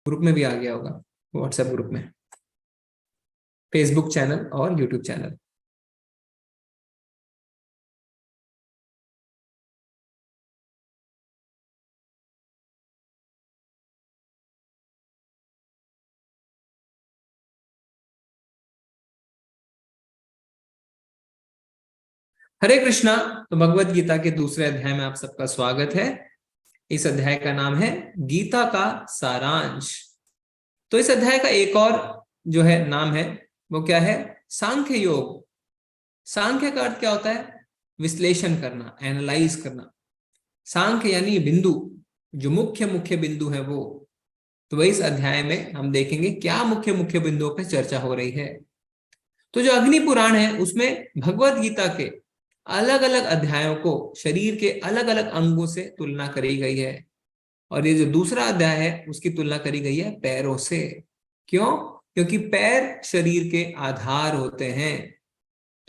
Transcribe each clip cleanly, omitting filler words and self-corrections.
Group में भी आ गया होगा, व्हाट्सएप ग्रुप में, फेसबुक चैनल और यूट्यूब चैनल। हरे कृष्णा। तो भगवत गीता के दूसरे अध्याय में आप सबका स्वागत है। इस अध्याय का नाम है गीता का सारांश। तो इस अध्याय का एक और जो है नाम है वो क्या है? सांख्य योग। सांख्य का अर्थ क्या होता है? विश्लेषण करना, एनालाइज करना। सांख्य यानी बिंदु, जो मुख्य मुख्य बिंदु है वो। तो वही इस अध्याय में हम देखेंगे क्या मुख्य मुख्य बिंदुओं पर चर्चा हो रही है। तो जो अग्नि पुराण है उसमें भगवत गीता के अलग अलग अध्यायों को शरीर के अलग अलग अंगों से तुलना करी गई है, और ये जो दूसरा अध्याय है उसकी तुलना करी गई है पैरों से। क्यों? क्योंकि पैर शरीर के आधार होते हैं।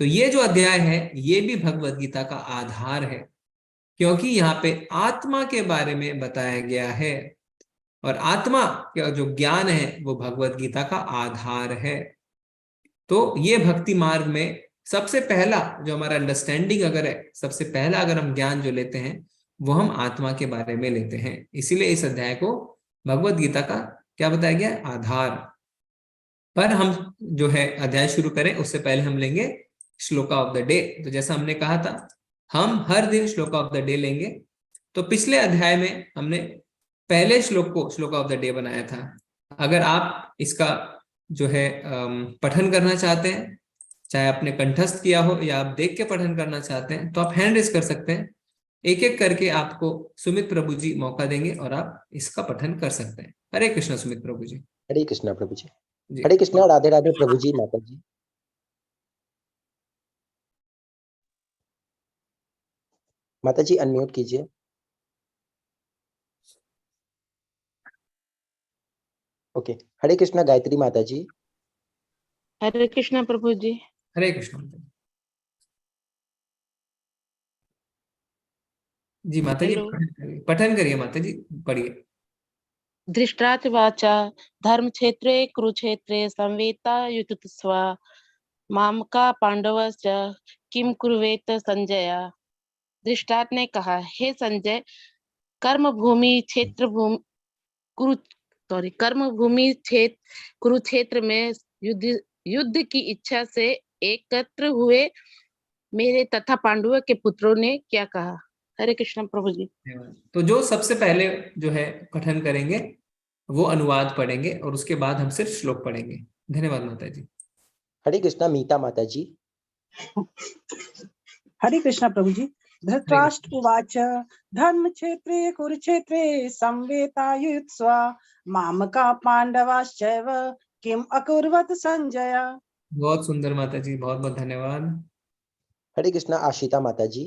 तो ये जो अध्याय है ये भी भगवत गीता का आधार है, क्योंकि यहाँ पे आत्मा के बारे में बताया गया है, और आत्मा का जो ज्ञान है वो भगवत गीता का आधार है। तो ये भक्ति मार्ग में सबसे पहला जो हमारा अंडरस्टैंडिंग अगर है, सबसे पहला अगर हम ज्ञान जो लेते हैं वो हम आत्मा के बारे में लेते हैं। इसीलिए इस अध्याय को भगवत गीता का क्या बताया गया? आधार। पर हम जो है अध्याय शुरू करें उससे पहले हम लेंगे श्लोका ऑफ द डे। तो जैसा हमने कहा था हम हर दिन श्लोका ऑफ द डे लेंगे। तो पिछले अध्याय में हमने पहले श्लोक को श्लोका ऑफ द डे बनाया था। अगर आप इसका जो है पठन करना चाहते हैं, चाहे आपने कंठस्थ किया हो या आप देख के पठन करना चाहते हैं, तो आप हैंड रेज कर सकते हैं। एक एक करके आपको सुमित प्रभु जी मौका देंगे और आप इसका पठन कर सकते हैं। हरे कृष्ण सुमित प्रभु जी। हरे कृष्णा प्रभु जी। जी। हरे कृष्णा, राधे राधे प्रभु जी, माता जी। माता जी अनम्यूट कीजिए। ओके। हरे कृष्णा गायत्री माता जी। हरे कृष्णा प्रभु जी। हरे कृष्ण जी। माता जी पठन करिए माता जी, पढ़िए। धृष्टाचवाचा धर्म क्षेत्रे कुरुक्षेत्रे संवेता युयुत्स्वा मामका पांडवश्च किम कुर्वेत संजय। धृष्टात ने कहा, हे संजय, कर्म भूमि क्षेत्र कुरुक्षेत्र में युद्ध की इच्छा से एकत्र हुए मेरे तथा पांडवों के पुत्रों ने क्या कहा। हरे कृष्ण प्रभु जी। तो जो सबसे पहले जो है पठन करेंगे वो अनुवाद पढ़ेंगे और उसके बाद हम सिर्फ श्लोक पढ़ेंगे। धन्यवाद माता जी। हरे कृष्णा मीता माता जी। हरे कृष्णा प्रभु जी। धृतराष्ट्र उवाच धर्म क्षेत्रे कुरुक्षेत्रे संवेतायुत्स्वा मामका पांडवाश्चैव किम अकुर्वत संजय। बहुत सुंदर माता जी, बहुत बहुत धन्यवाद। हरे कृष्णा आशिता माता जी।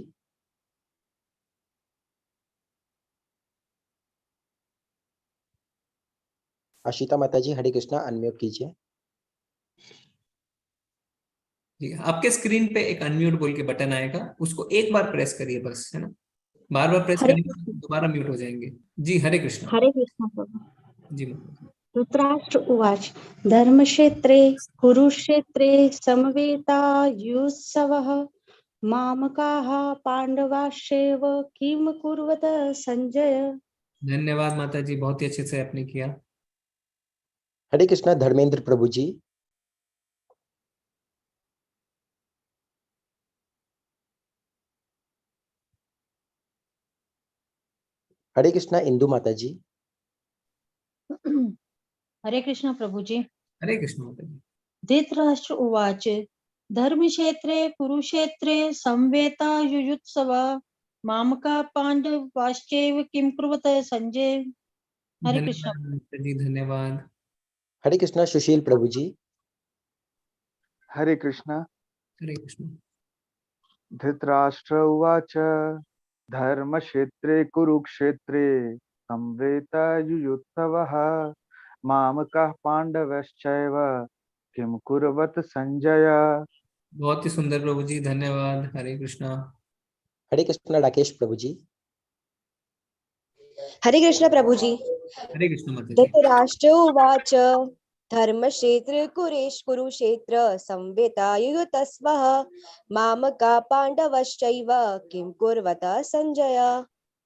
आशिता माता जी हरे कृष्णा अनम्यूट कीजिए। जी, आपके स्क्रीन पे एक अनम्यूट बोल के बटन आएगा, उसको एक बार प्रेस करिए बस, है ना। बार बार प्रेस करने के बाद दोबारा म्यूट हो जाएंगे। जी हरे कृष्णा। हरे कृष्ण प्रभु। जी। धृतराष्ट्र उवाच धर्मक्षेत्रे कुरुक्षेत्रे समवेतायुत्सवः मामकाः पांडवाश्चैव किम कुर्वत संजय। धन्यवाद माता जी, बहुत ही अच्छे से आपने किया। हरे कृष्णा धर्मेंद्र प्रभु जी। हरे कृष्णा इंदु माता जी। हरे कृष्ण प्रभु जी। हरे कृष्ण माता जी। धृतराष्ट्र उवाच धर्मक्षेत्रे कुरुक्षेत्रे संवेतायुयुत्सवा मामका पांडवाश्चैव किम कुर्वत संजय। हरे कृष्ण माता जी धन्यवाद। हरे कृष्णा सुशील प्रभु जी। हरे कृष्णा। हरे कृष्ण। धृतराष्ट्र उवाच धर्मक्षेत्रे कुरुक्षेत्रे संवेतायुयुत्सवः मामकाः पांडवश्चैव किम कुर्वत संजय। बहुत ही सुंदर प्रभु जी, धन्यवाद। हरे कृष्णा। हरे कृष्णा राकेश प्रभु जी। हरे कृष्ण प्रभु जी। हरे कृष्ण माता जी। धृतराष्ट्र उवाच धर्मक्षेत्र कुरुक्षेत्र संवेतायुयुतस्वः मामका पांडवश्चैव किं कुर्वतः संजय।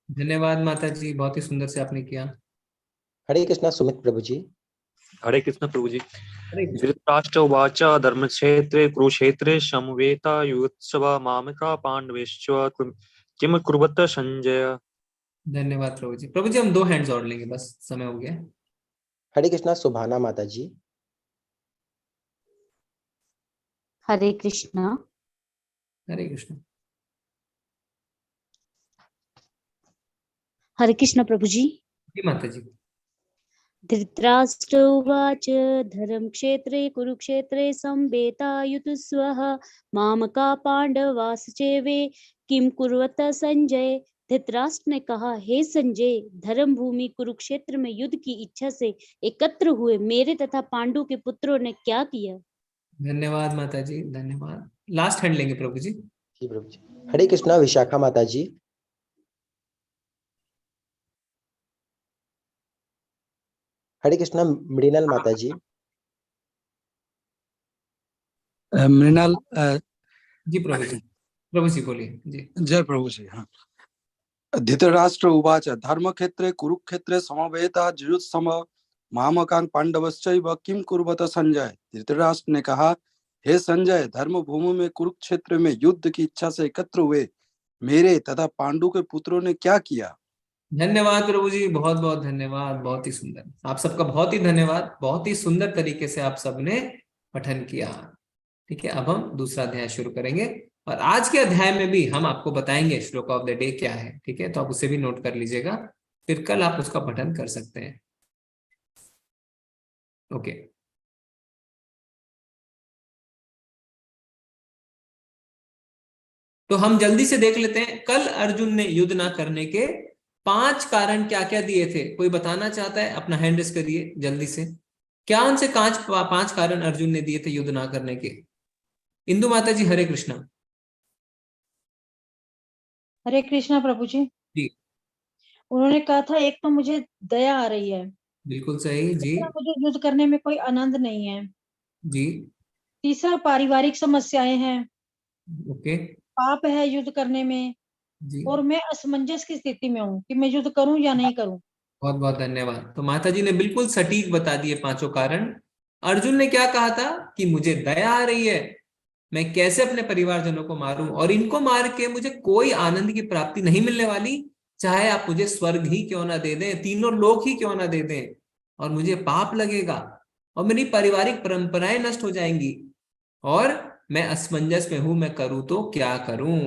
धन्यवाद माता जी, बहुत ही सुंदर से आपने किया। हरे कृष्णा सुमित प्रभु जी। हरे कृष्ण प्रभु जी। हरे कृष्ण। धृतराष्ट्र उवाच धर्मक्षेत्रे कुरुक्षेत्रे समवेतायुत्सव मामका पांडवश्च किम कुर्वत संजय। धन्यवाद प्रभु जी। प्रभु जी हम 2 हैंड्स और लेंगे, बस समय हो गया। हरे कृष्णा सुभाना माता जी। हरे कृष्णा। हरे कृष्ण। हरे कृष्ण प्रभु जी। जी माता जी। धृतराष्ट्र उवाच धर्मक्षेत्रे कुरुक्षेत्रे संवेतायुतस्वः मामका पांडवाश्चैवे किम कुर्वत संजय। धृतराष्ट्र ने कहा, हे संजय, धर्म भूमि कुरुक्षेत्र में युद्ध की इच्छा से एकत्र हुए मेरे तथा पांडु के पुत्रों ने क्या किया। धन्यवाद माता जी, धन्यवाद। लास्ट हैंड लेंगे प्रभु जी। जी प्रभु जी। हरे कृष्णा विशाखा माता जी। हरे कृष्णा मृणाल माता जी। मृणाल जी प्रभु जी। प्रभु जी बोलिए जी। जय प्रभु जी। हाँ। धृतराष्ट्र उवाच धर्मक्षेत्रे कुरुक्षेत्रे समवेता जुयुत्सव मामकान् पांडवश्चैव किम कुर्वत संजय। धृतराष्ट्र ने कहा, हे संजय, धर्म भूमि में कुरुक्षेत्र में युद्ध की इच्छा से एकत्र हुए मेरे तथा पांडु के पुत्रों ने क्या किया। धन्यवाद प्रभु जी, बहुत बहुत धन्यवाद, बहुत ही सुंदर। आप सबका बहुत ही धन्यवाद, बहुत ही सुंदर तरीके से आप सबने पठन किया। ठीक है, अब हम दूसरा अध्याय शुरू करेंगे और आज के अध्याय में भी हम आपको बताएंगे श्लोक ऑफ द डे क्या है। ठीक है, तो आप उसे भी नोट कर लीजिएगा, फिर कल आप उसका पठन कर सकते हैं। ओके, तो हम जल्दी से देख लेते हैं कल अर्जुन ने युद्ध ना करने के 5 कारण क्या क्या दिए थे। कोई बताना चाहता है? अपना हैंड रेस करिए जल्दी से। क्या उनसे 5 कारण अर्जुन ने दिए थे युद्ध ना करने के? इंदु माता जी हरे कृष्णा। हरे कृष्णा प्रभु जी। जी उन्होंने कहा था, एक तो मुझे दया आ रही है, बिल्कुल सही जी। दूसरा मुझे युद्ध करने में कोई आनंद नहीं है, जी तीसरा पारिवारिक समस्याएं हैं, ओके पाप है युद्ध करने में, जी, और मैं असमंजस की स्थिति में हूँ कि मैं युद्ध करूं या नहीं करूं। बहुत बहुत धन्यवाद। तो माता जी ने बिल्कुल सटीक बता दिए 5 कारण। अर्जुन ने क्या कहा था कि मुझे दया आ रही है, मैं कैसे अपने परिवारजनों को मारूं और इनको मार के मुझे कोई आनंद की प्राप्ति नहीं मिलने वाली, चाहे आप मुझे स्वर्ग ही क्यों ना दे दें, तीनों लोक ही क्यों ना दे दें, और मुझे पाप लगेगा और मेरी पारिवारिक परंपराएं नष्ट हो जाएंगी और मैं असमंजस में हूं, मैं करूं तो क्या करूं।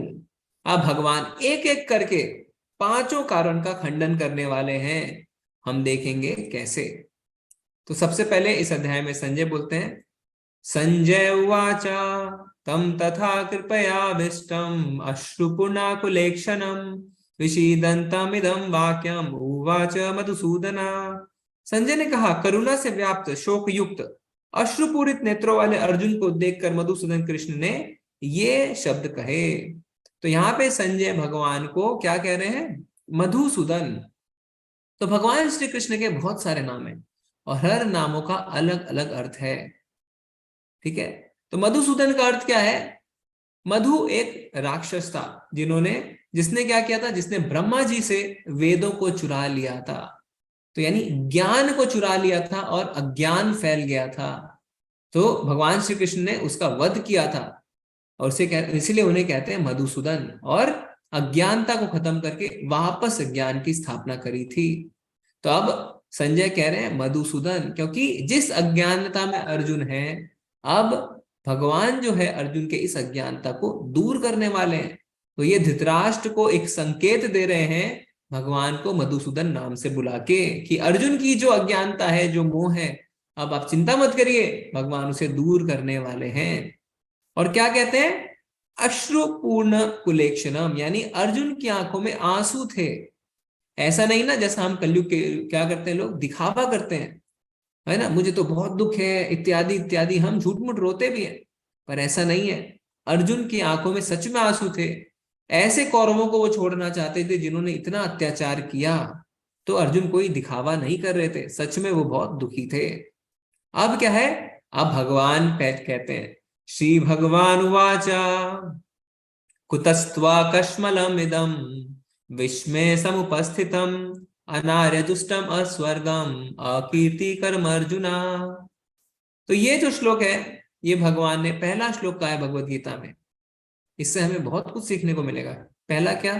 अब भगवान एक एक करके 5 कारण का खंडन करने वाले हैं, हम देखेंगे कैसे। तो सबसे पहले इस अध्याय में संजय बोलते हैं, संजय उवाच तम तथा कृपयाभिष्टम अश्रुपुनाकुलेक्षणम विषीदन्तमिदं वाक्यम उवाच मधुसूदना। संजय ने कहा, करुणा से व्याप्त शोक युक्त अश्रुपूरित नेत्रों वाले अर्जुन को देखकर मधुसूदन कृष्ण ने ये शब्द कहे। तो यहाँ पे संजय भगवान को क्या कह रहे हैं? मधुसूदन। तो भगवान श्री कृष्ण के बहुत सारे नाम हैं और हर नामों का अलग अलग अर्थ है। ठीक है, तो मधुसूदन का अर्थ क्या है? मधु एक राक्षस था जिसने क्या किया था? जिसने ब्रह्मा जी से वेदों को चुरा लिया था, तो यानी ज्ञान को चुरा लिया था और अज्ञान फैल गया था। तो भगवान श्री कृष्ण ने उसका वध किया था और इसीलिए उन्हें कहते हैं मधुसूदन, और अज्ञानता को खत्म करके वापस ज्ञान की स्थापना करी थी। तो अब संजय कह रहे हैं मधुसूदन, क्योंकि जिस अज्ञानता में अर्जुन है, अब भगवान जो है अर्जुन के इस अज्ञानता को दूर करने वाले हैं। तो ये धृतराष्ट्र को एक संकेत दे रहे हैं भगवान को मधुसूदन नाम से बुला के, कि अर्जुन की जो अज्ञानता है, जो मोह है, अब आप चिंता मत करिए, भगवान उसे दूर करने वाले हैं। और क्या कहते हैं? अश्रुपूर्ण कुलेक्षणम, यानी अर्जुन की आंखों में आंसू थे। ऐसा नहीं ना जैसा हम कलयुग के क्या करते हैं, लोग दिखावा करते हैं, है ना, मुझे तो बहुत दुख है इत्यादि इत्यादि, हम झूठ मूठ रोते भी हैं, पर ऐसा नहीं है। अर्जुन की आंखों में सच में आंसू थे। ऐसे कौरवों को वो छोड़ना चाहते थे जिन्होंने इतना अत्याचार किया, तो अर्जुन कोई दिखावा नहीं कर रहे थे, सच में वो बहुत दुखी थे। अब क्या है, अब भगवान कहते हैं, श्री भगवान उवाचा कुतस्त्वा कश्मलम इदम विस्मय समुपस्थितम अनार्य दुष्टम अस्वर्गम अकीर्ति कर्म अर्जुना। तो ये जो श्लोक है, ये भगवान ने पहला श्लोक कहा है भगवत गीता में। इससे हमें बहुत कुछ सीखने को मिलेगा। पहला क्या,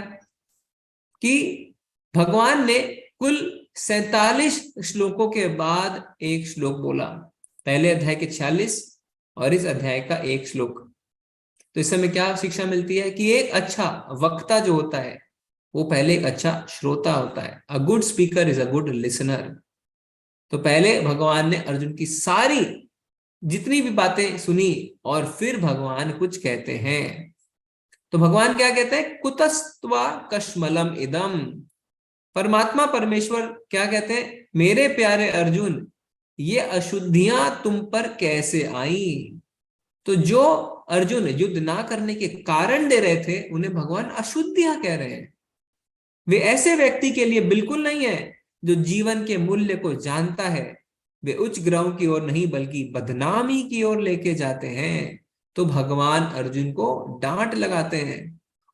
कि भगवान ने कुल 47 श्लोकों के बाद एक श्लोक बोला, पहले अध्याय के 46 और इस अध्याय का एक श्लोक। तो इससे हमें क्या शिक्षा मिलती है कि एक अच्छा वक्ता जो होता है वो पहले एक अच्छा श्रोता होता है। A good speaker is a good listener. तो पहले भगवान ने अर्जुन की सारी जितनी भी बातें सुनी और फिर भगवान कुछ कहते हैं। तो भगवान क्या कहते हैं, कुतस्त्वा कश्मलम इदम। परमात्मा परमेश्वर क्या कहते हैं, मेरे प्यारे अर्जुन ये अशुद्धियां तुम पर कैसे आई। तो जो अर्जुन युद्ध ना करने के कारण दे रहे थे उन्हें भगवान अशुद्धियां कह रहे हैं। वे ऐसे व्यक्ति के लिए बिल्कुल नहीं है जो जीवन के मूल्य को जानता है। वे उच्च ग्रहों की ओर नहीं बल्कि बदनामी की ओर लेके जाते हैं। तो भगवान अर्जुन को डांट लगाते हैं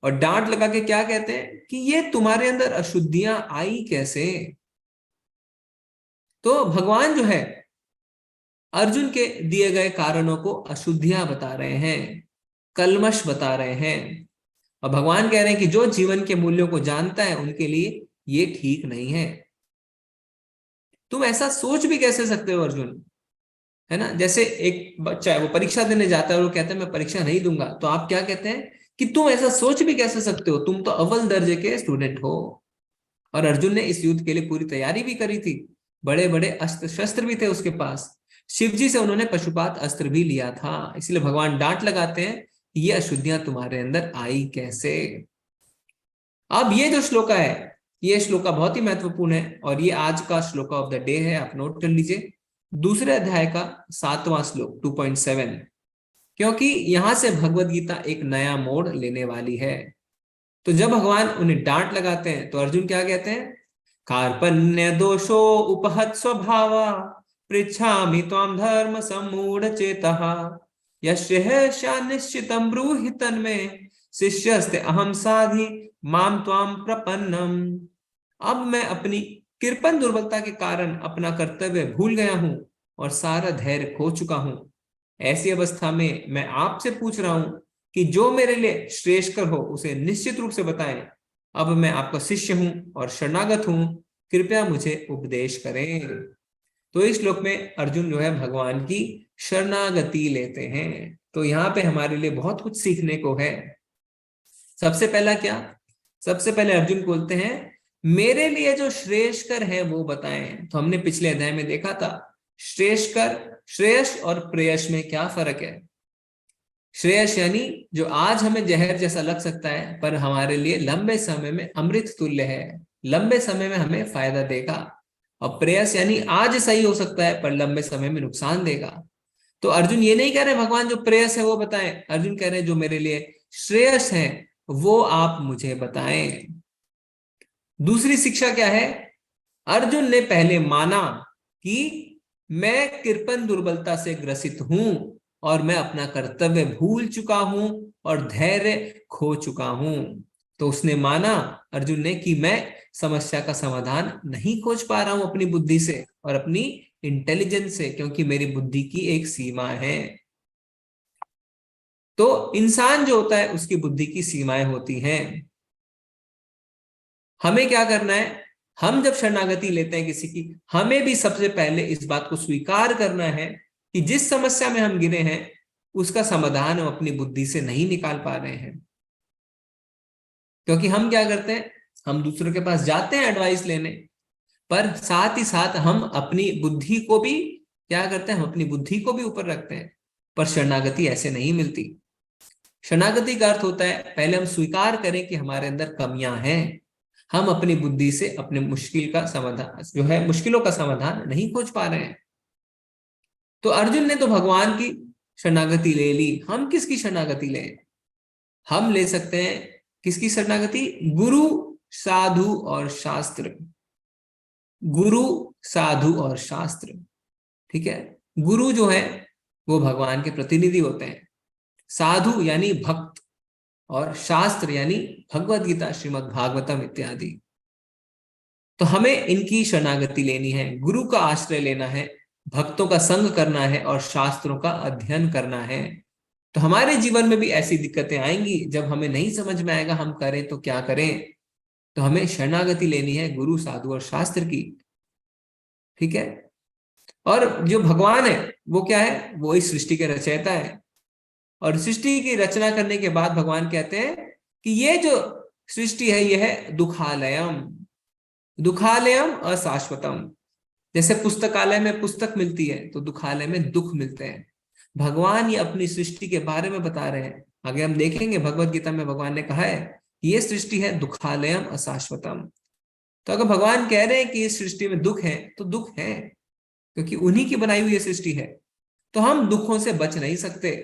और डांट लगा के क्या कहते हैं कि ये तुम्हारे अंदर अशुद्धियां आई कैसे। तो भगवान जो है अर्जुन के दिए गए कारणों को अशुद्धियां बता रहे हैं, कलमश बता रहे हैं। और भगवान कह रहे हैं कि जो जीवन के मूल्यों को जानता है उनके लिए ये ठीक नहीं है। तुम ऐसा सोच भी कैसे सकते हो अर्जुन, है ना। जैसे एक बच्चा है, वो परीक्षा देने जाता है और वो कहता है मैं परीक्षा नहीं दूंगा, तो आप क्या कहते हैं कि तुम ऐसा सोच भी कैसे सकते हो, तुम तो अव्वल दर्जे के स्टूडेंट हो। और अर्जुन ने इस युद्ध के लिए पूरी तैयारी भी करी थी, बड़े बड़े अस्त्र शस्त्र भी थे उसके पास। शिव जी से उन्होंने पशुपात अस्त्र भी लिया था। इसलिए भगवान डांट लगाते हैं ये अशुद्धियां तुम्हारे अंदर आई कैसे। अब ये जो श्लोका है, ये श्लोका बहुत ही महत्वपूर्ण है और ये आज का श्लोका ऑफ द डे है, आप नोट कर लीजिए। दूसरे अध्याय का 7वां श्लोक 2.7, क्योंकि यहां से भगवत गीता एक नया मोड़ लेने वाली है। तो जब भगवान उन्हें डांट लगाते हैं तो अर्जुन क्या कहते हैं, कार्पण्य दोषो उपहत स्वभावा पृच्छामि त्वां धर्म सम्मूढ़ चेतः यस्य निश्चितं ब्रूहि तन्मे शिष्यस्ते अहम साधि माम त्वां प्रपन्नम। अब मैं अपनी कृपण दुर्बलता के कारण अपना कर्तव्य भूल गया हूं और सारा धैर्य खो चुका हूं। ऐसी अवस्था में मैं आपसे पूछ रहा हूं कि जो मेरे लिए श्रेष्ठकर हो उसे निश्चित रूप से बताएं। अब मैं आपका शिष्य हूं और शरणागत हूं, कृपया मुझे उपदेश करें। तो इस श्लोक में अर्जुन जो है भगवान की शरणागति लेते हैं। तो यहाँ पे हमारे लिए बहुत कुछ सीखने को है। सबसे पहला क्या, सबसे पहले अर्जुन बोलते हैं मेरे लिए जो श्रेष्ठकर है वो बताएं। तो हमने पिछले अध्याय में देखा था श्रेष्ठकर, श्रेयस और प्रेयस में क्या फर्क है। श्रेयस यानी जो आज हमें जहर जैसा लग सकता है पर हमारे लिए लंबे समय में अमृत तुल्य है, लंबे समय में हमें फायदा देगा। और प्रेयस यानी आज सही हो सकता है पर लंबे समय में नुकसान देगा। तो अर्जुन ये नहीं कह रहे भगवान जो प्रेयस है वो बताएं, अर्जुन कह रहे जो मेरे लिए श्रेयस है वो आप मुझे बताएं। दूसरी शिक्षा क्या है, अर्जुन ने पहले माना कि मैं कृपण दुर्बलता से ग्रसित हूं और मैं अपना कर्तव्य भूल चुका हूं और धैर्य खो चुका हूं। तो उसने माना अर्जुन ने कि मैं समस्या का समाधान नहीं खोज पा रहा हूं अपनी बुद्धि से और अपनी इंटेलिजेंस से, क्योंकि मेरी बुद्धि की एक सीमा है। तो इंसान जो होता है उसकी बुद्धि की सीमाएं होती हैं। हमें क्या करना है, हम जब शरणागति लेते हैं किसी की, हमें भी सबसे पहले इस बात को स्वीकार करना है कि जिस समस्या में हम गिरे हैं उसका समाधान हम अपनी बुद्धि से नहीं निकाल पा रहे हैं। क्योंकि हम क्या करते हैं, हम दूसरों के पास जाते हैं एडवाइस लेने, पर साथ ही साथ हम अपनी बुद्धि को भी क्या करते हैं, हम अपनी बुद्धि को भी ऊपर रखते हैं। पर शरणागति ऐसे नहीं मिलती। शरणागति का अर्थ होता है पहले हम स्वीकार करें कि हमारे अंदर कमियां हैं, हम अपनी बुद्धि से अपने मुश्किल का समाधान जो है, मुश्किलों का समाधान नहीं खोज पा रहे हैं। तो अर्जुन ने तो भगवान की शरणागति ले ली, हम किसकी शरणागति लें? हम ले सकते हैं किसकी शरणागति? गुरु, साधु और शास्त्र। गुरु, साधु और शास्त्र। ठीक है, गुरु जो है वो भगवान के प्रतिनिधि होते हैं, साधु यानी भक्त, और शास्त्र यानी भगवत गीता, श्रीमद् भागवतम इत्यादि। तो हमें इनकी शरणागति लेनी है, गुरु का आश्रय लेना है, भक्तों का संग करना है और शास्त्रों का अध्ययन करना है। तो हमारे जीवन में भी ऐसी दिक्कतें आएंगी, जब हमें नहीं समझ में आएगा हम करें तो क्या करें, तो हमें शरणागति लेनी है गुरु, साधु और शास्त्र की। ठीक है, और जो भगवान है वो क्या है, वो इस सृष्टि के रचयिता है, और सृष्टि की रचना करने के बाद भगवान कहते हैं कि ये जो सृष्टि है ये है दुखालयम, दुखालयम अशाश्वतम। जैसे पुस्तकालय में पुस्तक मिलती है तो दुखालय में दुख मिलते हैं। भगवान ये अपनी सृष्टि के बारे में बता रहे हैं। आगे हम देखेंगे भगवत गीता में भगवान ने कहा है कि ये सृष्टि है दुखालयम अशाश्वतम। तो अगर भगवान कह रहे हैं कि इस सृष्टि में दुख है तो दुख है, क्योंकि उन्हीं की बनाई हुई ये सृष्टि है, तो हम दुखों से बच नहीं सकते।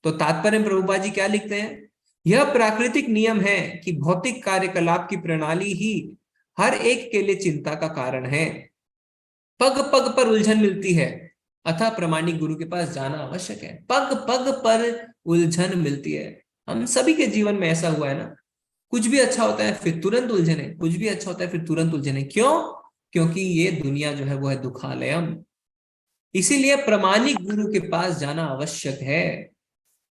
तो तात्पर्य में प्रभुपाद जी क्या लिखते हैं, यह प्राकृतिक नियम है कि भौतिक कार्यकलाप की प्रणाली ही हर एक के लिए चिंता का कारण है। पग पग पर उलझन मिलती है, अतः प्रामाणिक गुरु के पास जाना आवश्यक है। पग पग पर उलझन मिलती है, हम सभी के जीवन में ऐसा हुआ है ना, कुछ भी अच्छा होता है फिर तुरंत उलझन है, कुछ भी अच्छा होता है फिर तुरंत उलझन है। क्यों? क्योंकि ये दुनिया जो है वो है दुखालयम। इसीलिए प्रामाणिक गुरु के पास जाना आवश्यक है,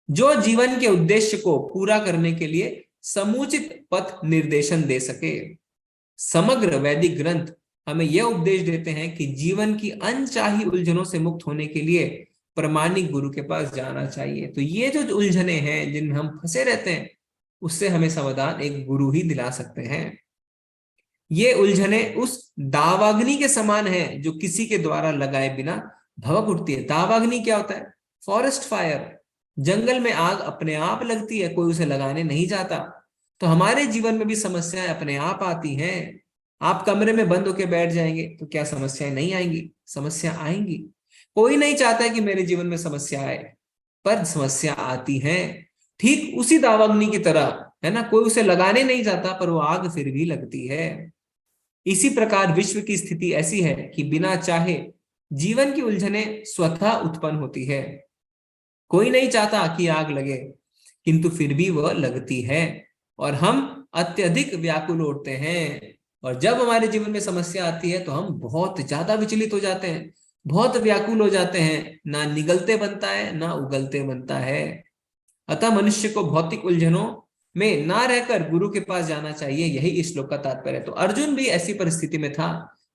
जो जीवन के उद्देश्य को पूरा करने के लिए समुचित पथ निर्देशन दे सके। समग्र वैदिक ग्रंथ हमें यह उपदेश देते हैं कि जीवन की अनचाही उलझनों से मुक्त होने के लिए प्रामाणिक गुरु के पास जाना चाहिए। तो ये जो उलझने हैं जिनमें हम फंसे रहते हैं, उससे हमें समाधान एक गुरु ही दिला सकते हैं। ये उलझने उस दावाग्नि के समान है जो किसी के द्वारा लगाए बिना भभक उठती है। दावाग्नि क्या होता है? फॉरेस्ट फायर, जंगल में आग अपने आप लगती है, कोई उसे लगाने नहीं जाता। तो हमारे जीवन में भी समस्याएं अपने आप आती हैं। आप कमरे में बंद होकर बैठ जाएंगे तो क्या समस्याएं नहीं आएंगी? समस्या आएंगी। कोई नहीं चाहता है कि मेरे जीवन में समस्या आए, पर समस्या आती है। ठीक उसी दावाग्नि की तरह है ना, कोई उसे लगाने नहीं जाता पर वो आग फिर भी लगती है। इसी प्रकार विश्व की स्थिति ऐसी है कि बिना चाहे जीवन की उलझने स्वतः उत्पन्न होती है। कोई नहीं चाहता कि आग लगे, किंतु फिर भी वह लगती है और हम अत्यधिक व्याकुल होते हैं। और जब हमारे जीवन में समस्या आती है तो हम बहुत ज्यादा विचलित हो जाते हैं, बहुत व्याकुल हो जाते हैं, ना निगलते बनता है ना उगलते बनता है। अतः मनुष्य को भौतिक उलझनों में ना रहकर गुरु के पास जाना चाहिए, यही इस श्लोक का तात्पर्य है। तो अर्जुन भी ऐसी परिस्थिति में था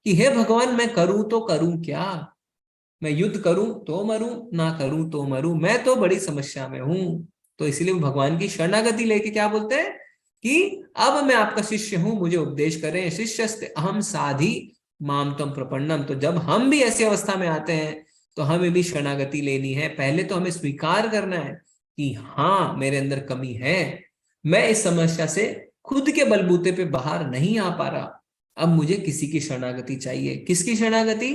कि हे भगवान, मैं करूं तो करूं क्या? मैं युद्ध करूं तो मरूं, ना करूं तो मरूं, मैं तो बड़ी समस्या में हूं। तो इसलिए भगवान की शरणागति लेके क्या बोलते हैं कि अब मैं आपका शिष्य हूं, मुझे उपदेश करें। शिष्यस्ते अहम साधि माम त्वं प्रपन्नम। तो जब हम भी ऐसी अवस्था में आते हैं तो हमें भी शरणागति लेनी है। पहले तो हमें स्वीकार करना है कि हाँ, मेरे अंदर कमी है, मैं इस समस्या से खुद के बलबूते पे बाहर नहीं आ पा रहा, अब मुझे किसी की शरणागति चाहिए। किसकी शरणागति?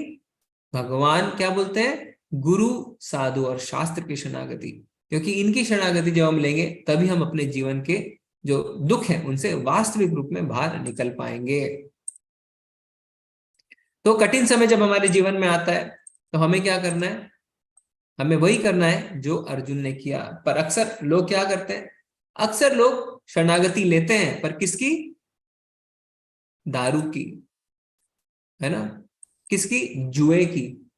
भगवान क्या बोलते हैं? गुरु, साधु और शास्त्र की शरणागति। क्योंकि इनकी शरणागति जब हम लेंगे तभी हम अपने जीवन के जो दुख है उनसे वास्तविक रूप में बाहर निकल पाएंगे। तो कठिन समय जब हमारे जीवन में आता है तो हमें क्या करना है? हमें वही करना है जो अर्जुन ने किया। पर अक्सर लोग क्या करते हैं? अक्सर लोग शरणागति लेते हैं, पर किसकी? दारू की, है ना, किसकी? जुए की,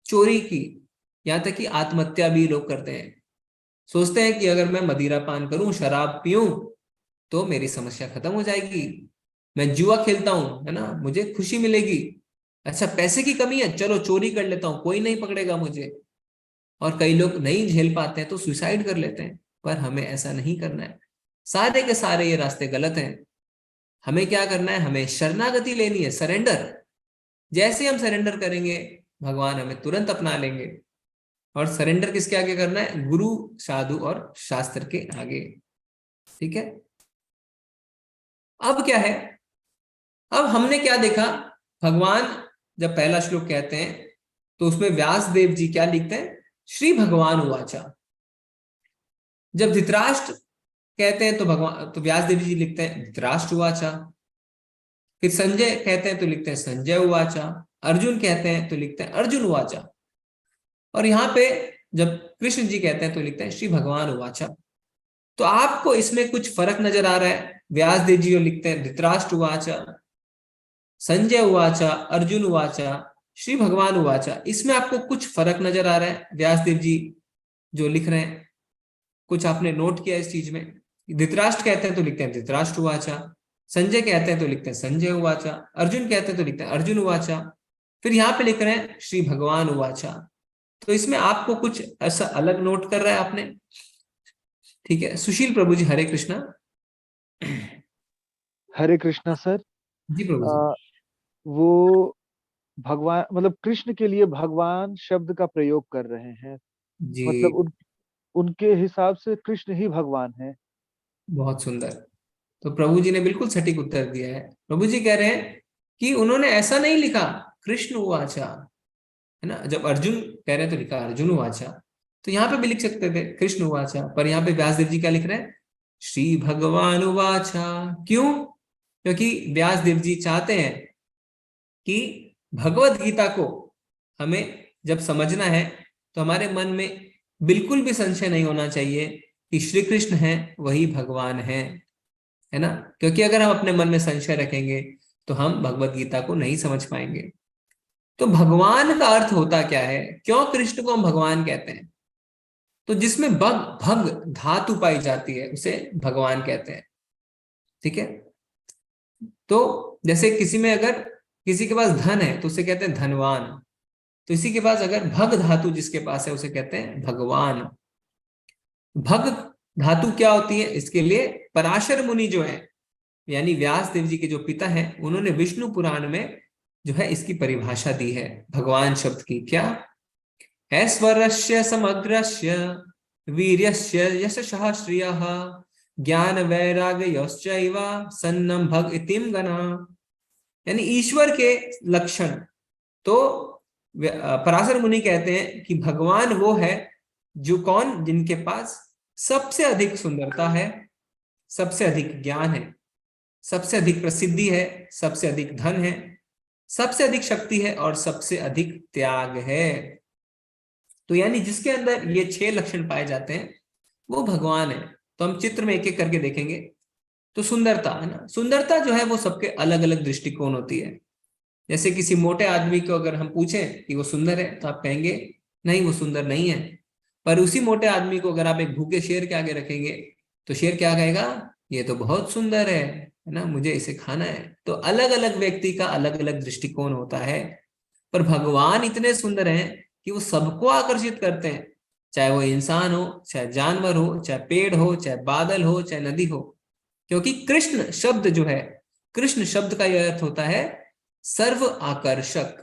चोरी की, यहां तक कि आत्महत्या भी लोग करते हैं। सोचते हैं कि अगर मैं मदिरा पान करूं, शराब पीऊं तो मेरी समस्या खत्म हो जाएगी। मैं जुआ खेलता हूं, है ना, मुझे खुशी मिलेगी। अच्छा, पैसे की कमी है, चलो चोरी कर लेता हूं, कोई नहीं पकड़ेगा मुझे। और कई लोग नहीं झेल पाते हैं तो सुसाइड कर लेते हैं। पर हमें ऐसा नहीं करना है। सारे के सारे ये रास्ते गलत हैं। हमें क्या करना है? हमें शरणागति लेनी है, सरेंडर। जैसे हम सरेंडर करेंगे भगवान हमें तुरंत अपना लेंगे। और सरेंडर किसके आगे करना है? गुरु, साधु और शास्त्र के आगे। ठीक है। अब क्या है? अब हमने क्या देखा? भगवान जब पहला श्लोक कहते हैं तो उसमें व्यास देव जी क्या लिखते हैं? श्री भगवान उवाचा। जब धृतराष्ट्र कहते हैं तो व्यास देव जी लिखते हैं धृतराष्ट्र उवाचा। फिर संजय कहते हैं तो लिखते हैं संजय उवाचा, अर्जुन कहते हैं तो लिखते हैं अर्जुन उवाचा, और यहाँ पे जब कृष्ण जी कहते हैं तो लिखते हैं श्री भगवान उवाचा। तो आपको इसमें कुछ फर्क नजर आ रहा है? व्यास देव जी जो लिखते हैं धृतराष्ट्र उवाचा, संजय उवाचा, अर्जुन उवाचा, श्री भगवान उवाचा, इसमें आपको कुछ फर्क नजर आ रहा है? व्यास देव जी जो लिख रहे हैं, कुछ आपने नोट किया इस चीज में? धृतराष्ट्र कहते हैं तो लिखते हैं धृतराष्ट्र उवाचा, संजय कहते हैं तो लिखते हैं संजय उवाचा, अर्जुन कहते हैं तो लिखते हैं अर्जुन उवाचा, फिर यहाँ पे लिख रहे हैं श्री भगवान उवाचा। तो इसमें आपको कुछ ऐसा अलग नोट कर रहा है आपने? ठीक है, सुशील प्रभु जी, हरे कृष्णा। हरे कृष्णा सर। जी प्रभु जी। वो भगवान मतलब कृष्ण के लिए भगवान शब्द का प्रयोग कर रहे हैं, जी मतलब उनके हिसाब से कृष्ण ही भगवान है। बहुत सुंदर। तो प्रभु जी ने बिल्कुल सटीक उत्तर दिया है। प्रभु जी कह रहे हैं कि उन्होंने ऐसा नहीं लिखा कृष्ण उवाचा, है ना, जब अर्जुन कह रहे हैं तो लिखा अर्जुन उवाचा, तो यहाँ पे भी लिख सकते थे कृष्ण उवाचा, पर यहाँ पे व्यासदेव जी क्या लिख रहे हैं? श्री भगवान उवाचा। क्यों? क्योंकि व्यासदेव जी चाहते हैं कि भगवत गीता को हमें जब समझना है तो हमारे मन में बिल्कुल भी संशय नहीं होना चाहिए कि श्री कृष्ण है वही भगवान है ना, क्योंकि अगर हम अपने मन में संशय रखेंगे तो हम भगवत गीता को नहीं समझ पाएंगे। तो भगवान का अर्थ होता क्या है? क्यों कृष्ण को हम भगवान कहते हैं? तो जिसमें भग धातु पाई जाती है उसे भगवान कहते हैं। ठीक है, तो जैसे किसी में अगर किसी के पास धन है तो उसे कहते हैं धनवान, तो इसी के पास अगर भग धातु जिसके पास है उसे कहते हैं भगवान। भग धातु क्या होती है? इसके लिए पराशर मुनि जो है, यानी व्यास देव जी के जो पिता हैं, उन्होंने विष्णु पुराण में जो है इसकी परिभाषा दी है भगवान शब्द की। क्या? ऐश्वर्यस्य समग्रस्य वीर्यस्य यशः श्रियः ज्ञान वैराग्यश्चैव सन्नं भग इतिम गणा, यानी ईश्वर के लक्षण। तो पराशर मुनि कहते हैं कि भगवान वो है जो कौन? जिनके पास सबसे अधिक सुंदरता है, सबसे अधिक ज्ञान है, सबसे अधिक प्रसिद्धि है, सबसे अधिक धन है, सबसे अधिक शक्ति है और सबसे अधिक त्याग है। तो यानी जिसके अंदर ये 6 लक्षण पाए जाते हैं वो भगवान है। तो हम चित्र में एक एक करके देखेंगे। तो सुंदरता है ना, सुंदरता जो है वो सबके अलग अलग दृष्टिकोण होती है। जैसे किसी मोटे आदमी को अगर हम पूछें कि वो सुंदर है तो आप कहेंगे नहीं वो सुंदर नहीं है, पर उसी मोटे आदमी को अगर आप एक भूखे शेर के आगे रखेंगे तो शेर क्या कहेगा? ये तो बहुत सुंदर है ना, मुझे इसे खाना है। तो अलग अलग व्यक्ति का अलग अलग दृष्टिकोण होता है, पर भगवान इतने सुंदर हैं कि वो सबको आकर्षित करते हैं, चाहे वो इंसान हो, चाहे जानवर हो, चाहे पेड़ हो, चाहे बादल हो, चाहे नदी हो। क्योंकि कृष्ण शब्द जो है, कृष्ण शब्द का यह अर्थ होता है सर्व आकर्षक।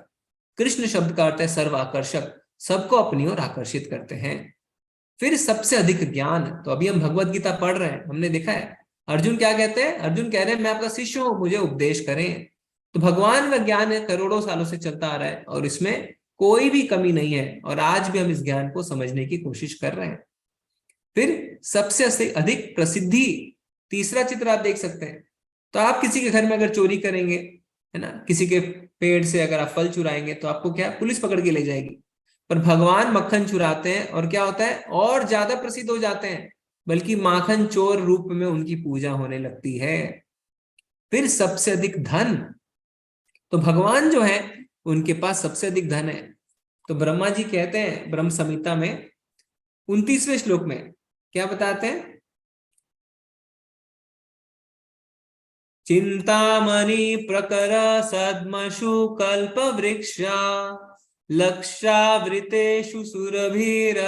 कृष्ण शब्द का अर्थ है सर्व आकर्षक, सबको अपनी ओर आकर्षित करते हैं। फिर सबसे अधिक ज्ञान। तो अभी हम भगवत गीता पढ़ रहे हैं, हमने देखा है अर्जुन क्या कहते हैं? अर्जुन कह रहे हैं मैं आपका शिष्य हूं, मुझे उपदेश करें। तो भगवान का ज्ञान है, करोड़ों सालों से चलता आ रहा है और इसमें कोई भी कमी नहीं है, और आज भी हम इस ज्ञान को समझने की कोशिश कर रहे हैं। फिर सबसे अधिक प्रसिद्धि, तीसरा चित्र आप देख सकते हैं। तो आप किसी के घर में अगर चोरी करेंगे, है ना, किसी के पेड़ से अगर आप फल चुराएंगे तो आपको क्या, पुलिस पकड़ के ले जाएगी। पर भगवान मक्खन चुराते हैं और क्या होता है, और ज्यादा प्रसिद्ध हो जाते हैं, बल्कि माखन चोर रूप में उनकी पूजा होने लगती है। फिर सबसे अधिक धन। तो भगवान जो है उनके पास सबसे अधिक धन है। तो ब्रह्मा जी कहते हैं ब्रह्म संहिता में 29वें श्लोक में क्या बताते हैं? चिंतामणि प्रकर सद्मशु कल्प वृक्षा लक्षावृतेषु सुरभिरभिपालयन्तम्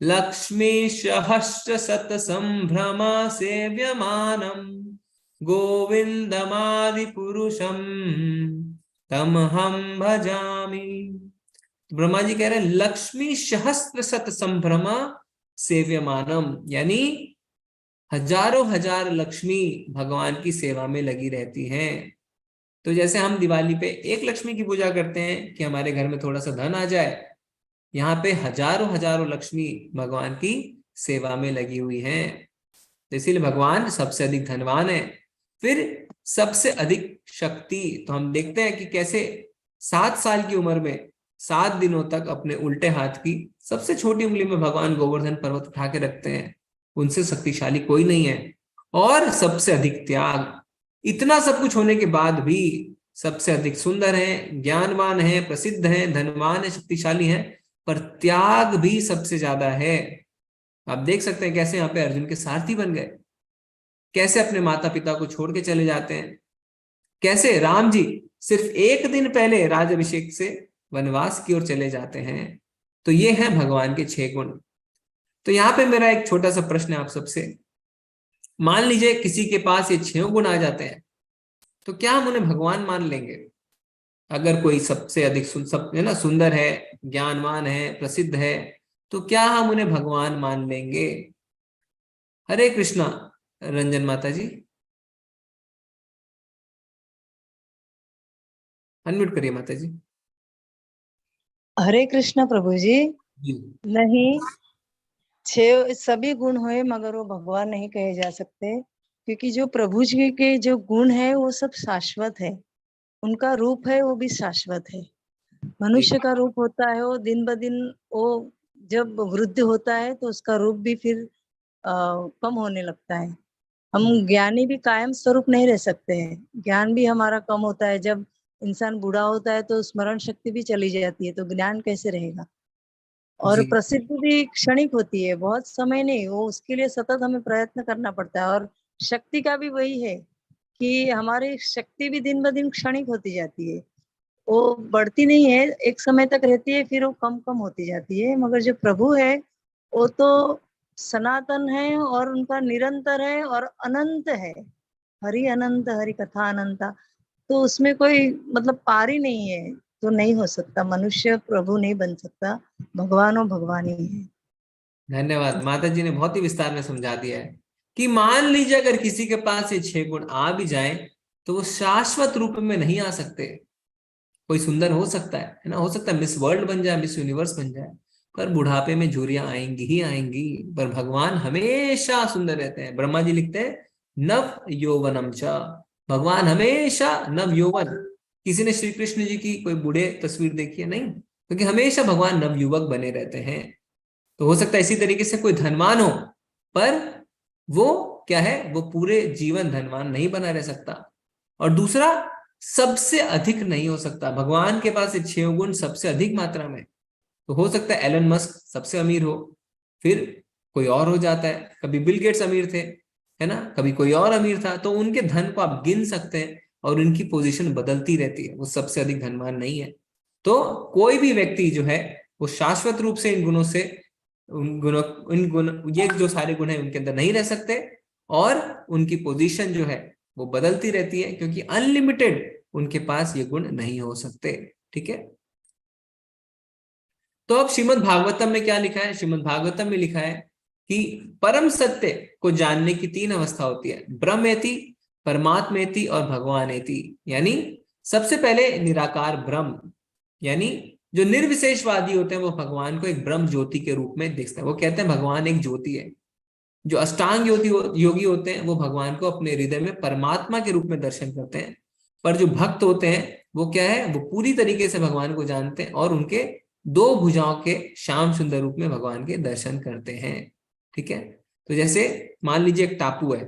लक्ष्मी सहस्र शत संभ्रम सेव्यमानम् गोविंदमादि पुरुषम तमहं भजामि। ब्रह्मा जी कह रहे हैं लक्ष्मी सहस्र शत संभ्रम सेव्यमानम, यानी हजारों हजार लक्ष्मी भगवान की सेवा में लगी रहती हैं। तो जैसे हम दिवाली पे एक लक्ष्मी की पूजा करते हैं कि हमारे घर में थोड़ा सा धन आ जाए, यहाँ पे हजारों हजारों लक्ष्मी भगवान की सेवा में लगी हुई हैं। तो इसीलिए भगवान सबसे अधिक धनवान है। फिर सबसे अधिक शक्ति, तो हम देखते हैं कि कैसे 7 साल की उम्र में 7 दिनों तक अपने उल्टे हाथ की सबसे छोटी उंगली में भगवान गोवर्धन पर्वत उठा के रखते हैं, उनसे शक्तिशाली कोई नहीं है। और सबसे अधिक त्याग, इतना सब कुछ होने के बाद भी सबसे अधिक सुंदर है, ज्ञानवान है, प्रसिद्ध है, धनवान है, शक्तिशाली है, पर त्याग भी सबसे ज्यादा है। आप देख सकते हैं कैसे यहाँ पे अर्जुन के सारथी बन गए, कैसे अपने माता पिता को छोड़ के चले जाते हैं, कैसे राम जी सिर्फ 1 दिन पहले राजाभिषेक से वनवास की ओर चले जाते हैं। तो ये है भगवान के 6 गुण। तो यहाँ पे मेरा एक छोटा सा प्रश्न है आप सबसे, मान लीजिए किसी के पास ये 6 गुण आ जाते हैं, तो क्या हम उन्हें भगवान मान लेंगे? अगर कोई सबसे अधिक सुंदर है, ज्ञानवान है, प्रसिद्ध है, तो क्या हम उन्हें भगवान मान लेंगे? हरे कृष्णा। रंजन माता जी अनम्यूट करिए माता जी। हरे कृष्ण प्रभु जी। जी नहीं, 6 सभी गुण हुए मगर वो भगवान नहीं कहे जा सकते, क्योंकि जो प्रभु जी के जो गुण है वो सब शाश्वत है, उनका रूप है वो भी शाश्वत है। मनुष्य का रूप होता है वो दिन ब दिन, वो जब वृद्ध होता है तो उसका रूप भी फिर कम होने लगता है। हम ज्ञानी भी कायम स्वरूप नहीं रह सकते हैं, ज्ञान भी हमारा कम होता है। जब इंसान बूढ़ा होता है तो स्मरण शक्ति भी चली जाती है, तो ज्ञान कैसे रहेगा? और जी प्रसिद्धि भी क्षणिक होती है, बहुत समय नहीं, वो उसके लिए सतत हमें प्रयत्न करना पड़ता है। और शक्ति का भी वही है कि हमारी शक्ति भी दिन ब दिन क्षणिक होती जाती है, वो बढ़ती नहीं है, एक समय तक रहती है फिर वो कम कम होती जाती है। मगर जो प्रभु है वो तो सनातन है और उनका निरंतर है और अनंत है। हरि अनंत, हरि कथा अनंता, तो उसमें कोई मतलब पार ही नहीं है। तो नहीं हो सकता, मनुष्य प्रभु नहीं बन सकता, भगवान और भगवान ही है। धन्यवाद, माता जी ने बहुत ही विस्तार में समझा दिया है कि मान लीजिए अगर किसी के पास ये 6 गुण आ भी जाए तो वो शाश्वत रूप में नहीं आ सकते। कोई सुंदर हो सकता है ना, हो सकता है मिस वर्ल्ड बन जाए, मिस यूनिवर्स बन जाए, पर बुढ़ापे में झुर्रियां आएंगी ही आएंगी। पर भगवान हमेशा सुंदर रहते हैं। ब्रह्मा जी लिखते हैं नव यौवनम च, भगवान हमेशा नव यौवन। किसी ने श्री कृष्ण जी की कोई बूढ़े तस्वीर देखी है? नहीं, क्योंकि हमेशा भगवान नवयुवक बने रहते हैं। तो हो सकता है इसी तरीके से कोई धनवान हो, पर वो क्या है, वो पूरे जीवन धनवान नहीं बना रह सकता। और दूसरा, सबसे अधिक नहीं हो सकता। भगवान के पास 6 गुण सबसे अधिक मात्रा में। तो हो सकता है एलन मस्क सबसे अमीर हो, फिर कोई और हो जाता है। कभी बिल गेट्स अमीर थे, है ना, कभी कोई और अमीर था। तो उनके धन को आप गिन सकते हैं और उनकी पोजीशन बदलती रहती है, वो सबसे अधिक धनवान नहीं है। तो कोई भी व्यक्ति जो है वो शाश्वत रूप से इन गुणों से, ये जो सारे गुण है उनके अंदर नहीं रह सकते, और उनकी पोजीशन जो है वो बदलती रहती है, क्योंकि अनलिमिटेड उनके पास ये गुण नहीं हो सकते। ठीक है। तो अब श्रीमद् भागवतम में क्या लिखा है? श्रीमद् भागवतम में लिखा है कि परम सत्य को जानने की 3 अवस्था होती है, ब्रह्मेति, परमात्मेति और भगवानेति। यानी सबसे पहले निराकार ब्रह्म, यानी जो निर्विशेषवादी होते हैं वो भगवान को एक ब्रह्म ज्योति के रूप में देखते हैं। वो कहते हैं भगवान एक ज्योति है। जो अष्टांग योगी होते हैं वो भगवान को अपने हृदय में परमात्मा के रूप में दर्शन करते हैं। पर जो भक्त होते हैं वो क्या है, वो पूरी तरीके से भगवान को जानते हैं और उनके 2 भुजाओं के श्याम सुंदर रूप में भगवान के दर्शन करते हैं। ठीक है। तो जैसे मान लीजिए एक टापू है,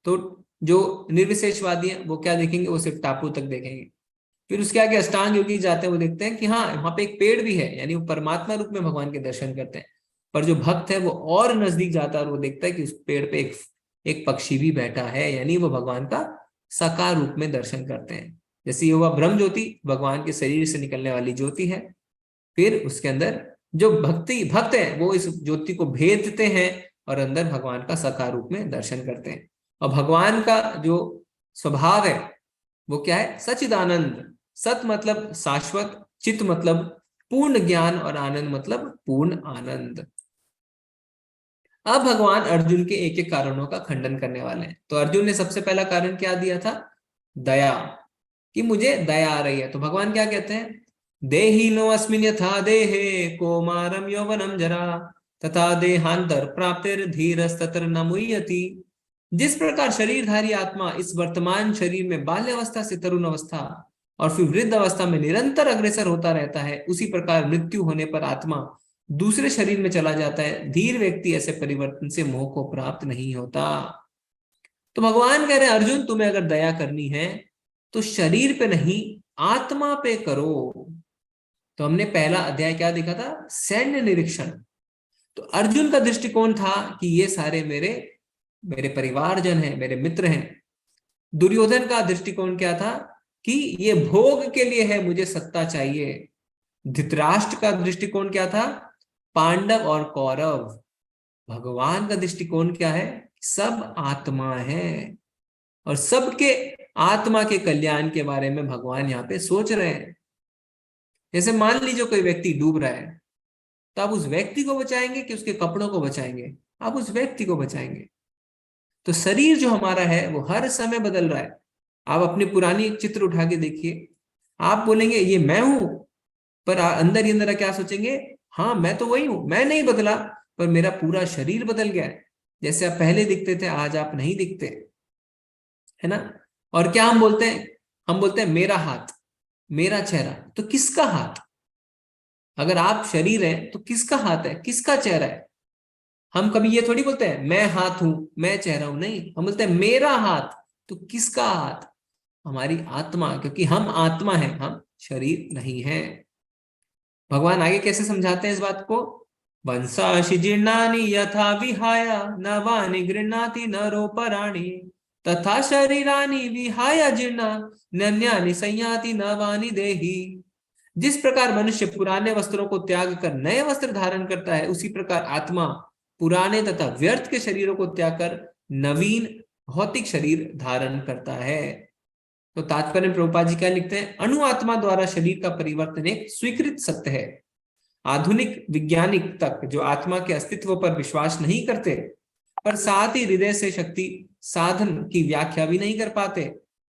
तो जो निर्विशेषवादी हैं वो क्या देखेंगे, वो सिर्फ टापू तक देखेंगे। फिर उसके आगे अष्टांग योगी जाते हैं, वो देखते हैं कि हाँ वहां पे एक पेड़ भी है, यानी वो परमात्मा रूप में भगवान के दर्शन करते हैं। पर जो भक्त है वो और नजदीक जाता है और वो देखता है कि उस पेड़ पे एक पक्षी भी बैठा है, यानी वो भगवान का साकार रूप में दर्शन करते हैं। जैसे ये हुआ ब्रह्म ज्योति, भगवान के शरीर से निकलने वाली ज्योति है। फिर उसके अंदर जो भक्त है वो इस ज्योति को भेदते हैं और अंदर भगवान का साकार रूप में दर्शन करते हैं। और भगवान का जो स्वभाव है वो क्या है, सच्चिदानंद। सत मतलब शाश्वत, चित मतलब पूर्ण ज्ञान और आनंद मतलब पूर्ण आनंद। अब भगवान अर्जुन के एक एक कारणों का खंडन करने वाले हैं। तो अर्जुन ने सबसे पहला कारण क्या दिया था, दया, कि मुझे दया आ रही है। तो भगवान क्या कहते हैं, देहिनो अस्मिन् यथा देहे कौमारम यौवनम जरा तथा देहांतर प्राप्तिर्धीरस्तत्र न मुह्यति जिस प्रकार शरीरधारी आत्मा इस वर्तमान शरीर में बाल्यावस्था से तरुण अवस्था और फिर वृद्ध अवस्था में निरंतर अग्रसर होता रहता है, उसी प्रकार मृत्यु होने पर आत्मा दूसरे शरीर में चला जाता है। धीर व्यक्ति ऐसे परिवर्तन से मोह को प्राप्त नहीं होता। तो भगवान कह रहे हैं अर्जुन, तुम्हें अगर दया करनी है तो शरीर पे नहीं आत्मा पे करो। तो हमने पहला अध्याय क्या देखा था? सैन्य निरीक्षण। तो अर्जुन का दृष्टिकोण था कि ये सारे मेरे परिवारजन हैं, मेरे मित्र हैं। दुर्योधन का दृष्टिकोण क्या था कि ये भोग के लिए है, मुझे सत्ता चाहिए। धृतराष्ट्र का दृष्टिकोण क्या था? पांडव और कौरव। भगवान का दृष्टिकोण क्या है? सब आत्मा है और सबके आत्मा के कल्याण के बारे में भगवान यहाँ पे सोच रहे हैं। जैसे मान लीजिए कोई व्यक्ति डूब रहा है, तो आप उस व्यक्ति को बचाएंगे कि उसके कपड़ों को बचाएंगे? आप उस व्यक्ति को बचाएंगे। तो शरीर जो हमारा है वो हर समय बदल रहा है। आप अपनी पुरानी चित्र उठा के देखिए, आप बोलेंगे ये मैं हूं, पर अंदर ही अंदर क्या सोचेंगे? हाँ मैं तो वही हूं, मैं नहीं बदला, पर मेरा पूरा शरीर बदल गया है। जैसे आप पहले दिखते थे आज आप नहीं दिखते, है ना। और क्या हम बोलते हैं? हम बोलते हैं मेरा हाथ, मेरा चेहरा। तो किसका हाथ? अगर आप शरीर हैं तो किसका हाथ है, किसका चेहरा है? हम कभी ये थोड़ी बोलते हैं मैं हाथ हूं, मैं चेहरा हूं। नहीं, हम बोलते हैं मेरा हाथ। तो किसका हाथ? हमारी आत्मा, क्योंकि हम आत्मा है, हम शरीर नहीं है। भगवान आगे कैसे समझाते हैं इस बात को? वंशाशि जीर्णानि यथा विहाय नवानि गृह्णाति नरोपराणि तथा शरीरानि विहाय जीर्णा नन्यानि संयाति नवानि देहि। जिस प्रकार मनुष्य पुराने वस्त्रों को त्याग कर नए वस्त्र धारण करता है, उसी प्रकार आत्मा पुराने तथा व्यर्थ के शरीरों को त्याग कर नवीन भौतिक शरीर धारण करता है। तो तात्पर्य में प्रभुपाद जी क्या लिखते हैं? अणु आत्मा द्वारा शरीर का परिवर्तन एक स्वीकृत सत्य है। आधुनिक वैज्ञानिक तक जो आत्मा के अस्तित्व पर विश्वास नहीं करते, पर साथ ही हृदय से शक्ति साधन की व्याख्या भी नहीं कर पाते,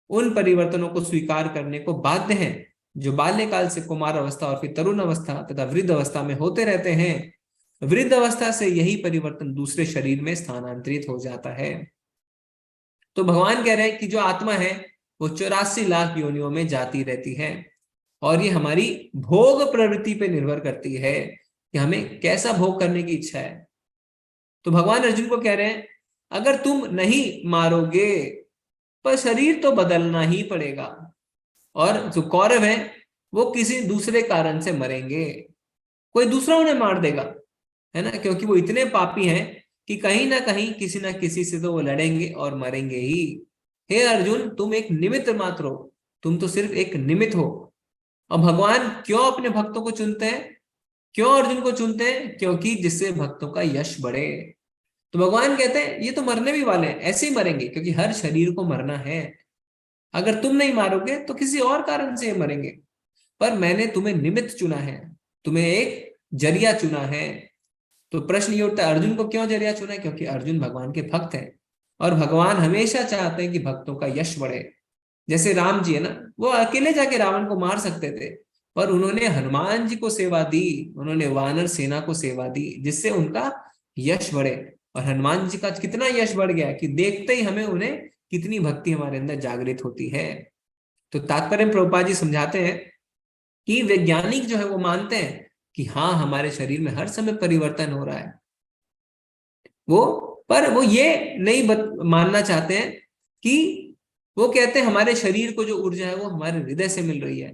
उन परिवर्तनों को स्वीकार करने को बाध्य हैं जो बाल्यकाल से कुमार अवस्था और फिर तरुण अवस्था तथा वृद्ध अवस्था में होते रहते हैं। वृद्ध अवस्था से यही परिवर्तन दूसरे शरीर में स्थानांतरित हो जाता है। तो भगवान कह रहे हैं कि जो आत्मा है वो 84 लाख योनियों में जाती रहती है और ये हमारी भोग प्रवृत्ति पे निर्भर करती है कि हमें कैसा भोग करने की इच्छा है। तो भगवान अर्जुन को कह रहे हैं अगर तुम नहीं मारोगे पर शरीर तो बदलना ही पड़ेगा, और जो कौरव है वो किसी दूसरे कारण से मरेंगे, कोई दूसरा उन्हें मार देगा, है ना, क्योंकि वो इतने पापी हैं कि कहीं ना कहीं किसी ना किसी से तो वो लड़ेंगे और मरेंगे ही। हे अर्जुन, तुम एक निमित्त मात्र हो, तुम तो सिर्फ एक निमित्त हो। और भगवान क्यों अपने भक्तों को चुनते हैं? क्यों अर्जुन को चुनते हैं? क्योंकि जिससे भक्तों का यश बढ़े। तो भगवान कहते हैं ये तो मरने भी वाले हैं, ऐसे ही मरेंगे, क्योंकि हर शरीर को मरना है। अगर तुम नहीं मारोगे तो किसी और कारण से मरेंगे, पर मैंने तुम्हें निमित्त चुना है, तुम्हें एक जरिया चुना है। तो प्रश्न ये उठता है अर्जुन को क्यों जरिया चुना है? क्योंकि अर्जुन भगवान के भक्त हैं और भगवान हमेशा चाहते हैं कि भक्तों का यश बढ़े। जैसे राम जी है ना, वो अकेले जाके रावण को मार सकते थे, पर उन्होंने हनुमान जी को सेवा दी, उन्होंने वानर सेना को सेवा दी, जिससे उनका यश बढ़े। और हनुमान जी का कितना यश बढ़ गया कि देखते ही हमें उन्हें कितनी भक्ति हमारे अंदर जागृत होती है। तो तात्पर्य प्रभुपाद जी समझाते हैं कि वैज्ञानिक जो है वो मानते हैं कि हाँ हमारे शरीर में हर समय परिवर्तन हो रहा है, पर वो ये नहीं मानना चाहते हैं कि वो कहते हैं हमारे शरीर को जो ऊर्जा है वो हमारे हृदय से मिल रही है,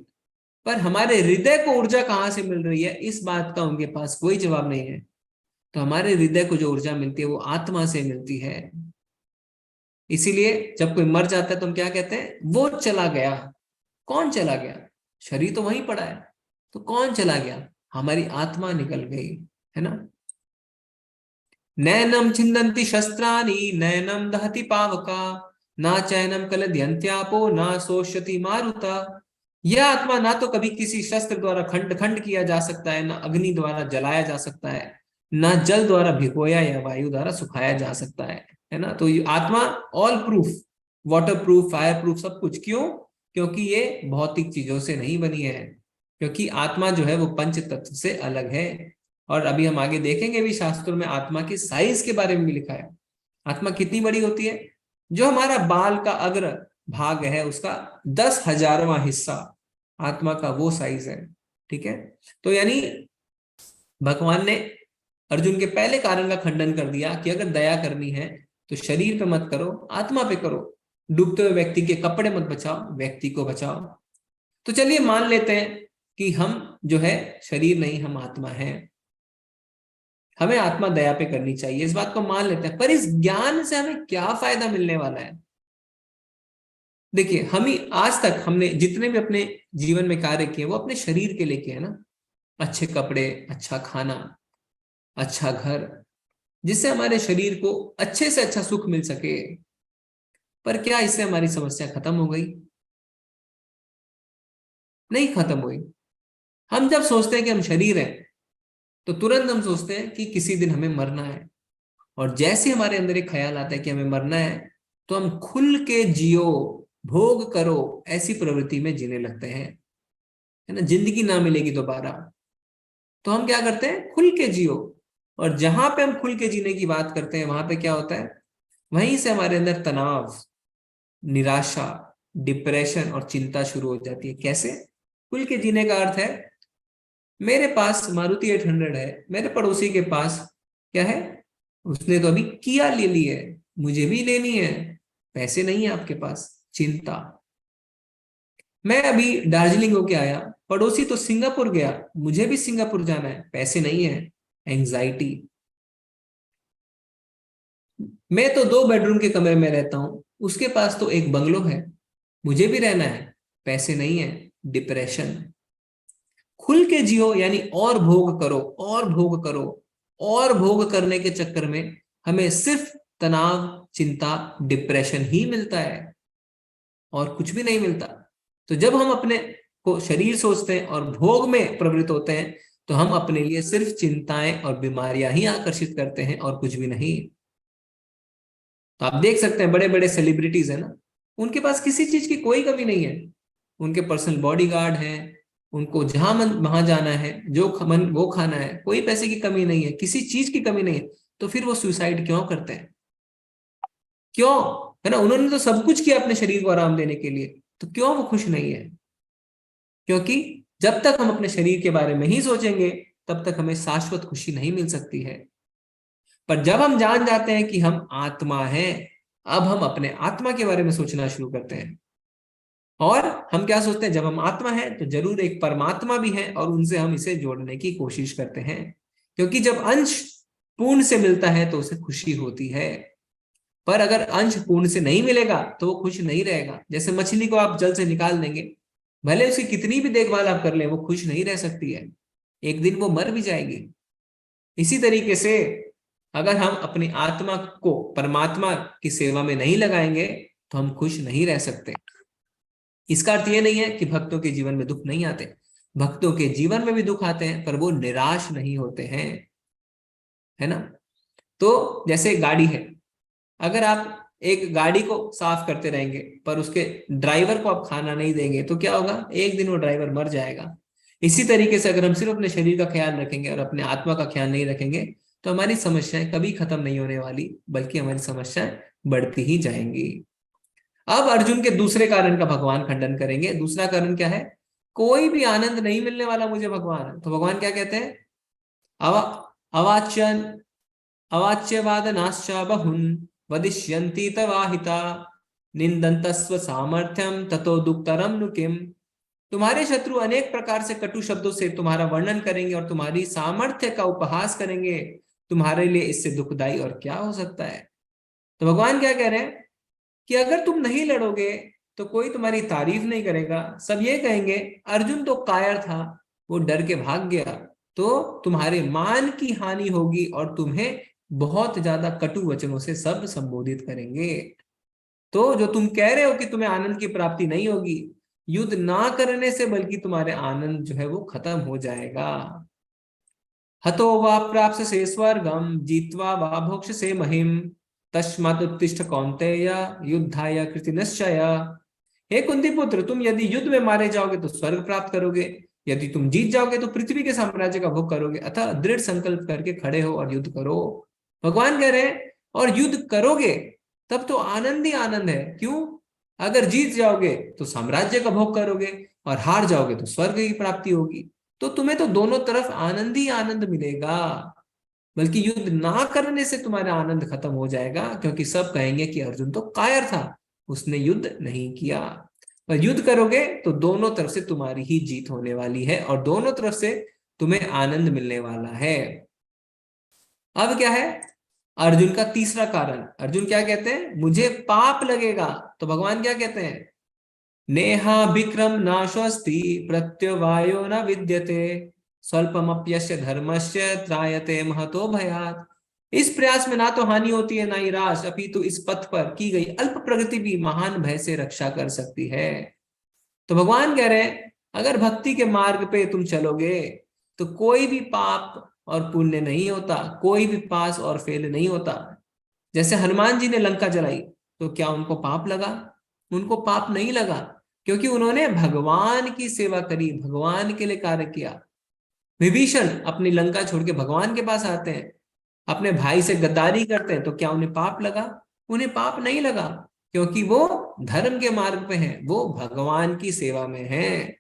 पर हमारे हृदय को ऊर्जा कहाँ से मिल रही है इस बात का उनके पास कोई जवाब नहीं है। तो हमारे हृदय को जो ऊर्जा मिलती है वो आत्मा से मिलती है। इसीलिए जब कोई मर जाता है तो हम क्या कहते हैं? वो चला गया। कौन चला गया? शरीर तो वहीं पड़ा है, तो कौन चला गया? हमारी आत्मा निकल गई, है ना। नैनम छिन्दन्ति शस्त्राणि नैनम दहति पावका ना चैनम कलद्यन्त्यापो ना शोष्यति मारुता। यह आत्मा ना तो कभी किसी शस्त्र द्वारा खंड खंड किया जा सकता है, ना अग्नि द्वारा जलाया जा सकता है, ना जल द्वारा भिगोया या वायु द्वारा सुखाया जा सकता है ना। तो ये आत्मा all proof, water proof, fire proof, सब कुछ। क्यों? क्योंकि ये भौतिक चीजों से नहीं बनी है, क्योंकि आत्मा जो है वो पंच तत्व से अलग है। और अभी हम आगे देखेंगे भी शास्त्रों में आत्मा की साइज के बारे में भी लिखा है। आत्मा कितनी बड़ी होती है? जो हमारा बाल का अग्र भाग है उसका 10,000वां हिस्सा आत्मा का वो साइज है। ठीक है, तो यानी भगवान ने अर्जुन के पहले कारण का खंडन कर दिया कि अगर दया करनी है तो शरीर पे मत करो, आत्मा पे करो। डूबते हुए व्यक्ति के कपड़े मत बचाओ, व्यक्ति को बचाओ। तो चलिए मान लेते हैं कि हम जो है शरीर नहीं, हम आत्मा हैं, हमें आत्मा दया पे करनी चाहिए, इस बात को मान लेते हैं। पर इस ज्ञान से हमें क्या फायदा मिलने वाला है? देखिए, हम ही आज तक हमने जितने भी अपने जीवन में कार्य किए वो अपने शरीर के लिए किए ना। अच्छे कपड़े, अच्छा खाना, अच्छा घर, जिससे हमारे शरीर को अच्छे से अच्छा सुख मिल सके। पर क्या इससे हमारी समस्या खत्म हो गई? नहीं खत्म हुई। हम जब सोचते हैं कि हम शरीर हैं तो तुरंत हम सोचते हैं कि किसी दिन हमें मरना है, और जैसे हमारे अंदर एक ख्याल आता है कि हमें मरना है तो हम खुल के जियो, भोग करो, ऐसी प्रवृत्ति में जीने लगते हैं, है ना। जिंदगी ना मिलेगी दोबारा, तो हम क्या करते हैं? खुल के जियो। और जहां पे हम खुल के जीने की बात करते हैं वहां पे क्या होता है? वहीं से हमारे अंदर तनाव, निराशा, डिप्रेशन और चिंता शुरू हो जाती है। कैसे? खुल के जीने का अर्थ है, मेरे पास मारुति 800 है, मेरे पड़ोसी के पास क्या है? उसने तो अभी किया ले ली है, मुझे भी लेनी है, पैसे नहीं है आपके पास, चिंता। मैं अभी दार्जिलिंग होके आया, पड़ोसी तो सिंगापुर गया, मुझे भी सिंगापुर जाना है, पैसे नहीं है, एंजाइटी। मैं तो 2 बेडरूम के कमरे में रहता हूं, उसके पास तो एक बंगलो है, मुझे भी रहना है, पैसे नहीं है, डिप्रेशन। खुल के जियो यानी और भोग करो, और भोग करो, और भोग करने के चक्कर में हमें सिर्फ तनाव, चिंता, डिप्रेशन ही मिलता है और कुछ भी नहीं मिलता। तो जब हम अपने को शरीर सोचते हैं और भोग में प्रवृत्त होते हैं तो हम अपने लिए सिर्फ चिंताएं और बीमारियां ही आकर्षित करते हैं और कुछ भी नहीं। तो आप देख सकते हैं बड़े बड़े सेलिब्रिटीज है ना, उनके पास किसी चीज की कोई कमी नहीं है, उनके पर्सनल बॉडीगार्ड हैं, उनको जहां मन वहां जाना है, जो मन वो खाना है, कोई पैसे की कमी नहीं है, किसी चीज की कमी नहीं है। तो फिर वो सुसाइड क्यों करते हैं? क्यों? है ना, उन्होंने तो सब कुछ किया अपने शरीर को आराम देने के लिए, तो क्यों वो खुश नहीं है? क्योंकि जब तक हम अपने शरीर के बारे में ही सोचेंगे तब तक हमें शाश्वत खुशी नहीं मिल सकती है। पर जब हम जान जाते हैं कि हम आत्मा हैं, अब हम अपने आत्मा के बारे में सोचना शुरू करते हैं। और हम क्या सोचते हैं? जब हम आत्मा हैं तो जरूर एक परमात्मा भी है, और उनसे हम इसे जोड़ने की कोशिश करते हैं, क्योंकि जब अंश पूर्ण से मिलता है तो उसे खुशी होती है। पर अगर अंश पूर्ण से नहीं मिलेगा तो वो खुश नहीं रहेगा। जैसे मछली को आप जल से निकाल देंगे, भले उसकी कितनी भी देखभाल आप कर लें, वो खुश नहीं रह सकती है, एक दिन वो मर भी जाएगी। इसी तरीके से अगर हम अपनी आत्मा को परमात्मा की सेवा में नहीं लगाएंगे तो हम खुश नहीं रह सकते। इसका अर्थ ये नहीं है कि भक्तों के जीवन में दुख नहीं आते, भक्तों के जीवन में भी दुख आते हैं, पर वो निराश नहीं होते हैं, है ना। तो जैसे गाड़ी है, अगर आप एक गाड़ी को साफ करते रहेंगे पर उसके ड्राइवर को आप खाना नहीं देंगे तो क्या होगा? एक दिन वो ड्राइवर मर जाएगा। इसी तरीके से अगर हम सिर्फ अपने शरीर का ख्याल रखेंगे और अपने आत्मा का ख्याल नहीं रखेंगे तो हमारी समस्याएं कभी खत्म नहीं होने वाली, बल्कि हमारी समस्याएं बढ़ती ही जाएंगी। अब अर्जुन के दूसरे कारण का भगवान खंडन करेंगे। दूसरा कारण क्या है? कोई भी आनंद नहीं मिलने वाला मुझे भगवान। तो भगवान क्या कहते हैं? अवाच्यवादनाश्च बहुन वदिष्यन्ति तवाहिता निंदन्तस्व सामर्थ्यम ततो दुक्तरम नु किम। तुम्हारे शत्रु अनेक प्रकार से कटु शब्दों से तुम्हारा वर्णन करेंगे और तुम्हारी सामर्थ्य का उपहास करेंगे, तुम्हारे लिए इससे दुखदाई और क्या हो सकता है। तो भगवान क्या कह रहे हैं कि अगर तुम नहीं लड़ोगे तो कोई तुम्हारी तारीफ नहीं करेगा, सब ये कहेंगे अर्जुन तो कायर था, वो डर के भाग गया, तो तुम्हारे मान की हानि होगी और तुम्हें बहुत ज्यादा कटु वचनों से सब संबोधित करेंगे। तो जो तुम कह रहे हो कि तुम्हें आनंद की प्राप्ति नहीं होगी, युद्ध ना करने से बल्कि तुम्हारे आनंद जो है वो खत्म हो जाएगा। हतो वा प्राप्त से स्वर्गम जीत्वा वा भोक्ष से महिम तस्मात् उत्तिष्ठ कौन्तेय युद्धाय कृतनिश्चय। हे कुंती पुत्र, तुम यदि युद्ध में मारे जाओगे तो स्वर्ग प्राप्त करोगे, यदि तुम जीत जाओगे तो पृथ्वी के साम्राज्य का भोग करोगे, अतः दृढ़ संकल्प करके खड़े हो और युद्ध करो। भगवान कह रहे हैं और युद्ध करोगे तब तो आनंद ही आनंद है। क्यों? अगर जीत जाओगे तो साम्राज्य का भोग करोगे और हार जाओगे तो स्वर्ग की प्राप्ति होगी। तो तुम्हें तो दोनों तरफ आनंद ही आनंद मिलेगा, बल्कि युद्ध ना करने से तुम्हारा आनंद खत्म हो जाएगा, क्योंकि सब कहेंगे कि अर्जुन तो कायर था, उसने युद्ध नहीं किया। पर युद्ध करोगे तो दोनों तरफ से तुम्हारी ही जीत होने वाली है और दोनों तरफ से तुम्हें आनंद मिलने वाला है। अब क्या है अर्जुन का तीसरा कारण? अर्जुन क्या कहते हैं? मुझे पाप लगेगा। तो भगवान क्या कहते हैं? नेहा विक्रम नाशोस्ति प्रत्यवायो न विद्यते स्वल्पमप्यस्य धर्मस्य त्रायते महतो भयात्। इस प्रयास में ना तो हानि होती है ना ही राश, अपितु इस पथ पर की गई अल्प प्रगति भी महान भय से रक्षा कर सकती है। तो भगवान कह रहे हैं अगर भक्ति के मार्ग पे तुम चलोगे तो कोई भी पाप और पुण्य नहीं होता, कोई भी पास और फेल नहीं होता। जैसे हनुमान जी ने लंका जलाई तो क्या उनको पाप लगा? उनको पाप नहीं लगा, क्योंकि उन्होंने भगवान की सेवा करी, भगवान के लिए कार्य किया। विभीषण अपनी लंका छोड़ के भगवान के पास आते हैं, अपने भाई से गद्दारी करते हैं, तो क्या उन्हें पाप लगा? उन्हें पाप नहीं लगा, क्योंकि वो धर्म के मार्ग पे हैं, वो भगवान की सेवा में हैं।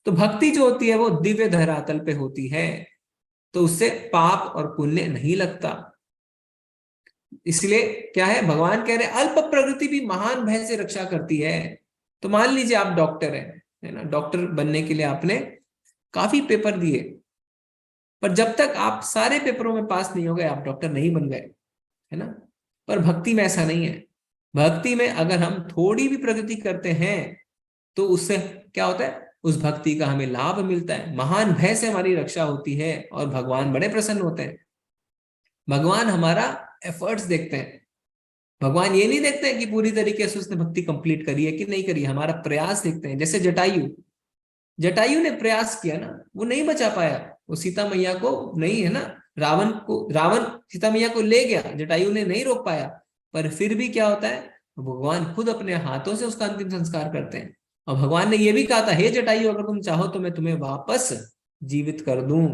तो भक्ति जो होती है वो दिव्य धरातल पे होती है, तो उससे पाप और पुण्य नहीं लगता। इसलिए क्या है, भगवान कह रहे अल्प प्रगति भी महान भय से रक्षा करती है। तो मान लीजिए आप डॉक्टर हैं, है ना, डॉक्टर बनने के लिए आपने काफी पेपर दिए, पर जब तक आप सारे पेपरों में पास नहीं हो गए आप डॉक्टर नहीं बन गए, है ना। पर भक्ति में ऐसा नहीं है। भक्ति में अगर हम थोड़ी भी प्रगति करते हैं तो उससे क्या होता है, उस भक्ति का हमें लाभ मिलता है, महान भय से हमारी रक्षा होती है और भगवान बड़े प्रसन्न होते हैं। भगवान हमारा एफर्ट्स देखते हैं, भगवान ये नहीं देखते हैं कि पूरी तरीके से उसने भक्ति कंप्लीट करी है कि नहीं करी, हमारा प्रयास देखते हैं। जैसे जटायु ने प्रयास किया ना, वो नहीं बचा पाया, वो सीता मैया को नहीं, है ना, रावण सीता मैया को ले गया, जटायु ने नहीं रोक पाया, पर फिर भी क्या होता है, भगवान खुद अपने हाथों से उसका अंतिम संस्कार करते हैं। और भगवान ने यह भी कहा था, हे जटायु अगर तुम चाहो तो मैं तुम्हें वापस जीवित कर दूं।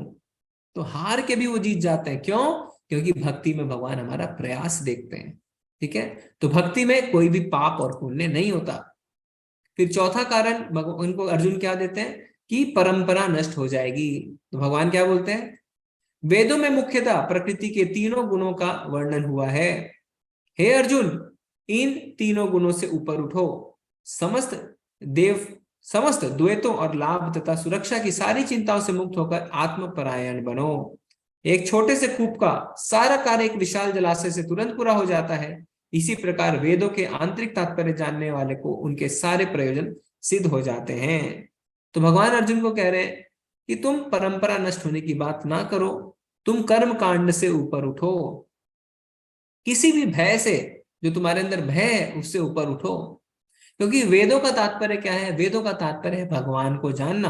तो हार के भी वो जीत जाते हैं। क्यों? क्योंकि भक्ति में भगवान हमारा प्रयास देखते हैं। ठीक है, तो भक्ति में कोई भी पाप और पुण्य नहीं होता। फिर चौथा कारण उनको अर्जुन क्या देते हैं कि परंपरा नष्ट हो जाएगी। तो भगवान क्या बोलते हैं, वेदों में मुख्यतः प्रकृति के तीनों गुणों का वर्णन हुआ है। हे अर्जुन, इन तीनों गुणों से ऊपर उठो, समस्त द्वैतों और लाभ तथा सुरक्षा की सारी चिंताओं से मुक्त होकर आत्मपरायण बनो। एक छोटे से कूप का सारा कार्य एक विशाल जलाशय से तुरंत पूरा हो जाता है। इसी प्रकार वेदों के आंतरिक तात्पर्य जानने वाले को उनके सारे प्रयोजन सिद्ध हो जाते हैं। तो भगवान अर्जुन को कह रहे हैं कि तुम परंपरा नष्ट होने की बात ना करो, तुम कर्म कांड से ऊपर उठो, किसी भी भय से, जो तुम्हारे अंदर भय है उससे ऊपर उठो। क्योंकि वेदों का तात्पर्य क्या है, वेदों का तात्पर्य है भगवान को जानना।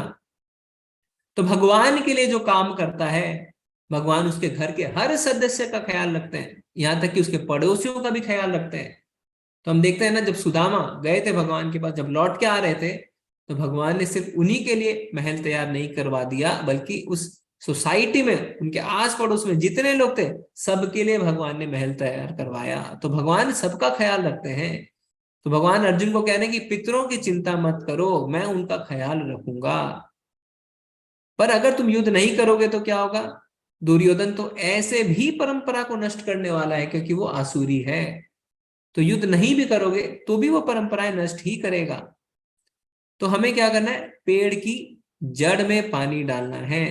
तो भगवान के लिए जो काम करता है, भगवान उसके घर के हर सदस्य का ख्याल रखते हैं, यहाँ तक कि उसके पड़ोसियों का भी ख्याल रखते हैं। तो हम देखते हैं ना, जब सुदामा गए थे भगवान के पास, जब लौट के आ रहे थे, तो भगवान ने सिर्फ उन्हीं के लिए महल तैयार नहीं करवा दिया, बल्कि उस सोसाइटी में, उनके आस पड़ोस में जितने लोग थे, सबके लिए भगवान ने महल तैयार करवाया। तो भगवान सबका ख्याल रखते हैं। तो भगवान अर्जुन को कह रहे हैं कि पितरों की चिंता मत करो, मैं उनका ख्याल रखूंगा। पर अगर तुम युद्ध नहीं करोगे तो क्या होगा, दुर्योधन तो ऐसे भी परंपरा को नष्ट करने वाला है, क्योंकि वो आसुरी है। तो युद्ध नहीं भी करोगे तो भी वो परंपराएं नष्ट ही करेगा। तो हमें क्या करना है, पेड़ की जड़ में पानी डालना है।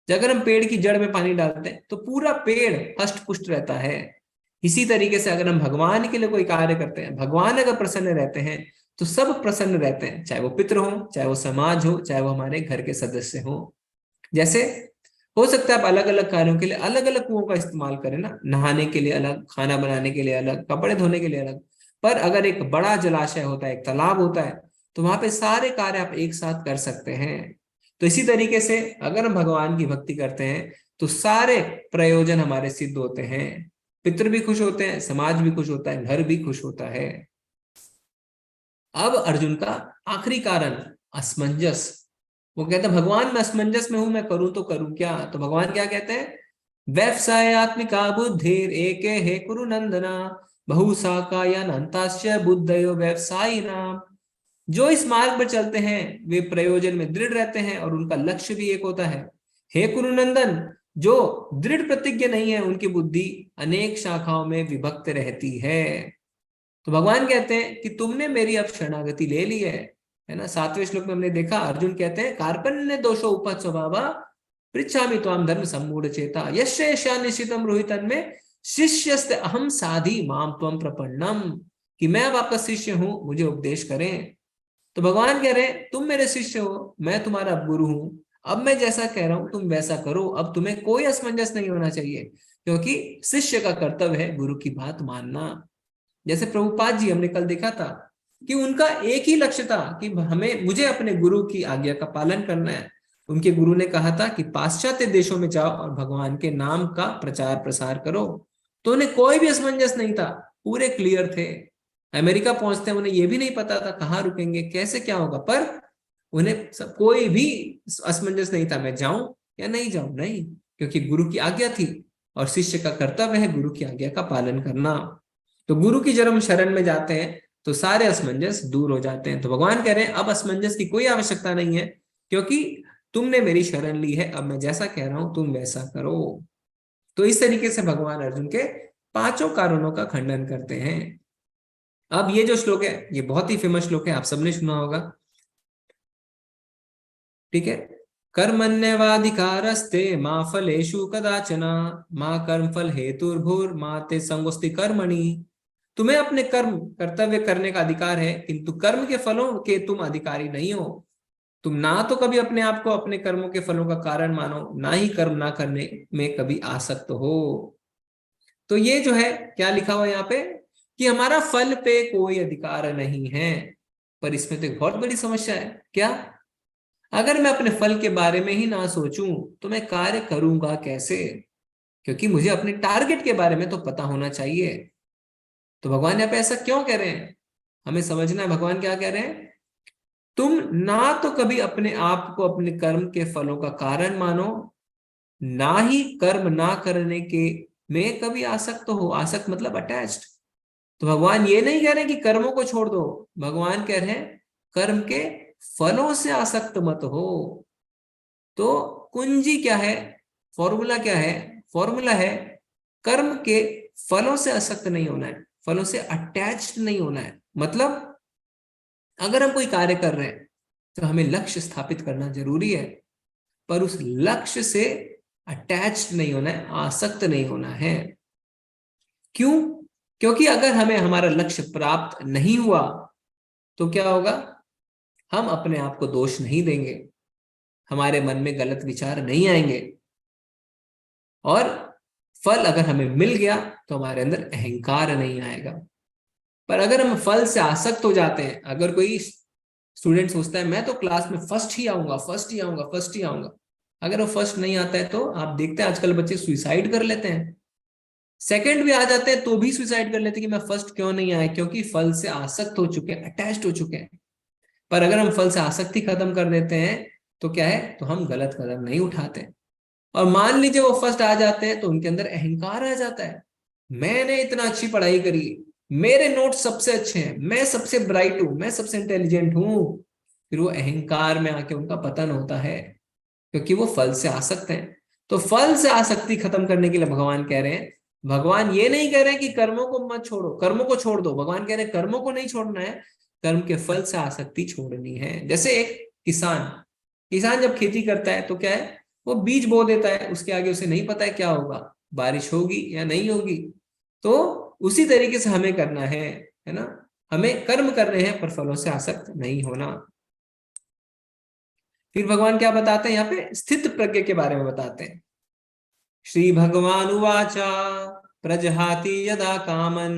अगर हम पेड़ की जड़ में पानी डालते हैं तो पूरा पेड़ हष्ट पुष्ट रहता है। इसी तरीके से अगर हम भगवान के लिए कोई कार्य करते हैं, भगवान अगर प्रसन्न रहते हैं तो सब प्रसन्न रहते हैं, चाहे वो पितृ हो, चाहे वो समाज हो, चाहे वो हमारे घर के सदस्य हो। जैसे हो सकता है आप अलग अलग कार्यों के लिए अलग अलग कुओं का इस्तेमाल करें ना, नहाने के लिए अलग, खाना बनाने के लिए अलग, कपड़े धोने के लिए अलग। पर अगर एक बड़ा जलाशय होता है, एक तालाब होता है, तो वहां पे सारे कार्य आप एक साथ कर सकते हैं। तो इसी तरीके से अगर हम भगवान की भक्ति करते हैं तो सारे प्रयोजन हमारे सिद्ध होते हैं, पितृ भी खुश होते हैं, समाज भी खुश होता है, घर भी खुश होता है। अब अर्जुन का आखिरी कारण असमंजस। वो कहते हैं भगवान मैं असमंजस में हूं, मैं करूं तो करूं क्या। तो भगवान क्या कहते हैं, व्यवसायत्मिका बुद्धिर एके हे कुरु नंदना बहुशाखायान अंताश्च बुद्धयो व्यवसायिनाम। जो इस मार्ग पर चलते हैं वे प्रयोजन में दृढ़ रहते हैं और उनका लक्ष्य भी एक होता है। हे कुरुनंदन, जो दृढ़ प्रतिज्ञ नहीं है उनकी बुद्धि अनेक शाखाओं में विभक्त रहती है। तो भगवान कहते हैं कि तुमने मेरी अब शरणागति ले ली है ना। 7वें श्लोक में हमने देखा अर्जुन कहते हैं कार्पण्य दोषो उपत स्वभावा पृच्छामि त्वाम धर्म सम्मूढ़ चेता यश्रेषा निश्चितम रोहितन में शिष्यस्ते अहम साधी माम त्वम प्रपन्नम, कि मैं अब आपका शिष्य हूं, मुझे उपदेश करें। तो भगवान कह रहे हैं तुम मेरे शिष्य हो, मैं तुम्हारा गुरु हूं, अब मैं जैसा कह रहा हूं तुम वैसा करो। अब तुम्हें कोई असमंजस नहीं होना चाहिए, क्योंकि शिष्य का कर्तव्य है गुरु की बात मानना। जैसे प्रभुपाद जी हमने कल देखा था कि उनका एक ही लक्ष्य था कि मुझे अपने गुरु की आज्ञा का पालन करना है। उनके गुरु ने कहा था कि पाश्चात्य देशों में जाओ और भगवान के नाम का प्रचार प्रसार करो। तो उन्हें कोई भी असमंजस नहीं था, पूरे क्लियर थे। अमेरिका पहुंचते उन्हें यह भी नहीं पता था कहाँ रुकेंगे, कैसे क्या होगा, पर उन्हें कोई भी असमंजस नहीं था मैं जाऊं या नहीं जाऊं, नहीं, क्योंकि गुरु की आज्ञा थी और शिष्य का कर्तव्य है गुरु की आज्ञा का पालन करना। तो गुरु की जब हम शरण में जाते हैं तो सारे असमंजस दूर हो जाते हैं। तो भगवान कह रहे हैं अब असमंजस की कोई आवश्यकता नहीं है, क्योंकि तुमने मेरी शरण ली है, अब मैं जैसा कह रहा हूं तुम वैसा करो। तो इस तरीके से भगवान अर्जुन के 5 कारणों का खंडन करते हैं। अब ये जो श्लोक है ये बहुत ही फेमस श्लोक है, आप सबने सुना होगा, ठीक है। कर्मण्यवाधिकारस्ते मा फलेषु कदाचन मा कर्म फल हेतुर्भुर मा ते संगोस्ति कर्मणि। तुम्हें अपने कर्म कर्तव्य करने का अधिकार है, किंतु कर्म के फलों के तुम अधिकारी नहीं हो। तुम ना तो कभी अपने आप को अपने कर्मों के फलों का कारण मानो, ना ही कर्म ना करने में कभी आसक्त हो। तो ये जो है क्या लिखा हुआ यहाँ पे कि हमारा फल पे कोई अधिकार नहीं है। पर इसमें तो एक बहुत बड़ी समस्या है, क्या? अगर मैं अपने फल के बारे में ही ना सोचूं तो मैं कार्य करूंगा कैसे? क्योंकि मुझे अपने टारगेट के बारे में तो पता होना चाहिए। तो भगवान यहाँ पे ऐसा क्यों कह रहे हैं, हमें समझना है भगवान क्या कह रहे हैं। तुम ना तो कभी अपने आप को अपने कर्म के फलों का कारण मानो, ना ही कर्म ना करने के में कभी आसक्त हो। आसक्त मतलब अटैच्ड। तो भगवान ये नहीं कह रहे कि कर्मों को छोड़ दो, भगवान कह रहे हैं कर्म के फलों से आसक्त मत हो। तो कुंजी क्या है, फॉर्मूला क्या है? फॉर्मूला है कर्म के फलों से आसक्त नहीं होना है, फलों से अटैच्ड नहीं होना है। मतलब अगर हम कोई कार्य कर रहे हैं तो हमें लक्ष्य स्थापित करना जरूरी है, पर उस लक्ष्य से अटैच्ड नहीं होना है, आसक्त नहीं होना है। क्यों? क्योंकि अगर हमें हमारा लक्ष्य प्राप्त नहीं हुआ तो क्या होगा, हम अपने आप को दोष नहीं देंगे, हमारे मन में गलत विचार नहीं आएंगे, और फल अगर हमें मिल गया तो हमारे अंदर अहंकार नहीं आएगा। पर अगर हम फल से आसक्त हो जाते हैं, अगर कोई स्टूडेंट सोचता है मैं तो क्लास में फर्स्ट ही आऊंगा, फर्स्ट ही आऊंगा, फर्स्ट ही आऊंगा, अगर वो फर्स्ट नहीं आता है तो आप देखते हैं आजकल बच्चे सुसाइड कर लेते हैं। सेकंड भी आ जाते हैं तो भी सुसाइड कर लेते हैं कि मैं फर्स्ट क्यों नहीं आया, क्योंकि फल से आसक्त हो चुके हैं, अटैच्ड हो चुके हैं। पर अगर हम फल से आसक्ति खत्म कर देते हैं तो क्या है, तो हम गलत कदम नहीं उठाते। और मान लीजिए वो फर्स्ट आ जाते हैं तो उनके अंदर अहंकार आ जाता है, मैंने इतना अच्छी पढ़ाई करी, मेरे नोट सबसे अच्छे हैं, मैं सबसे ब्राइट हूं, मैं सबसे इंटेलिजेंट हूं। फिर वो अहंकार में आके उनका पतन होता है, क्योंकि वो फल से आसक्त हैं। तो फल से आसक्ति खत्म करने के लिए भगवान कह रहे हैं, भगवान ये नहीं कह रहे कि कर्मों को मत छोड़ो, कर्मों को छोड़ दो। भगवान कह रहे हैं कर्मों को नहीं छोड़ना है, कर्म के फल से आसक्ति छोड़नी है। जैसे एक किसान जब खेती करता है तो क्या है, वो बीज बो देता है, उसके आगे उसे नहीं पता है क्या होगा, बारिश होगी या नहीं होगी। तो उसी तरीके से हमें करना है ना, हमें कर्म करने हैं पर फलों से आसक्त नहीं होना। फिर भगवान क्या बताते हैं यहाँ पे, स्थित प्रज्ञ के बारे में बताते हैं। श्री भगवान उवाचा प्रजहाति यदा कामन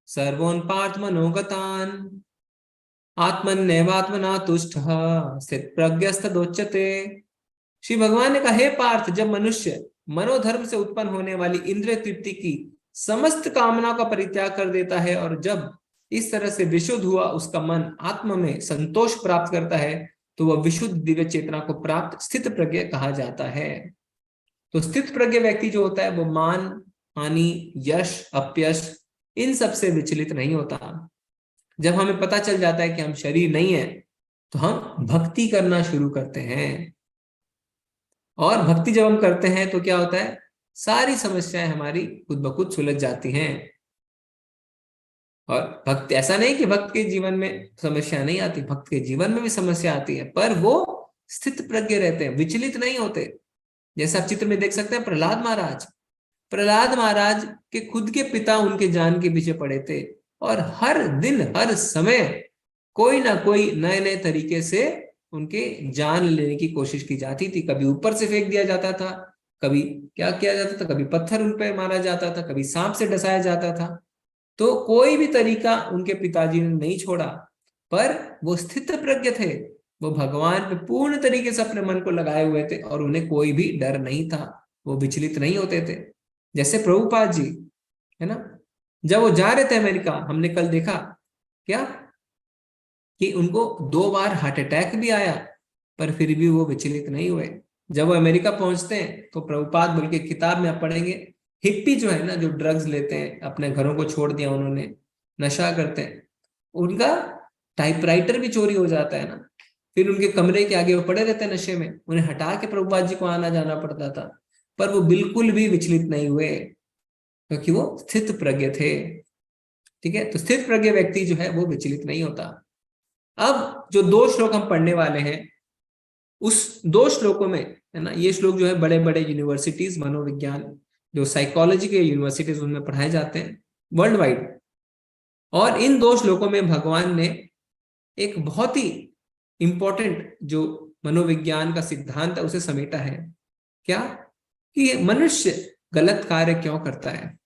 सर्वोन पार्थ मनोगतान आत्मन्यवात्मना तुष्टः स्थित प्रज्ञस्तदोच्यते। श्री भगवान ने कहा, हे पार्थ, जब मनुष्य मनोधर्म से उत्पन्न होने वाली इंद्रिय तृप्ति की समस्त कामनाओं का परित्याग कर देता है और जब इस तरह से विशुद्ध हुआ उसका मन आत्मा में संतोष प्राप्त करता है तो वह विशुद्ध दिव्य चेतना को प्राप्त स्थित प्रज्ञ कहा जाता है। तो स्थित प्रज्ञ व्यक्ति जो होता है वो मान हानि, यश, अपयश इन सब से विचलित नहीं होता। जब हमें पता चल जाता है कि हम शरीर नहीं है, तो हम भक्ति करना शुरू करते हैं, और भक्ति जब हम करते हैं तो क्या होता है, सारी समस्याएं हमारी खुद ब खुद सुलझ जाती हैं। और भक्त, ऐसा नहीं कि भक्त के जीवन में समस्या नहीं आती, भक्त के जीवन में भी समस्या आती है, पर वो स्थित प्रज्ञ रहते हैं, विचलित नहीं होते। जैसे आप चित्र में देख सकते हैं, प्रहलाद महाराज के खुद के पिता उनके जान के पीछे पड़े थे, और हर दिन हर समय कोई ना कोई नए नए तरीके से उनके जान लेने की कोशिश की जाती थी। कभी ऊपर से फेंक दिया जाता था, कभी क्या किया जाता था, कभी पत्थर उन पर मारा जाता था, कभी सांप से डसाया जाता था। तो कोई भी तरीका उनके पिताजी ने नहीं छोड़ा, पर वो स्थित प्रज्ञ थे, वो भगवान पे पूर्ण तरीके से अपने मन को लगाए हुए थे, और उन्हें कोई भी डर नहीं था, वो विचलित नहीं होते थे। जैसे प्रभुपाद जी है ना, जब वो जा रहे थे अमेरिका, हमने कल देखा क्या कि उनको 2 बार हार्ट अटैक भी आया, पर फिर भी वो विचलित नहीं हुए। जब वो अमेरिका पहुंचते हैं तो प्रभुपाद, बल्कि किताब में आप पढ़ेंगे, हिप्पी जो है ना, जो ड्रग्स लेते हैं, अपने घरों को छोड़ दिया उन्होंने, नशा करते हैं, उनका टाइपराइटर भी चोरी हो जाता है ना, फिर उनके कमरे के आगे वो पड़े रहते हैं नशे में, उन्हें हटा के प्रभुपाद जी को आना जाना पड़ता था, पर वो बिल्कुल भी विचलित नहीं हुए, क्योंकि वो स्थित प्रज्ञ थे। ठीक है, तो स्थित प्रज्ञ व्यक्ति जो है वो विचलित नहीं होता। अब जो 2 श्लोक हम पढ़ने वाले हैं, उस 2 श्लोकों में है ना, ये श्लोक जो है बड़े बड़े यूनिवर्सिटीज, मनोविज्ञान जो साइकोलॉजी के यूनिवर्सिटीज, उनमें पढ़ाए जाते हैं वर्ल्ड वाइड। और इन 2 श्लोकों में भगवान ने एक बहुत ही इंपॉर्टेंट जो मनोविज्ञान का सिद्धांत है उसे समेटा है। क्या कि मनुष्य गलत कार्य क्यों करता है।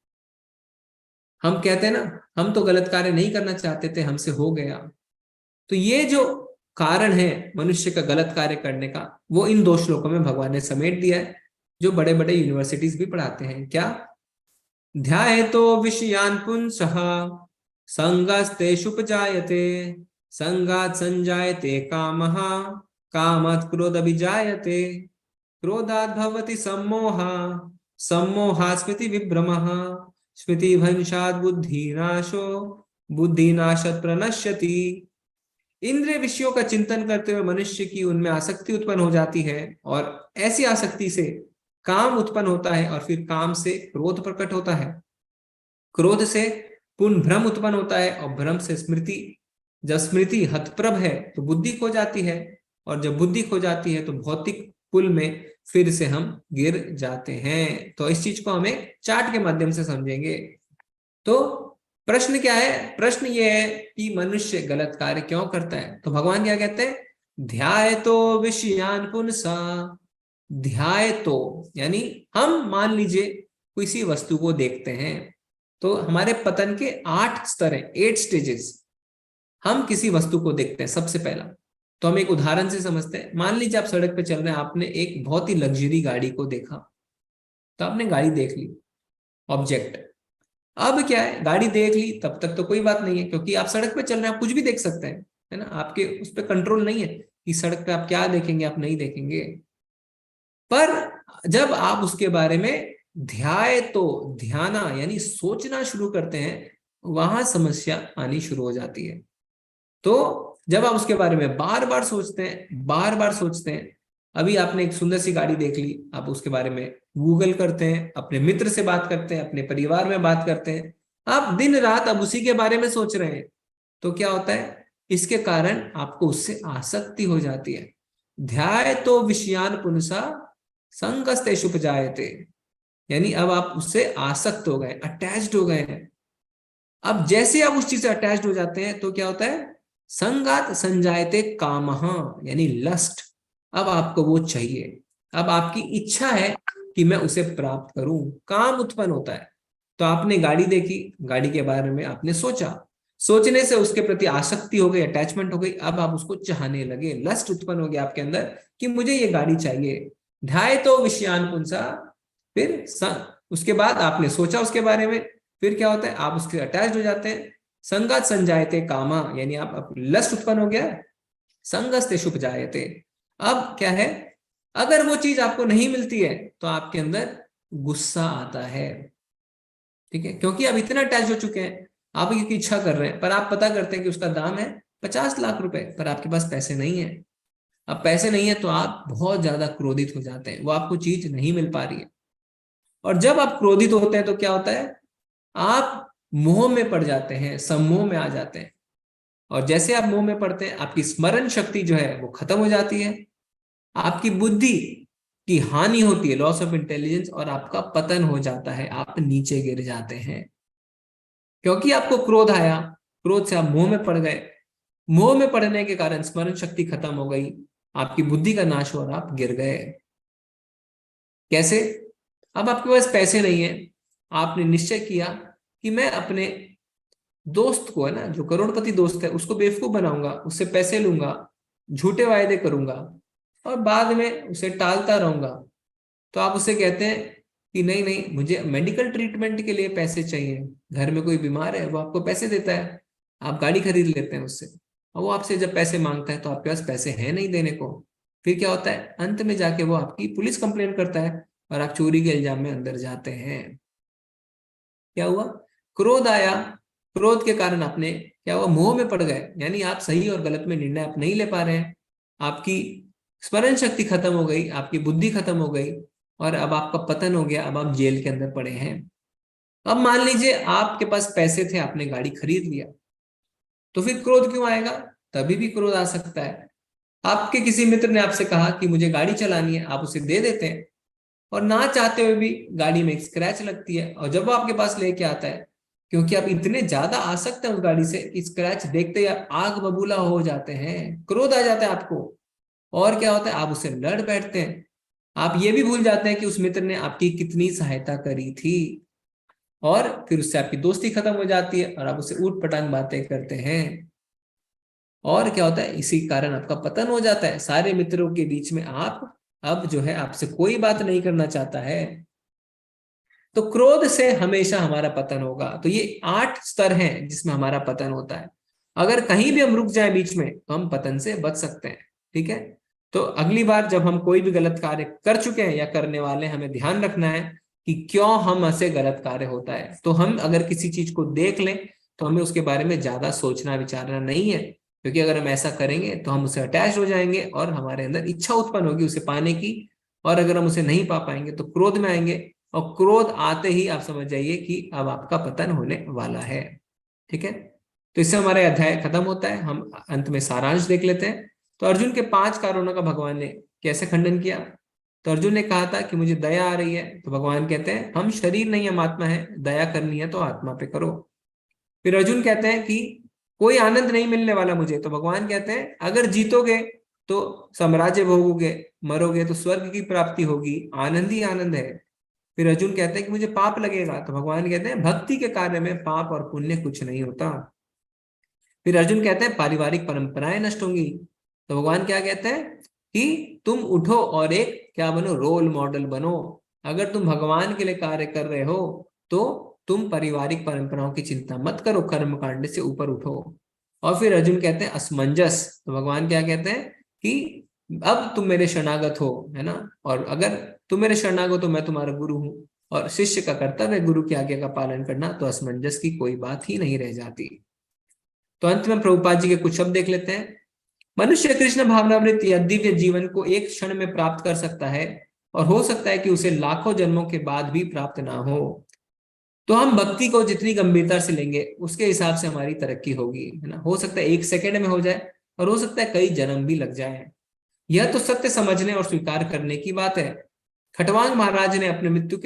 हम कहते हैं ना, हम तो गलत कार्य नहीं करना चाहते थे, हमसे हो गया। तो ये जो कारण है मनुष्य का गलत कार्य करने का, वो इन 2 श्लोकों में भगवान ने समेट दिया है, जो बड़े बड़े यूनिवर्सिटीज भी पढ़ाते हैं। क्या, ध्यायतो विषयान् पुंसः संगस्तेषुपजायते संगात् संजायते कामः कामात् क्रोधभिजायते क्रोधात् भवति सम्मोहः सम्मोहात् स्मृति विभ्रमः स्मृति भंशात् बुद्धिनाशो बुद्धिनाशात् प्रणश्यति। इंद्रिय विषयों का चिंतन करते हुए मनुष्य की उनमें आसक्ति उत्पन्न हो जाती है, और ऐसी आसक्ति से काम उत्पन्न होता है, और फिर काम से क्रोध प्रकट होता है, क्रोध से पुनः भ्रम उत्पन्न होता है, और भ्रम से स्मृति, जब स्मृति हतप्रभ है तो बुद्धि खो जाती है, और जब बुद्धि खो जाती है तो भौतिक पुल में फिर से हम गिर जाते हैं। तो इस चीज को हमें चार्ट के माध्यम से समझेंगे। तो प्रश्न क्या है, प्रश्न ये है कि मनुष्य गलत कार्य क्यों करता है। तो भगवान क्या कहते हैं, ध्यायतो विषयान् पुंसः। ध्यायतो यानी हम मान लीजिए किसी वस्तु को देखते हैं, तो हमारे पतन के 8 स्तर हैं, 8 स्टेजेस। हम किसी वस्तु को देखते हैं सबसे पहला, तो हम एक उदाहरण से समझते हैं। मान लीजिए आप सड़क पे चल रहे हैं, आपने एक बहुत ही लग्जरी गाड़ी को देखा, तो आपने गाड़ी देख ली, ऑब्जेक्ट। अब क्या है, गाड़ी देख ली, तब तक तो कोई बात नहीं है, क्योंकि आप सड़क पे चल रहे हैं, आप कुछ भी देख सकते हैं, है ना, आपके उस पर कंट्रोल नहीं है कि सड़क पे आप क्या देखेंगे, आप नहीं देखेंगे। पर जब आप उसके बारे में ध्याना यानी सोचना शुरू करते हैं, वहां समस्या आनी शुरू हो जाती है। तो जब आप उसके बारे में बार बार सोचते हैं, अभी आपने एक सुंदर सी गाड़ी देख ली, आप उसके बारे में गूगल करते हैं, अपने मित्र से बात करते हैं, अपने परिवार में बात करते हैं, आप दिन रात अब उसी के बारे में सोच रहे हैं, तो क्या होता है, इसके कारण आपको उससे आसक्ति हो जाती है। ध्यायतो विषयान् पुंसः संगस्तेषुपजायते, यानी अब आप उससे आसक्त हो गए, अटैच्ड हो गए हैं। अब जैसे आप उस चीज से अटैच्ड हो जाते हैं तो क्या होता है, संगात संजायते कामः, यानी लस्ट। अब आपको वो चाहिए, अब आपकी इच्छा है कि मैं उसे प्राप्त करूं, काम उत्पन्न होता है। तो आपने गाड़ी देखी, गाड़ी के बारे में आपने सोचा, सोचने से उसके प्रति आसक्ति हो गई, अटैचमेंट हो गई, अब आप उसको चाहने लगे, लस्ट उत्पन्न हो गया आपके अंदर कि मुझे ये गाड़ी चाहिए। ध्यायतो विषयान् पुंसः, फिर उसके बाद आपने सोचा उसके बारे में, फिर क्या होता है, आप उसके अटैच हो जाते हैं। संगात संजायते कामा, यानी आप लस्ट उत्पन्न हो गया, संगस्तेषुपजायते। अब क्या है, अगर वो चीज आपको नहीं मिलती है तो आपके अंदर गुस्सा आता है, ठीक है, क्योंकि आप इतना अटैच हो चुके हैं, आप की इच्छा कर रहे हैं, पर आप पता करते हैं कि उसका दाम है 50 लाख रुपए, पर आपके पास पैसे नहीं है। अब पैसे नहीं है तो आप बहुत ज्यादा क्रोधित हो जाते हैं, वो आपको चीज नहीं मिल पा रही है। और जब आप क्रोधित होते हैं तो क्या होता है, आप मोह में पड़ जाते हैं, सम्मोह में आ जाते हैं। और जैसे आप मोह में पड़ते हैं, आपकी स्मरण शक्ति जो है वो खत्म हो जाती है, आपकी बुद्धि की हानि होती है, लॉस ऑफ इंटेलिजेंस, और आपका पतन हो जाता है, आप नीचे गिर जाते हैं। क्योंकि आपको क्रोध आया, क्रोध से आप मोह में पड़ गए, मोह में पड़ने के कारण स्मरण शक्ति खत्म हो गई, आपकी बुद्धि का नाश हो और आप गिर गए। कैसे? अब आपके पास पैसे नहीं है, आपने निश्चय किया कि मैं अपने दोस्त को, है ना, जो करोड़पति दोस्त है, उसको बेवकूफ बनाऊंगा, उससे पैसे लूंगा, झूठे वायदे करूंगा और बाद में उसे टालता रहूंगा। तो आप उसे कहते हैं कि नहीं नहीं, मुझे मेडिकल ट्रीटमेंट के लिए पैसे चाहिए, घर में कोई बीमार है, वो आपको पैसे देता है, आप गाड़ी खरीद लेते हैं उससे, और वो आपसे जब पैसे मांगता है तो आपके पास पैसे हैं नहीं देने को। फिर क्या होता है, अंत में जाके वो आपकी पुलिस कंप्लेन करता है और आप चोरी के इल्जाम में अंदर जाते हैं। क्या हुआ? क्रोध आया, क्रोध के कारण आपने क्या हुआ, मोह में पड़ गए, यानी आप सही और गलत में निर्णय आप नहीं ले पा रहे हैं, आपकी स्मरण शक्ति खत्म हो गई, आपकी बुद्धि खत्म हो गई, और अब आपका पतन हो गया, अब आप जेल के अंदर पड़े हैं। अब मान लीजिए आपके पास पैसे थे, आपने गाड़ी खरीद लिया, तो फिर क्रोध क्यों आएगा? तभी भी क्रोध आ सकता है। आपके किसी मित्र ने आपसे कहा कि मुझे गाड़ी चलानी है, आप उसे दे देते हैं, और ना चाहते हुए भी गाड़ी में एक स्क्रैच लगती है, और जब वो आपके पास लेके आता है, क्योंकि आप इतने ज्यादा आसक्त हैं उस गाड़ी से कि स्क्रैच देखते ही आप आग बबूला हो जाते हैं, क्रोध आ जाता है आपको, और क्या होता है, आप उसे लड़ बैठते हैं। आप ये भी भूल जाते हैं कि उस मित्र ने आपकी कितनी सहायता करी थी, और फिर उससे आपकी दोस्ती खत्म हो जाती है और आप उससे ऊट पटांग बातें करते हैं, और क्या होता है, इसी कारण आपका पतन हो जाता है। सारे मित्रों के बीच में आप अब जो है आपसे कोई बात नहीं करना चाहता है। तो क्रोध से हमेशा हमारा पतन होगा। तो ये 8 स्तर हैं जिसमें हमारा पतन होता है। अगर कहीं भी हम रुक जाए बीच में तो हम पतन से बच सकते हैं। ठीक है, तो अगली बार जब हम कोई भी गलत कार्य कर चुके हैं या करने वाले, हमें ध्यान रखना है कि क्यों हम ऐसे गलत कार्य होता है। तो हम अगर किसी चीज को देख लें तो हमें उसके बारे में ज्यादा सोचना विचारना नहीं है, क्योंकि अगर हम ऐसा करेंगे तो हम उसे अटैच हो जाएंगे और हमारे अंदर इच्छा उत्पन्न होगी उसे पाने की, और अगर हम उसे नहीं पा पाएंगे तो क्रोध में आएंगे, और क्रोध आते ही आप समझ जाइए कि अब आपका पतन होने वाला है। ठीक है, तो इससे हमारा अध्याय खत्म होता है। हम अंत में सारांश देख लेते हैं। तो अर्जुन के 5 कारणों का भगवान ने कैसे खंडन किया। तो अर्जुन ने कहा था कि मुझे दया आ रही है, तो भगवान कहते हैं हम शरीर नहीं, हम आत्मा है, दया करनी है तो आत्मा पे करो। फिर अर्जुन कहते हैं कि कोई आनंद नहीं मिलने वाला मुझे, तो भगवान कहते हैं अगर जीतोगे तो साम्राज्य भोगोगे, मरोगे तो स्वर्ग की प्राप्ति होगी, आनंद ही आनंद है। फिर अर्जुन कहते हैं कि मुझे पाप लगेगा, तो भगवान कहते हैं भक्ति के कार्य में पाप और पुण्य कुछ नहीं होता। फिर अर्जुन कहते हैं पारिवारिक परंपराएं नष्ट होंगी, तो भगवान क्या कहते हैं कि तुम उठो और एक क्या बनो, रोल मॉडल बनो। अगर तुम भगवान के लिए कार्य कर रहे हो तो तुम पारिवारिक परंपराओं की चिंता मत करो, कर्म कांड से ऊपर उठो। और फिर अर्जुन कहते हैं असमंजस, तो भगवान क्या कहते हैं कि अब तुम मेरे शरणागत हो, है ना, और अगर तुम मेरे शरणागत हो, मैं तुम्हारा गुरु हूं और शिष्य का कर्तव्य है गुरु की आज्ञा का पालन करना, तो असमंजस की कोई बात ही नहीं रह जाती। तो अंत में प्रभुपाद जी के कुछ शब्द देख लेते हैं। मनुष्य कृष्ण भावनामृत या दिव्य जीवन को एक क्षण में प्राप्त कर सकता है, और हो सकता है कि उसे लाखों जन्मों के बाद भी प्राप्त ना हो। तो हम भक्ति को जितनी गंभीरता से लेंगे उसके हिसाब से हमारी तरक्की होगी, है ना। हो सकता है 1 सेकंड में हो जाए और हो सकता है कई जन्म भी लग जाए। यह तो सत्य समझने और स्वीकार करने की बात है। खटवांग महाराज ने अपने मृत्यु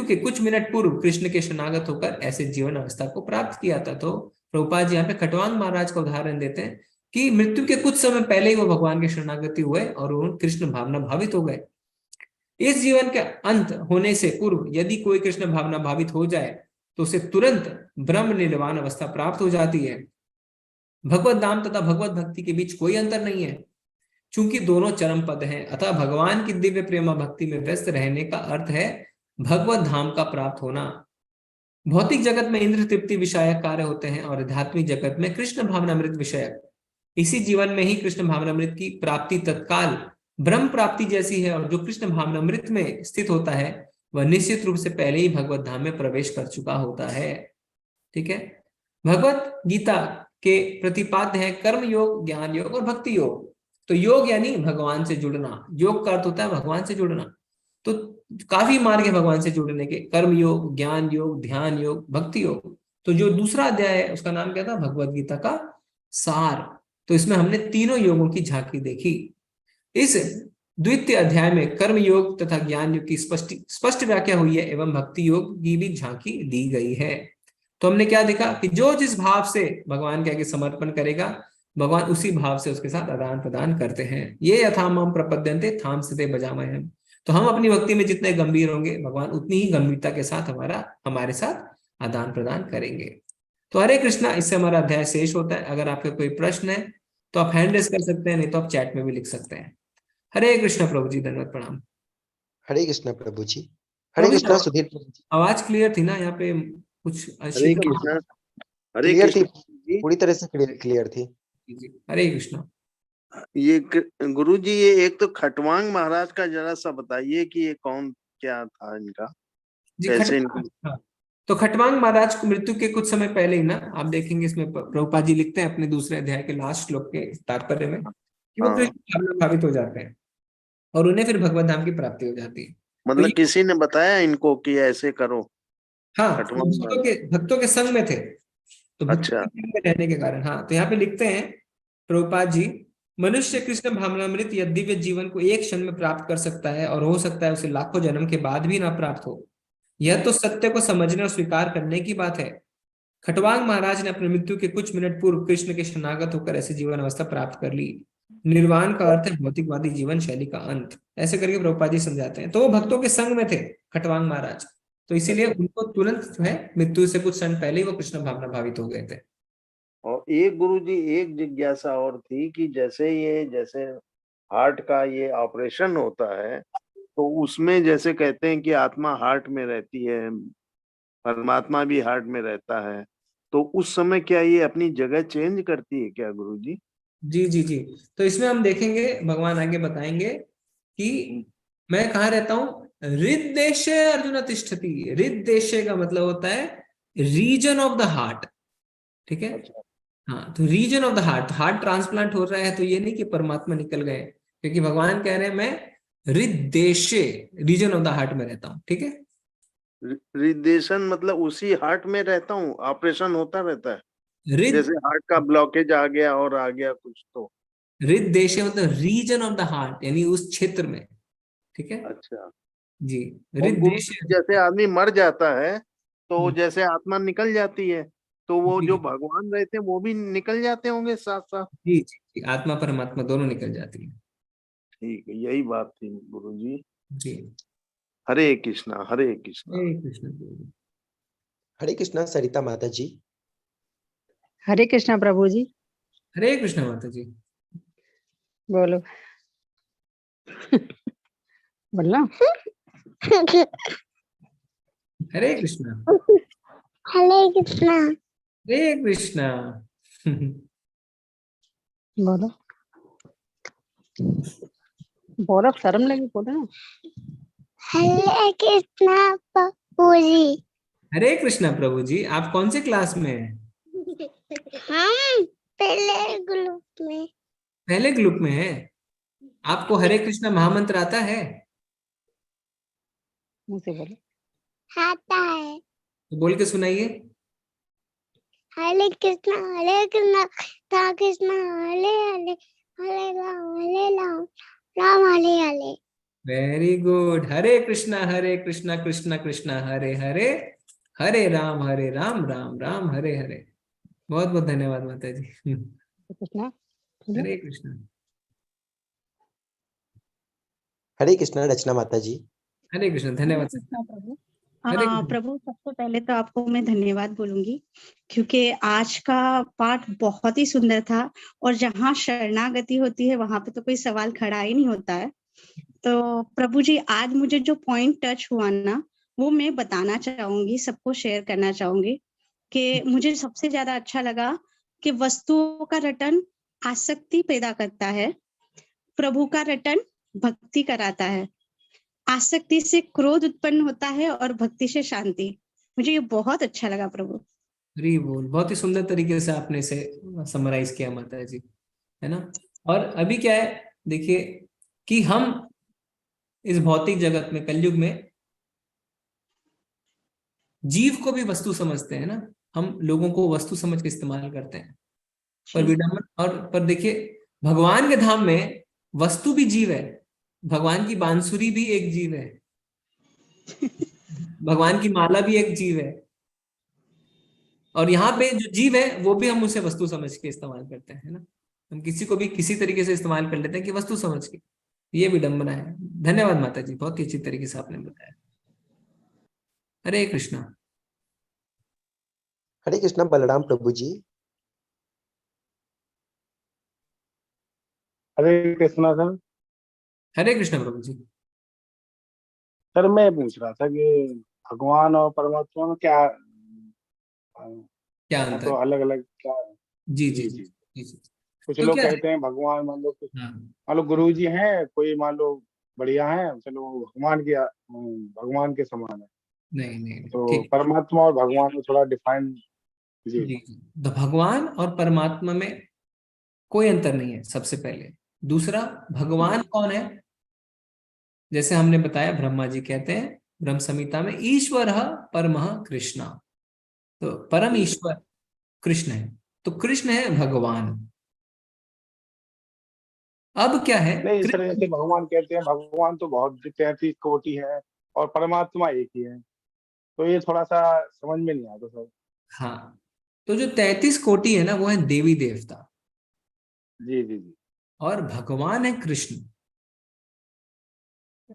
के कुछ मिनट पूर्व कृष्ण के शरणागत होकर ऐसे जीवन अवस्था को प्राप्त किया था। तो प्रभुपाद जी यहाँ पे खटवांग महाराज का उदाहरण देते हैं कि मृत्यु के कुछ समय पहले ही वो भगवान के शरणागति हुए और वो कृष्ण भावना भावित हो गए। इस जीवन के अंत होने से पूर्व यदि कोई कृष्ण भावना भावित हो जाए तो उसे तुरंत ब्रह्म निर्वाण अवस्था प्राप्त हो जाती है। भगवत धाम तथा भगवत भक्ति के बीच कोई अंतर नहीं है, चूंकि दोनों चरम पद हैं। अतः भगवान की दिव्य प्रेमा भक्ति में व्यस्त रहने का अर्थ है भगवत धाम का प्राप्त होना। भौतिक जगत में इंद्र तृप्ति विषयक कार्य होते हैं और आध्यात्मिक जगत में कृष्ण भावनामृत विषयक। इसी जीवन में ही कृष्ण भावनामृत की प्राप्ति तत्काल ब्रह्म प्राप्ति जैसी है, और जो कृष्ण भावनामृत में स्थित होता है वह निश्चित रूप से पहले ही भगवत धाम में प्रवेश कर चुका होता है। ठीक है, भगवत गीता के प्रतिपाद्य है कर्म योग, ज्ञान योग और भक्ति योग। तो योग यानी भगवान से जुड़ना, योग का अर्थ होता है भगवान से जुड़ना। तो काफी मार्ग है भगवान से जुड़ने के, कर्म योग, ज्ञान योग, ध्यान योग, भक्ति योग। तो जो दूसरा अध्याय है उसका नाम क्या था? भगवत गीता का सार। तो इसमें हमने तीनों योगों की झांकी देखी। इस द्वितीय अध्याय में कर्म योग तथा ज्ञान योग की स्पष्ट व्याख्या हुई है एवं भक्ति योग की भी झांकी दी गई है। तो हमने क्या देखा कि जो जिस भाव से भगवान के आगे समर्पण करेगा, भगवान उसी भाव से उसके साथ आदान प्रदान करते हैं। ये यथामाम प्रपद्यन्ते थाम सते भजामहम्। तो हम अपनी भक्ति में जितने गंभीर होंगे, भगवान उतनी ही गंभीरता के साथ हमारे साथ आदान प्रदान करेंगे। तो हरे कृष्णा, इससे हमारा अध्याय शेष होता है। अगर आपके कोई प्रश्न है तो आप हैंड रेज कर सकते हैं, नहीं तो आप चैट में भी लिख सकते हैं। हरे कृष्णा प्रभु जी, धन्यवाद, प्रणाम। हरे कृष्णा प्रभु जी। हरे कृष्णा सुधीर प्रभु जी। आवाज क्लियर थी ना? यहाँ पे कुछ हरे कृष्णा। हरे क्लियर थी, कृष्णा पूरी तरह से क्लियर थी। हरे कृष्णा। ये गुरु जी, ये एक तो खटवांग महाराज का जरा सा बताइए कि ये कौन क्या था इनका, जी कैसे तो खटवांग महाराज को मृत्यु के कुछ समय पहले ही ना, आप देखेंगे इसमें प्रभुपाद जी लिखते हैं अपने दूसरे अध्याय के लास्ट श्लोक के तात्पर्य में कि वो कृष्ण भाव में भावित हो जाते हैं और उन्हें फिर भगवत धाम की प्राप्ति हो जाती है। मतलब तो किसी ने बताया इनको कि ऐसे करो? हाँ, भक्तों के संग में थे, तो भक्तों के संग में रहने के कारण। हाँ, तो यहाँ पे लिखते हैं प्रभुपाद जी, मनुष्य कृष्ण भावनामृत या दिव्य जीवन को एक क्षण में प्राप्त कर सकता है और हो सकता है उसे लाखों जन्म के बाद भी ना प्राप्त हो। यह तो सत्य को समझने और स्वीकार करने की बात है। खटवांग महाराज ने अपनी मृत्यु के कुछ मिनट पूर्व कृष्ण के शरणागत होकर ऐसी जीवन अवस्था प्राप्त कर ली। निर्वाण का अर्थ है भौतिकवादी जीवन शैली का अंत, ऐसे करके प्रभुपाद जी समझाते हैं। तो वो भक्तों के संग में थे खटवांग महाराज, तो इसीलिए उनको तुरंत जो है मृत्यु से कुछ क्षण पहले ही वो कृष्ण भावना भावित हो गए थे। और एक गुरु जी, एक जिज्ञासा और थी कि जैसे हार्ट का ये ऑपरेशन होता है, तो उसमें जैसे कहते हैं कि आत्मा हार्ट में रहती है, परमात्मा भी हार्ट में रहता है, तो उस समय क्या ये अपनी जगह चेंज करती है क्या गुरु जी? जी जी जी, तो इसमें हम देखेंगे, भगवान आगे बताएंगे कि मैं कहाँ रहता हूँ। हृददेशे अर्जुन तिष्ठति। हृददेशे का मतलब होता है रीजन ऑफ द हार्ट। ठीक है, हाँ, तो reason of the heart transplant हो रहा है, तो ये नहीं कि परमात्मा निकल गए, क्योंकि भगवान कह रहे हैं मैं हृददेशे, रीजन ऑफ द हार्ट में रहता हूँ। ठीक है, हृदयेशन मतलब उसी हार्ट में रहता हूँ, ऑपरेशन होता रहता है, जैसे हार्ट का ब्लॉकेज आ गया और आ गया कुछ, तो हृददेशे मतलब रीजन ऑफ द हार्ट, यानी उस क्षेत्र में। ठीक है, अच्छा जी। हृददेशे जैसे आदमी मर जाता है तो जैसे आत्मा निकल जाती है, तो वो जो भगवान रहते हैं वो भी निकल जाते होंगे साथ साथ? जी जी, आत्मा परमात्मा दोनों निकल जाती है। ठीक है, यही बात थी गुरु जी। जी, हरे कृष्णा। हरे कृष्णा। हरे कृष्ण। हरे कृष्णा सरिता माता जी। हरे कृष्णा प्रभु जी। हरे कृष्ण माता जी। बोलो बोलना। हरे कृष्णा। हरे कृष्णा। हरे कृष्णा। बोलो बोलो, शर्म लगी, बोलो ना। हरे कृष्णा प्रभु जी। हरे कृष्णा प्रभु जी। आप कौन से क्लास में हैं? हम पहले ग्रुप में। पहले ग्रुप में है। आपको हरे कृष्णा महामंत्र आता है? मुंह से बोलो। आता है। तो बोल के सुनाइए। हरे कृष्णा राम कृष्णा हरे हरे, हरे राम राम हरे हरे। Very good. हरे कृष्णा कृष्णा कृष्णा हरे हरे, हरे राम राम राम हरे हरे। बहुत बहुत धन्यवाद माता जी। कृष्णा। हरे कृष्णा। हरे कृष्णा रचना माता जी। हरे कृष्ण। धन्यवाद प्रभु। हरे कृष्ण। प्रभु, सबसे पहले तो आपको मैं धन्यवाद बोलूंगी, क्योंकि आज का पाठ बहुत ही सुंदर था और जहाँ शरणागति होती है वहां पे तो कोई सवाल खड़ा ही नहीं होता है। तो प्रभु जी, आज मुझे जो पॉइंट टच हुआ ना, वो मैं बताना चाहूंगी, सबको शेयर करना चाहूंगी कि मुझे सबसे ज्यादा अच्छा लगा कि वस्तुओं का रटन आसक्ति पैदा करता है, प्रभु का रटन भक्ति कराता है। आसक्ति से क्रोध उत्पन्न होता है और भक्ति से शांति। मुझे ये बहुत अच्छा लगा प्रभु। हरि बोल, बहुत ही सुंदर तरीके से आपने इसे समराइज किया माता जी, है ना। और अभी क्या है, देखिए कि हम इस भौतिक जगत में, कलयुग में, जीव को भी वस्तु समझते हैं ना, हम लोगों को वस्तु समझ के इस्तेमाल करते हैं। पर विडम्बना, और पर देखिए भगवान के धाम में वस्तु भी जीव है, भगवान की बांसुरी भी एक जीव है, भगवान की माला भी एक जीव है, और यहाँ पे जो जीव है वो भी हम उसे वस्तु समझ के इस्तेमाल करते हैं, है ना। हम किसी को भी किसी तरीके से इस्तेमाल कर लेते हैं कि वस्तु समझ के, ये विडंबना है। धन्यवाद माता जी, बहुत ही अच्छी तरीके से आपने बताया। हरे कृष्णा। हरे कृष्णा बलराम प्रभु जी। हरे कृष्णा सर। हरे कृष्णा प्रभु जी। सर मैं पूछ रहा था कि भगवान और परमात्मा में क्या अंतर, तो अलग अलग क्या? जी जी जी जी जी। कुछ तो लोग क्या कहते हैं भगवान, मान लो मान लो गुरु जी हैं, कोई मान लो बढ़िया है, चलो भगवान के समान है। नहीं तो परमात्मा और भगवान में थोड़ा डिफाइन। जी जी। तो भगवान और परमात्मा में कोई अंतर नहीं है, सबसे पहले। दूसरा, भगवान कौन है? जैसे हमने बताया, ब्रह्मा जी कहते हैं ब्रह्म संहिता में, ईश्वर परमः कृष्णा। तो परम ईश्वर कृष्ण है, तो कृष्ण है भगवान। अब क्या है, नहीं सर, जैसे भगवान कहते हैं, भगवान तो बहुत 33 कोटि है और परमात्मा एक ही है, तो ये थोड़ा सा समझ में नहीं आता सर। हाँ, तो जो 33 कोटि है ना, वो है देवी देवता। जी जी जी। और भगवान है कृष्ण।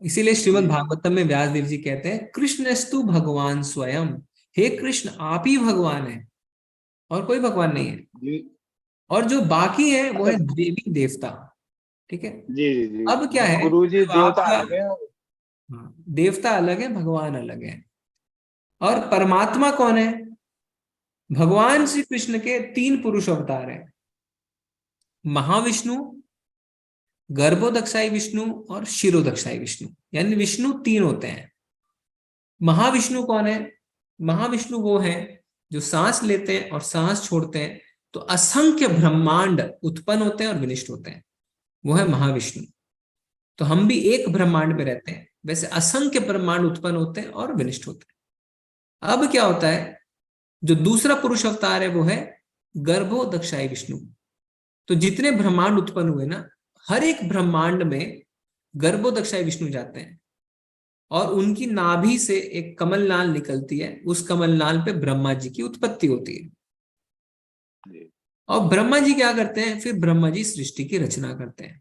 इसीलिए श्रीमद् भागवतम में व्यास देव जी कहते हैं, कृष्णस्तु भगवान स्वयं। हे कृष्ण, आप ही भगवान है और कोई भगवान नहीं है। और जो बाकी है वो है देवी देवता। ठीक है जी जी जी। अब क्या है, गुरु जी देवता अलग है, देवता अलग है, भगवान अलग है। और परमात्मा कौन है? भगवान श्री कृष्ण के 3 पुरुष अवतार हैं, महाविष्णु, गर्भोदक्षाई विष्णु और शिरोदक्षाई विष्णु। यानी विष्णु 3 होते हैं। महाविष्णु कौन है? महाविष्णु वो है जो सांस लेते हैं और सांस छोड़ते हैं तो असंख्य ब्रह्मांड उत्पन्न होते हैं और विनिष्ट होते हैं, वो है महाविष्णु। तो हम भी एक ब्रह्मांड में रहते हैं, वैसे असंख्य ब्रह्मांड उत्पन्न होते हैं और विनिष्ट होते हैं। अब क्या होता है, जो दूसरा पुरुष अवतार है वो है गर्भोदक्षाई विष्णु। तो जितने ब्रह्मांड उत्पन्न हुए ना, हर एक ब्रह्मांड में गर्भोदक्षाई विष्णु जाते हैं और उनकी नाभि से एक कमलनाल निकलती है, उस कमलनाल पे ब्रह्मा जी की उत्पत्ति होती है। और ब्रह्मा जी क्या करते हैं, फिर ब्रह्मा जी सृष्टि की रचना करते हैं।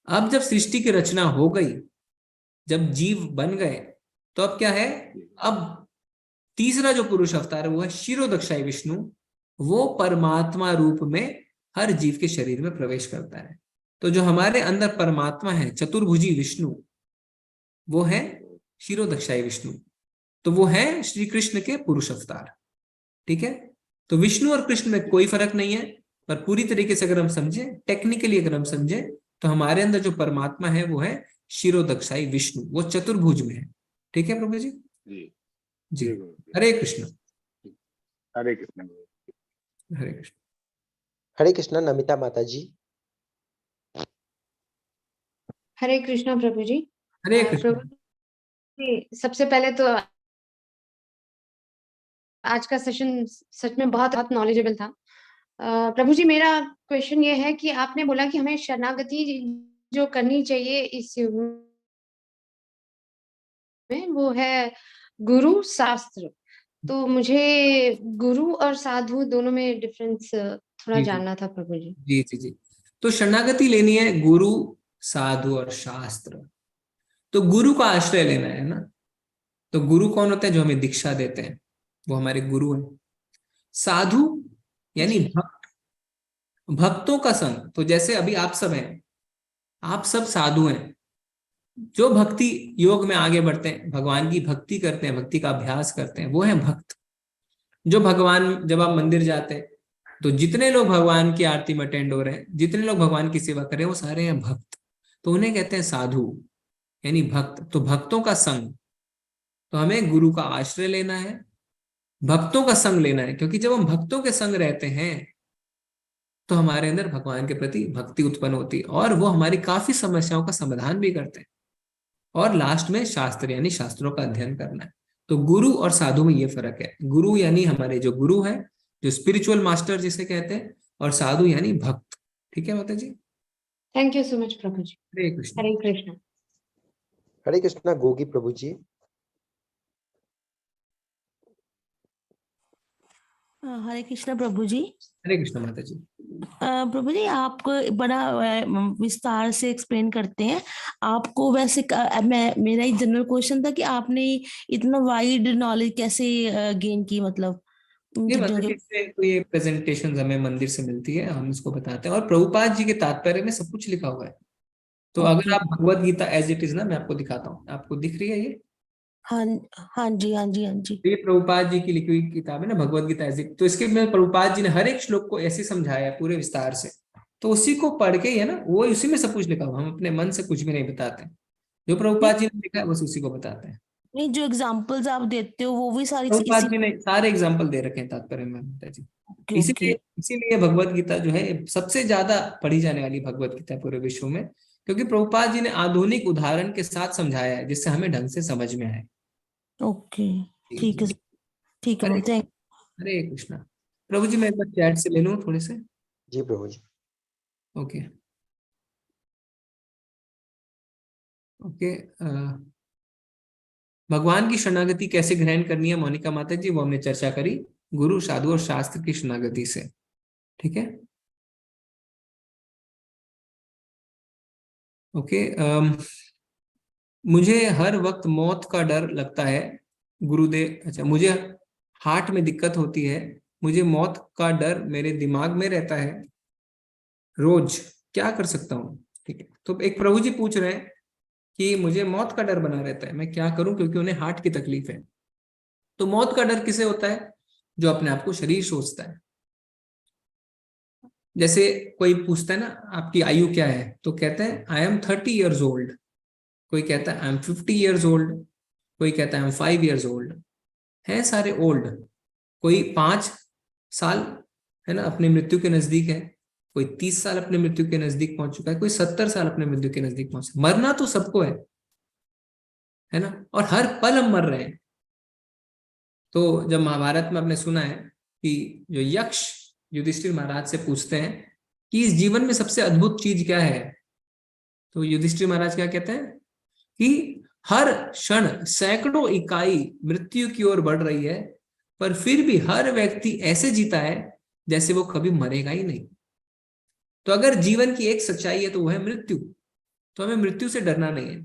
अब जब सृष्टि की रचना हो गई, जब जीव बन गए, तो अब क्या है, अब तीसरा जो पुरुष अवतार है वो है शिरोदक्षाई विष्णु। वो परमात्मा रूप में हर जीव के शरीर में प्रवेश करता है। तो जो हमारे अंदर परमात्मा है, चतुर्भुजी विष्णु, वो है शिरोदक्षाई विष्णु। तो वो है श्री कृष्ण के पुरुष अवतार। ठीक है, तो विष्णु और कृष्ण में कोई फर्क नहीं है, पर पूरी तरीके से अगर हम समझे, टेक्निकली अगर हम समझे, तो हमारे अंदर जो परमात्मा है वो है शिरोदक्षाई विष्णु, वो चतुर्भुज में है। ठीक है प्रभु जी? जी। हरे कृष्ण। हरे कृष्ण। हरे कृष्ण। हरे कृष्णा नमिता माता जी। हरे कृष्णा प्रभु जी। हरे कृष्ण। प्रभु जी, सबसे पहले तो आज का सेशन सच में बहुत नॉलेजेबल था। प्रभु जी, मेरा क्वेश्चन ये है कि आपने बोला कि हमें शरणागति जो करनी चाहिए इस युग में, वो है गुरु शास्त्र। तो मुझे गुरु और साधु दोनों में डिफरेंस थोड़ा जानना था प्रभु जी। जी जी जी। तो शरणागति लेनी है गुरु, साधु और शास्त्र। तो गुरु का आश्रय लेना है ना। तो गुरु कौन होता है? जो हमें दीक्षा देते हैं, वो हमारे गुरु हैं। साधु यानी भक्त, भक्तों का संग। तो जैसे अभी आप सब हैं, आप सब साधु हैं जो भक्ति योग में आगे बढ़ते हैं, भगवान की भक्ति करते हैं, भक्ति का अभ्यास करते हैं, वो है भक्त। जो भगवान, जब आप मंदिर जाते हैं तो जितने लोग भगवान की आरती में अटेंड हो रहे हैं, जितने लोग भगवान की सेवा कर रहे हैं, वो सारे हैं भक्त। तो उन्हें कहते हैं साधु। यानी भक्त, तो भक्तों का संग, तो हमें गुरु का आश्रय लेना है, भक्तों का संग लेना है, क्योंकि जब हम भक्तों के संग रहते हैं तो हमारे अंदर भगवान के प्रति भक्ति उत्पन्न होती है और वो हमारी काफी समस्याओं का समाधान भी करते हैं। और लास्ट में शास्त्र यानी शास्त्रों का अध्ययन करना है। तो गुरु और साधु में ये फर्क है। गुरु यानी हमारे जो गुरु है, जो स्पिरिचुअल मास्टर जिसे कहते हैं, और साधु यानी भक्त। ठीक है माता जी? थैंक यू सो मच प्रभु जी। हरे कृष्ण। हरे कृष्ण। हरे कृष्णा गोगी प्रभु जी। हरे कृष्णा प्रभु जी। हरे कृष्ण माता जी। प्रभु जी, आपको बड़ा विस्तार से एक्सप्लेन करते हैं। आपको वैसे मेरा एक जनरल क्वेश्चन था कि आपने इतना वाइड नॉलेज कैसे गेन की, मतलब ये माता जी से कोई प्रेजेंटेशन हमें मंदिर से मिलती है, हम इसको बताते हैं, और प्रभुपाद जी के तात्पर्य में सब कुछ लिखा हुआ है। तो अगर आप Bhagavad Gita as it is ना, मैं आपको दिखाता हूँ, आपको दिख रही है ये? हाँ हाँ जी, हाँ जी, हाँ जी। ये प्रभुपाद जी की लिखी हुई किताब है ना, भगवत गीता एज इट। तो इसके में प्रभुपाद जी ने हर एक श्लोक को ऐसे समझाया है पूरे विस्तार से। तो उसी को पढ़ के ही है ना, वो उसी में सब कुछ लिखा हुआ, हम अपने मन से कुछ भी नहीं बताते, जो प्रभुपाद जी ने लिखा है बस उसी को बताते हैं। नहीं, जो एग्जांपल्स आप देते हो वो भी सारी प्रभुपाद जी ने सारे एग्जाम्पल दे रखे हैं तात्पर्य में माता जी। इसीलिए भगवत गीता जो है सबसे ज्यादा पढ़ी जाने वाली भगवत गीता पूरे विश्व में, क्योंकि प्रभुपाद जी ने आधुनिक उदाहरण के साथ समझाया है जिससे हमें ढंग से समझ में आए। ओके, ठीक है, ठीक है, थैंक। हरे कृष्णा। प्रभु जी मैं एक बार चैट से ले लूं थोड़े से। जी प्रभु जी। Okay okay. भगवान की शरणागति कैसे ग्रहण करनी है मोनिका माता जी, वो हमने चर्चा करी गुरु, साधु और शास्त्र की शरणागति से। ठीक है, ओके। मुझे हर वक्त मौत का डर लगता है गुरुदेव। अच्छा, मुझे हार्ट में दिक्कत होती है, मुझे मौत का डर मेरे दिमाग में रहता है रोज, क्या कर सकता हूँ? ठीक है, तो एक प्रभु जी पूछ रहे हैं कि मुझे मौत का डर बना रहता है, मैं क्या करूं, क्योंकि उन्हें हार्ट की तकलीफ है। तो मौत का डर किसे होता है? जो अपने आप को शरीर सोचता है। जैसे कोई पूछता है ना आपकी आयु क्या है, तो कहते हैं आई एम 30 years old, कोई कहता है आई एम 50 years old, कोई कहता है आई एम 5 years old, है सारे ओल्ड। कोई 5 साल है ना अपने मृत्यु के नजदीक है, कोई 30 साल अपने मृत्यु के नजदीक पहुंच चुका है, कोई 70 साल अपने मृत्यु के नजदीक पहुंच। मरना तो सबको है ना, और हर पल हम मर रहे हैं। तो जब महाभारत में आपने सुना है कि जो यक्ष युधिष्ठिर महाराज से पूछते हैं कि इस जीवन में सबसे अद्भुत चीज क्या है, तो युधिष्ठिर महाराज क्या कहते हैं कि हर क्षण सैकड़ों इकाई मृत्यु की ओर बढ़ रही है, पर फिर भी हर व्यक्ति ऐसे जीता है जैसे वो कभी मरेगा ही नहीं। तो अगर जीवन की एक सच्चाई है तो वो है मृत्यु। तो हमें मृत्यु से डरना नहीं है,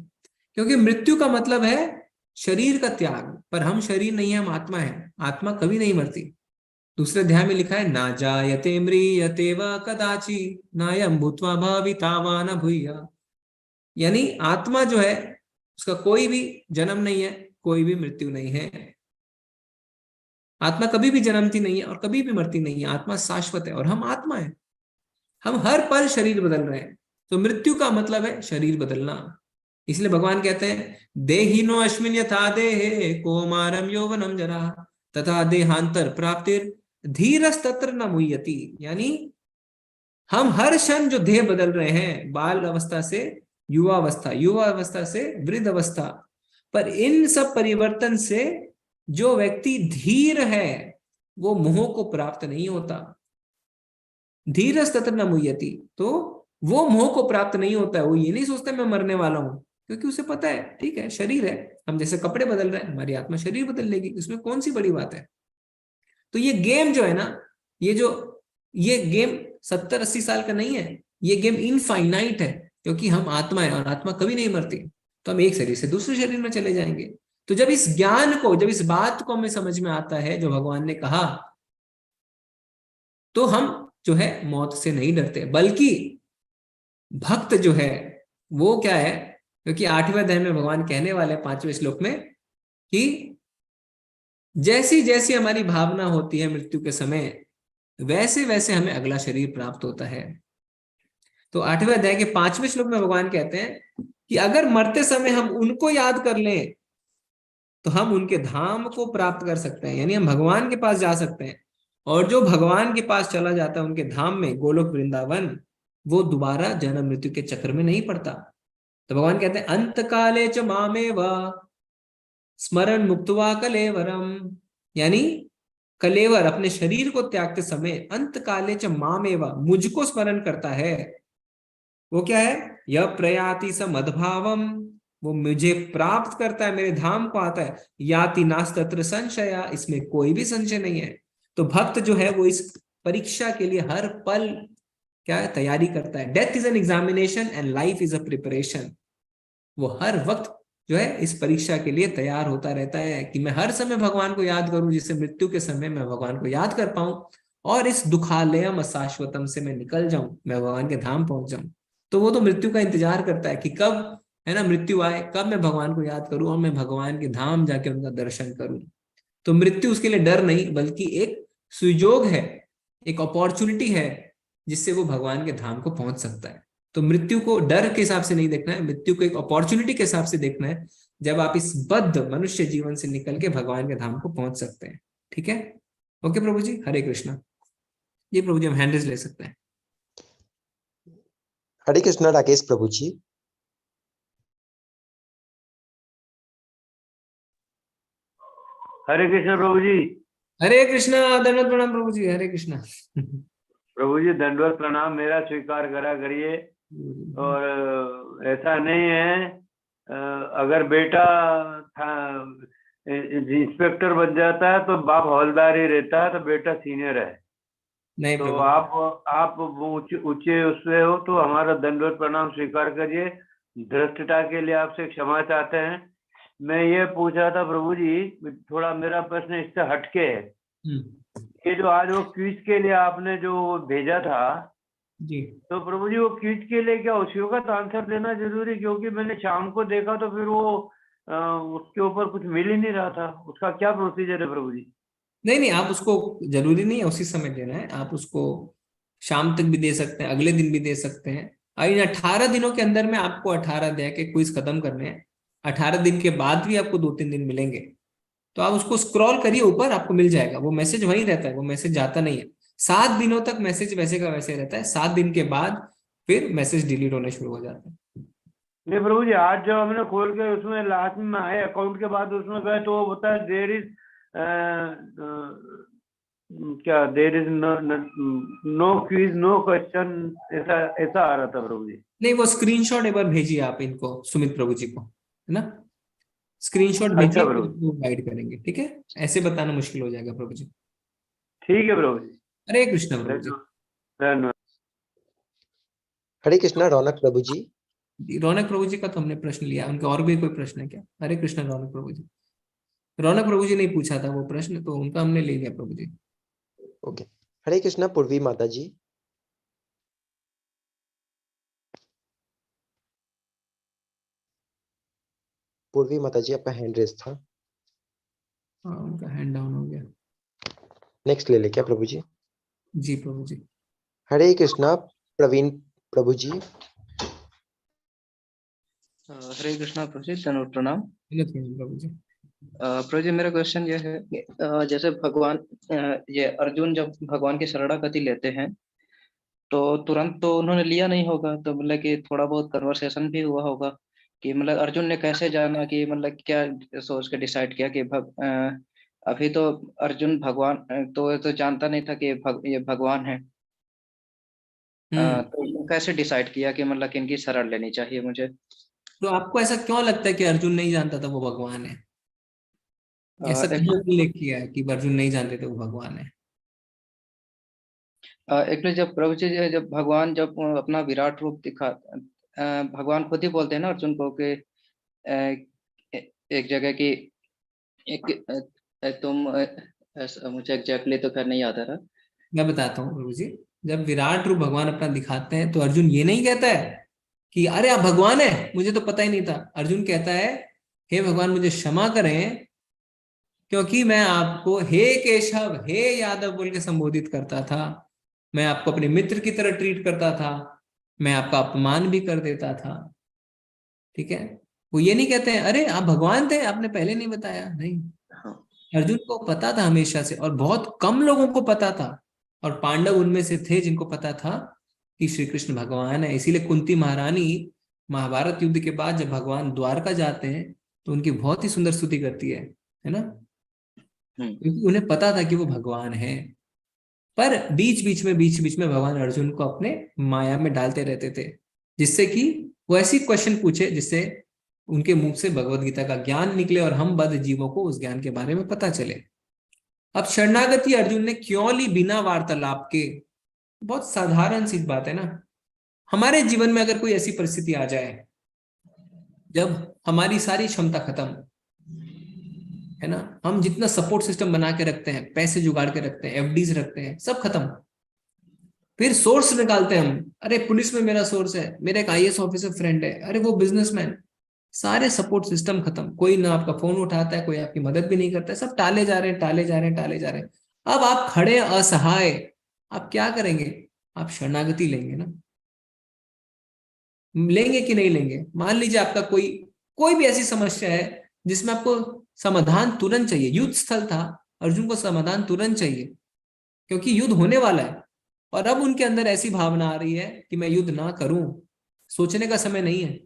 क्योंकि मृत्यु का मतलब है शरीर का त्याग, पर हम शरीर नहीं है, हम आत्मा है। आत्मा कभी नहीं मरती। दूसरे अध्याय में लिखा है ना जायते म्रियते वा कदाचि नायं भूत्वा भाविता वा न भूया। यानी आत्मा जो है उसका कोई भी जन्म नहीं है, कोई भी मृत्यु नहीं है। आत्मा कभी भी जन्मती नहीं है और कभी भी मरती नहीं है। आत्मा शाश्वत है और हम आत्मा है। हम हर पल शरीर बदल रहे हैं। तो मृत्यु का मतलब है शरीर बदलना। इसलिए भगवान कहते हैं देहिनो अस्मिन् यथा देहे कौमारम यौवनम जरा तथा देहांतर प्राप्तिर धीरस्तत्र न मुह्यति। यानी हम हर क्षण जो देह बदल रहे हैं, बाल अवस्था से युवा अवस्था, युवा अवस्था से वृद्ध अवस्था, पर इन सब परिवर्तन से जो व्यक्ति धीर है वो मोह को प्राप्त नहीं होता। धीरस्तत्र न मुह्यति, तो वो मोह को प्राप्त नहीं होता है। वो ये नहीं सोचता मैं मरने वाला हूं, क्योंकि उसे पता है ठीक है शरीर है, हम जैसे कपड़े बदल रहे हैं, हमारी आत्मा शरीर बदल लेगी, इसमें कौन सी बड़ी बात है। तो ये गेम जो है ना, ये गेम 70-80 साल का नहीं है, ये गेम इनफाइनाइट है, क्योंकि हम आत्मा है और आत्मा कभी नहीं मरती। तो हम एक शरीर से दूसरे शरीर में चले जाएंगे। तो जब इस ज्ञान को, जब इस बात को हमें समझ में आता है जो भगवान ने कहा, तो हम जो है मौत से नहीं डरते। बल्कि भक्त जो है वो क्या है, क्योंकि 8वें अध्याय में भगवान कहने वाले 5वें श्लोक में कि जैसी जैसी हमारी भावना होती है मृत्यु के समय, वैसे वैसे हमें अगला शरीर प्राप्त होता है। तो 8वें अध्याय के 5वें श्लोक में भगवान कहते हैं कि अगर मरते समय हम उनको याद कर लें तो हम उनके धाम को प्राप्त कर सकते हैं, यानी हम भगवान के पास जा सकते हैं। और जो भगवान के पास चला जाता है उनके धाम में, गोलोक वृंदावन, वो दोबारा जन्म मृत्यु के चक्र में नहीं पड़ता। तो भगवान कहते हैं अंत काले च मामेव स्मरण मुक्त्वा कलेवरम, यानी कलेवर अपने शरीर को त्यागते समय अंत काले च मामेव, मुझको स्मरण करता है। वो क्या है? यह प्रयाति स मद्भावम, वो मुझे प्राप्त करता है, मेरे धाम को आता है। याति नास्तत्र संशया, इसमें कोई भी संशय नहीं है। तो भक्त जो है वो इस परीक्षा के लिए हर पल क्या है? तैयारी करता है। Death is an examination and life is a preparation. वो हर वक्त जो है इस परीक्षा के लिए तैयार होता रहता है कि मैं हर समय भगवान को याद करूं, जिससे मृत्यु के समय मैं भगवान को याद कर पाऊं और इस दुखालयम अशाश्वतम से मैं निकल जाऊं, मैं भगवान के धाम पहुंच जाऊं। तो वो तो मृत्यु का इंतजार करता है कि कब है ना मृत्यु आए, कब मैं भगवान को याद करूं और मैं भगवान के धाम जाके उनका दर्शन करूं। तो मृत्यु उसके लिए डर नहीं, बल्कि एक सुयोग है, एक अपॉर्चुनिटी है जिससे वो भगवान के धाम को पहुंच सकता है। तो मृत्यु को डर के हिसाब से नहीं देखना है, मृत्यु को एक अपॉर्चुनिटी के हिसाब से देखना है, जब आप इस बद्ध मनुष्य जीवन से निकल के भगवान के धाम को पहुंच सकते हैं। ठीक है, ओके प्रभु जी, हरे कृष्णा। जी प्रभु जी, हम हैंड रेज ले सकते हैं। हरे कृष्णा राकेश प्रभु जी। हरे कृष्णा प्रभु जी। हरे कृष्णा, दंडवत प्रणाम प्रभु जी, हरे कृष्णा। प्रभु जी दंडवत प्रणाम, मेरा स्वीकार करा करिए। और ऐसा नहीं है, अगर बेटा इंस्पेक्टर बन जाता है तो बाप हवलदार ही रहता है, तो बेटा सीनियर है। नहीं तो आप ऊंचे उससे हो, तो हमारा दंडवत प्रणाम स्वीकार करिए। धृष्टता के लिए आपसे क्षमा चाहते हैं। मैं ये पूछा था प्रभु जी, थोड़ा मेरा प्रश्न इससे हटके है। ये जो आज वो क्विज के लिए आपने जो भेजा था जी, तो प्रभु जी वो क्विज के लिए क्या उसी वक्त आंसर देना जरूरी? क्योंकि मैंने शाम को देखा तो फिर वो उसके ऊपर कुछ मिल ही नहीं रहा था। उसका क्या प्रोसीजर है प्रभु जी? नहीं, आप उसको जरूरी नहीं है उसी समय देना है, आप उसको शाम तक भी दे सकते हैं, अगले दिन भी दे सकते हैं। इन 18 दिनों के अंदर में आपको 18 दे के क्विज खत्म करने हैं। 18 दिन के बाद भी आपको 2-3 दिन मिलेंगे, तो आप उसको स्क्रॉल करिए, ऊपर आपको मिल जाएगा। वो मैसेज वहीं रहता है, वो मैसेज जाता नहीं है। 7 दिनों तक मैसेज वैसे का वैसे रहता है। 7 दिन के बाद फिर मैसेज डिलीट होने शुरू हो जाता है। नहीं प्रभु जी, आज जब हमने खोल के उसमें लास्ट में आए अकाउंट के बाद उसमें गए तो वो बताया देयर इज क्या there is no quiz no question, ऐसा आ रहा था प्रभु जी। नहीं, वो स्क्रीनशॉट एक बार भेजिए आप इनको, सुमित प्रभु जी को, है ना, स्क्रीनशॉट भेजिए, वो गाइड करेंगे। ठीक है, ऐसे बताना मुश्किल हो जाएगा प्रभु जी। ठीक है प्रभु जी, हरे कृष्णा प्रभु जी। धन्यवाद। हरे कृष्णा रौनक प्रभु जी। रौनक प्रभु जी का तो हमने प्रश्न लिया, उनके और भी कोई प्रश्न है क्या? हरे कृष्णा रौनक प्रभु जी। रौनक प्रभु जी ने पूछा था वो प्रश्न, तो उनका हमने ले लिया प्रभु जी। ओके, हरे कृष्णा पूर्वी माता जी। पूर्वी माता जी, आपका हैंड रेस था। हाँ, उनका हैंड डाउन हो गया। नेक्स्ट ले ले क्या प्रभु जी? जी प्रभु जी। हरे कृष्णा प्रवीण प्रभु जी। हरे कृष्णा प्रभु जी, धन्यवाद प्रणाम प्रभु जी। प्रभु जी, मेरा क्वेश्चन ये है कि जैसे भगवान ये अर्जुन जब भगवान की शरणागति लेते हैं तो तुरंत तो उन्होंने लिया नहीं होगा, तो मतलब कि थोड़ा बहुत कन्वर्सेशन भी हुआ होगा कि मतलब अर्जुन ने कैसे जाना कि मतलब क्या सोच के डिसाइड किया कि अभी तो अर्जुन भगवान तो जानता नहीं था कि ये भगवान है। तो कैसे डिसाइड किया कि मतलब कि इनकी शरण लेनी चाहिए मुझे? तो आपको ऐसा क्यों लगता है कि अर्जुन नहीं जानता था वो भगवान है? ऐसा क्यों उल्लेख किया है कि अर्जुन नहीं जानते थे वो भगवान है? एक्चुअली जब प्रभु जी जब भगवान जब अपना विराट रूप दिखा, भगवान खुद ही बोलते हैं ना अर्जुन को कि एक जगह की तुम मुझे एग्जैक्टली तो कर नहीं याद आ रहा। मैं बताता हूँ प्रभु जी, जब विराट रूप भगवान अपना दिखाते हैं तो अर्जुन ये नहीं कहता है कि अरे आप भगवान है, मुझे तो पता ही नहीं था। अर्जुन कहता है हे भगवान मुझे क्षमा करें, क्योंकि मैं आपको हे केशव हे यादव बोल के संबोधित करता था, मैं आपको अपने मित्र की तरह ट्रीट करता था, मैं आपका अपमान भी कर देता था। ठीक है, वो ये नहीं कहते हैं अरे आप भगवान थे आपने पहले नहीं बताया, नहीं। अर्जुन को पता था हमेशा से, और बहुत कम लोगों को पता था, और पांडव उनमें से थे जिनको पता था कि श्री कृष्ण भगवान है। इसीलिए कुंती महारानी महाभारत युद्ध के बाद जब भगवान द्वारका जाते हैं तो उनकी बहुत ही सुंदर स्तुति करती है ना, क्योंकि उन्हें पता था कि वो भगवान है। पर बीच बीच में भगवान अर्जुन को अपने माया में डालते रहते थे, जिससे कि वो ऐसी क्वेश्चन पूछे जिससे उनके मुख से भगवत गीता का ज्ञान निकले और हम बद्ध जीवों को उस ज्ञान के बारे में पता चले। अब शरणागति अर्जुन ने क्यों ली बिना वार्तालाप के? बहुत साधारण सी बात है ना। हमारे जीवन में अगर कोई ऐसी परिस्थिति आ जाए जब हमारी सारी क्षमता खत्म है ना, हम जितना सपोर्ट सिस्टम बना के रखते हैं, पैसे जुगाड़ के रखते हैं, एफडीज रखते हैं, सब खत्म, फिर सोर्स निकालते हैं हम, अरे पुलिस में मेरा सोर्स है, मेरा एक आईएएस ऑफिसर फ्रेंड है, अरे वो बिजनेसमैन, सारे सपोर्ट सिस्टम खत्म, कोई ना आपका फोन उठाता है, कोई आपकी मदद भी नहीं करता है, सब टाले जा रहे हैं। अब आप खड़े असहाय, आप क्या करेंगे? आप शरणागति लेंगे ना, लेंगे कि नहीं लेंगे? मान लीजिए आपका कोई भी ऐसी समस्या है जिसमें आपको समाधान तुरंत चाहिए, युद्ध स्थल था, अर्जुन को समाधान तुरंत चाहिए क्योंकि युद्ध होने वाला है, और अब उनके अंदर ऐसी भावना आ रही है कि मैं युद्ध ना करूं, सोचने का समय नहीं है।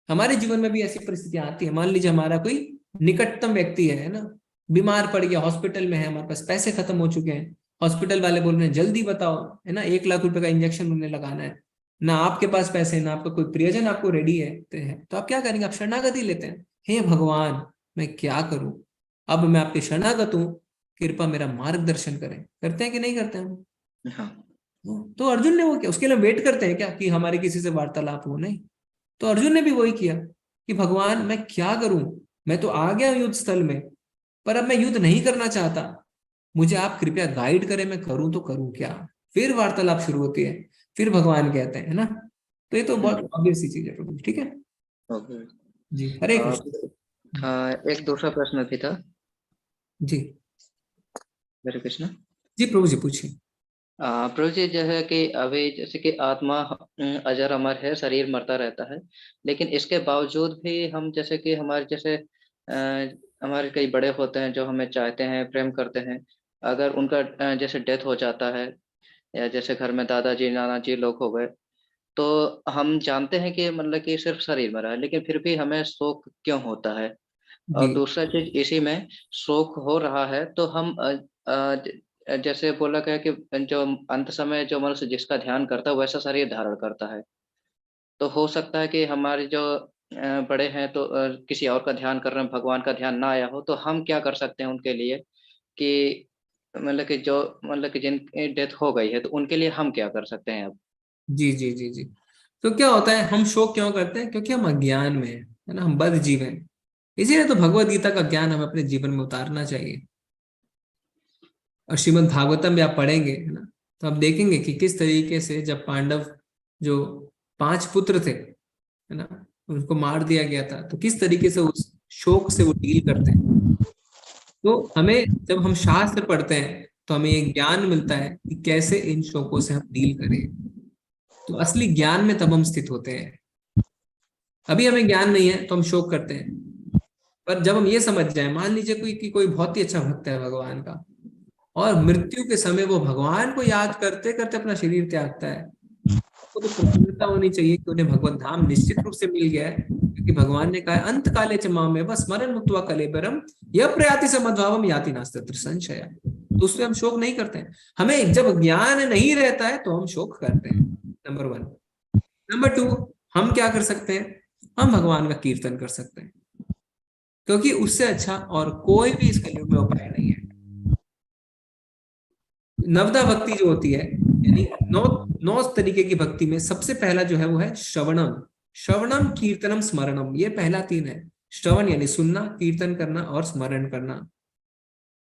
हमारे जीवन में भी ऐसी परिस्थितियां आती है। मान लीजिए हमारा कोई निकटतम व्यक्ति है ना, बीमार पड़ गया, हॉस्पिटल में है, हमारे पास पैसे खत्म हो चुके हैं, हॉस्पिटल वाले बोल रहे हैं जल्दी बताओ, है ना, 1 लाख रुपए का इंजेक्शन उन्हें लगाना है, ना आपके पास पैसे, ना आपका कोई प्रियजन आपको रेडी है, तो आप क्या करेंगे? आप शरणागति लेते हैं, हे भगवान मैं क्या करूं, अब मैं आपके शरणागत हूं, कृपा मेरा मार्गदर्शन करें। करते हैं कि नहीं करते हैं? तो अर्जुन ने वो किया, उसके लिए वेट करते हैं क्या कि हमारे किसी से वार्तालाप हो? नहीं। तो अर्जुन ने भी वही किया कि भगवान मैं क्या करूं, मैं तो आ गया युद्ध स्थल में, पर अब मैं युद्ध नहीं करना चाहता, मुझे आप कृपया गाइड करें, मैं करूं तो करूं क्या? फिर वार्तालाप शुरू होती है, फिर भगवान कहते हैं ना। तो ये तो बहुत ऑब्वियस सी चीज है प्रभु। ठीक है जी, हरे कृष्ण। एक दूसरा प्रश्न भी था जी। हरे कृष्ण जी प्रभु जी पूछिए। प्रभु जी, जो है कि अभी जैसे कि आत्मा अजर अमर है, शरीर मरता रहता है, लेकिन इसके बावजूद भी हम जैसे कि हमारे जैसे हमारे कई बड़े होते हैं जो हमें चाहते हैं, प्रेम करते हैं, अगर उनका जैसे डेथ हो जाता है, या जैसे घर में दादाजी नाना जी लोग हो गए, तो हम जानते हैं कि मतलब कि सिर्फ शरीर मरा है, लेकिन फिर भी हमें शोक क्यों होता है? और दूसरा चीज इसी में, शोक हो रहा है तो हम जैसे बोला गया कि जो अंत समय जो मनुष्य जिसका ध्यान करता है वैसा शरीर धारण करता है, तो हो सकता है कि हमारे जो बड़े हैं तो किसी और का ध्यान कर रहे हैं, भगवान का ध्यान ना आया हो, तो हम क्या कर सकते हैं उनके लिए कि मतलब कि जो मतलब कि जिनकी डेथ हो गई है तो उनके लिए हम क्या कर सकते हैं अब? जी जी जी जी। तो क्या होता है, हम शोक क्यों करते हैं? क्योंकि हम अज्ञान में है ना, हम बद्ध जीव हैं। इसीलिए तो भगवत गीता का ज्ञान हमें अपने जीवन में उतारना चाहिए। और श्रीमद् भागवतम भी आप पढ़ेंगे है ना, तो आप देखेंगे कि किस तरीके से जब पांडव जो 5 पुत्र थे है ना, उनको मार दिया गया था, तो किस तरीके से उस शोक से वो डील करते हैं। तो हमें जब हम शास्त्र पढ़ते हैं तो हमें ये ज्ञान मिलता है कि कैसे इन शोकों से हम डील करें। तो असली ज्ञान में तब हम स्थित होते हैं। अभी हमें ज्ञान नहीं है तो हम शोक करते हैं, पर जब हम ये समझ जाए, मान लीजिए कोई बहुत ही अच्छा भक्त है भगवान का, और मृत्यु के समय वो भगवान को याद करते करते अपना शरीर त्यागता है, तो प्रसन्नता होनी चाहिए कि उन्हें भगवत धाम निश्चित रूप से मिल गया है, क्योंकि भगवान ने कहा अंत काले च मामेव स्मरण मुक्त्वा कलेबरम यः प्रयाति समद्भावम याति नास्ति संशय। तो उससे हम शोक नहीं करते हैं। हमें जब ज्ञान नहीं रहता है तो हम शोक करते हैं, नंबर 1। नंबर 2, हम क्या कर सकते हैं? हम भगवान का कीर्तन कर सकते हैं, क्योंकि उससे अच्छा और कोई भी इस कलयुग में उपाय नहीं है। नवदा भक्ति जो होती है, यानी 9 तरीके की भक्ति में सबसे पहला जो है वो है श्रवणम। श्रवणम कीर्तनम स्मरणम, ये पहला 3 है। श्रवण यानी सुनना, कीर्तन करना और स्मरण करना।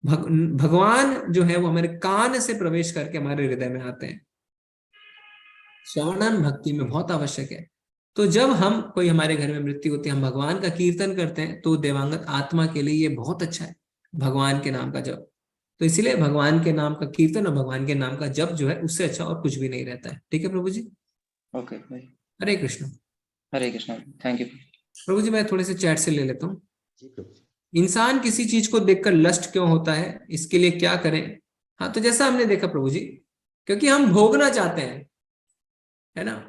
भगवान जो है वो हमारे कान से प्रवेश करके हमारे हृदय में आते हैं। श्रवणम भक्ति में बहुत आवश्यक है। तो जब हम कोई हमारे घर में मृत्यु होती है, हम भगवान का कीर्तन करते हैं, तो देवांगत आत्मा के लिए ये बहुत अच्छा है, भगवान के नाम का जप। तो इसलिए भगवान के नाम का कीर्तन और भगवान के नाम का जप जो है उससे अच्छा और कुछ भी नहीं रहता है। ठीक है प्रभु जी? Okay. Hare Krishna. Hare Krishna, thank you. प्रभु जी मैं थोड़े से चैट से ले लेता हूँ। जी प्रभु जी। इंसान किसी चीज को देखकर लस्ट क्यों होता है, इसके लिए क्या करें? हाँ, तो जैसा हमने देखा प्रभु जी, क्योंकि हम भोगना चाहते हैं, है ना।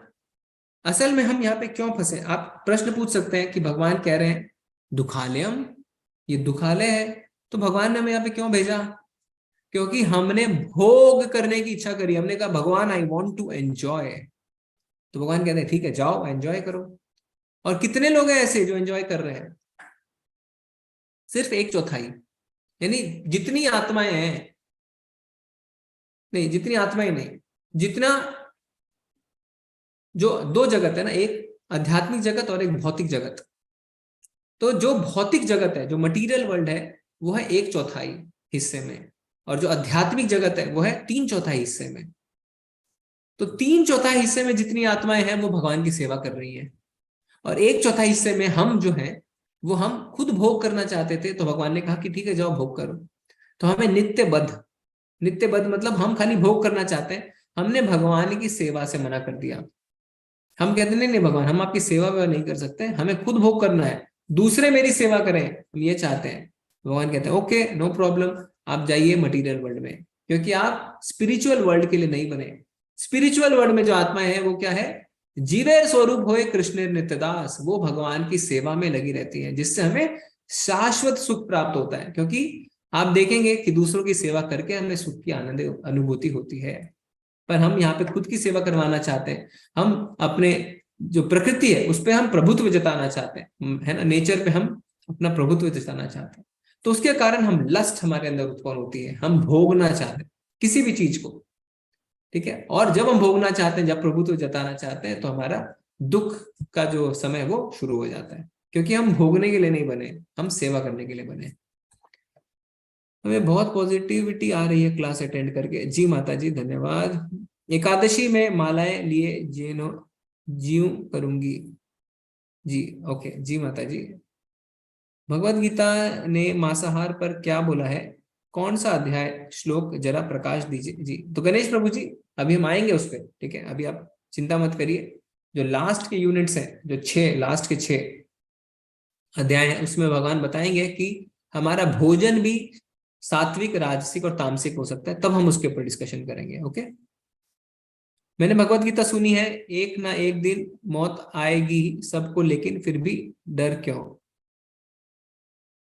असल में हम यहाँ पे क्यों फंसे? आप प्रश्न पूछ सकते हैं कि भगवान कह रहे हैं दुखालयम, ये दुखालय है, तो भगवान ने हमें यहाँ पे क्यों भेजा? क्योंकि हमने भोग करने की इच्छा करी। हमने कहा भगवान आई वॉन्ट टू एंजॉय, तो भगवान कहते हैं ठीक है जाओ एंजॉय करो। और कितने लोग हैं ऐसे जो एंजॉय कर रहे हैं? सिर्फ 1/4। यानी जितनी आत्माएं हैं, नहीं जितनी आत्माएं नहीं, जितना जो 2 जगत है ना, एक आध्यात्मिक जगत और एक भौतिक जगत। तो जो भौतिक जगत है, जो मटीरियल वर्ल्ड है, वो है 1/4 हिस्से में, और जो आध्यात्मिक जगत है वो है 3/4 हिस्से में। तो 3/4 हिस्से में जितनी आत्माएं हैं वो भगवान की सेवा कर रही हैं, और 1/4 हिस्से में हम जो है वो हम खुद भोग करना चाहते थे। तो भगवान ने कहा कि ठीक है जाओ भोग करो। तो हमें नित्यबद्ध मतलब हम खाली भोग करना चाहते हैं, हमने भगवान की सेवा से मना कर दिया। हम कहते नहीं भगवान हम आपकी सेवा वेवा नहीं कर सकते, हमें खुद भोग करना है, दूसरे मेरी सेवा करें, हम ये चाहते हैं। भगवान कहते हैं ओके नो प्रॉब्लम, आप जाइए मटीरियल वर्ल्ड में, क्योंकि आप स्पिरिचुअल वर्ल्ड के लिए नहीं बने। स्पिरिचुअल वर्ल्ड में जो आत्माएं हैं वो क्या है? जीवेर स्वरूप होए कृष्ण नित्यदास, वो भगवान की सेवा में लगी रहती है, जिससे हमें शाश्वत सुख प्राप्त होता है। क्योंकि आप देखेंगे कि दूसरों की सेवा करके हमें सुख की आनंद अनुभूति होती है, पर हम यहाँ पे खुद की सेवा करवाना चाहते हैं। हम अपने जो प्रकृति है उस पर हम प्रभुत्व जताना चाहते हैं, है ना, नेचर पे हम अपना प्रभुत्व जताना चाहते हैं। तो उसके कारण हम लस्ट हमारे अंदर उत्पन्न होती है, हम भोगना चाहते हैं किसी भी चीज को, ठीक है। और जब हम भोगना चाहते हैं, जब प्रभुत्व जताना चाहते हैं, तो हमारा दुख का जो समय वो शुरू हो जाता है, क्योंकि हम भोगने के लिए नहीं बने, हम सेवा करने के लिए बने। हमें बहुत पॉजिटिविटी आ रही है क्लास अटेंड करके। जी माता जी धन्यवाद। एकादशी में मालाएं लिए जीव करूंगी जी। ओके जी माता जी। भगवत गीता ने मांसाहार पर क्या बोला है, कौन सा अध्याय श्लोक जरा प्रकाश दीजिए जी। तो गणेश प्रभु जी अभी हम आएंगे उस पर, ठीक है, अभी आप चिंता मत करिए। जो लास्ट के यूनिट्स हैं, जो 6 लास्ट के 6 अध्याय हैं, उसमें भगवान बताएंगे कि हमारा भोजन भी सात्विक, राजसिक और तामसिक हो सकता है, तब हम उसके ऊपर डिस्कशन करेंगे। ओके, मैंने भगवत गीता सुनी है, एक ना एक दिन मौत आएगी सबको, लेकिन फिर भी डर क्यों?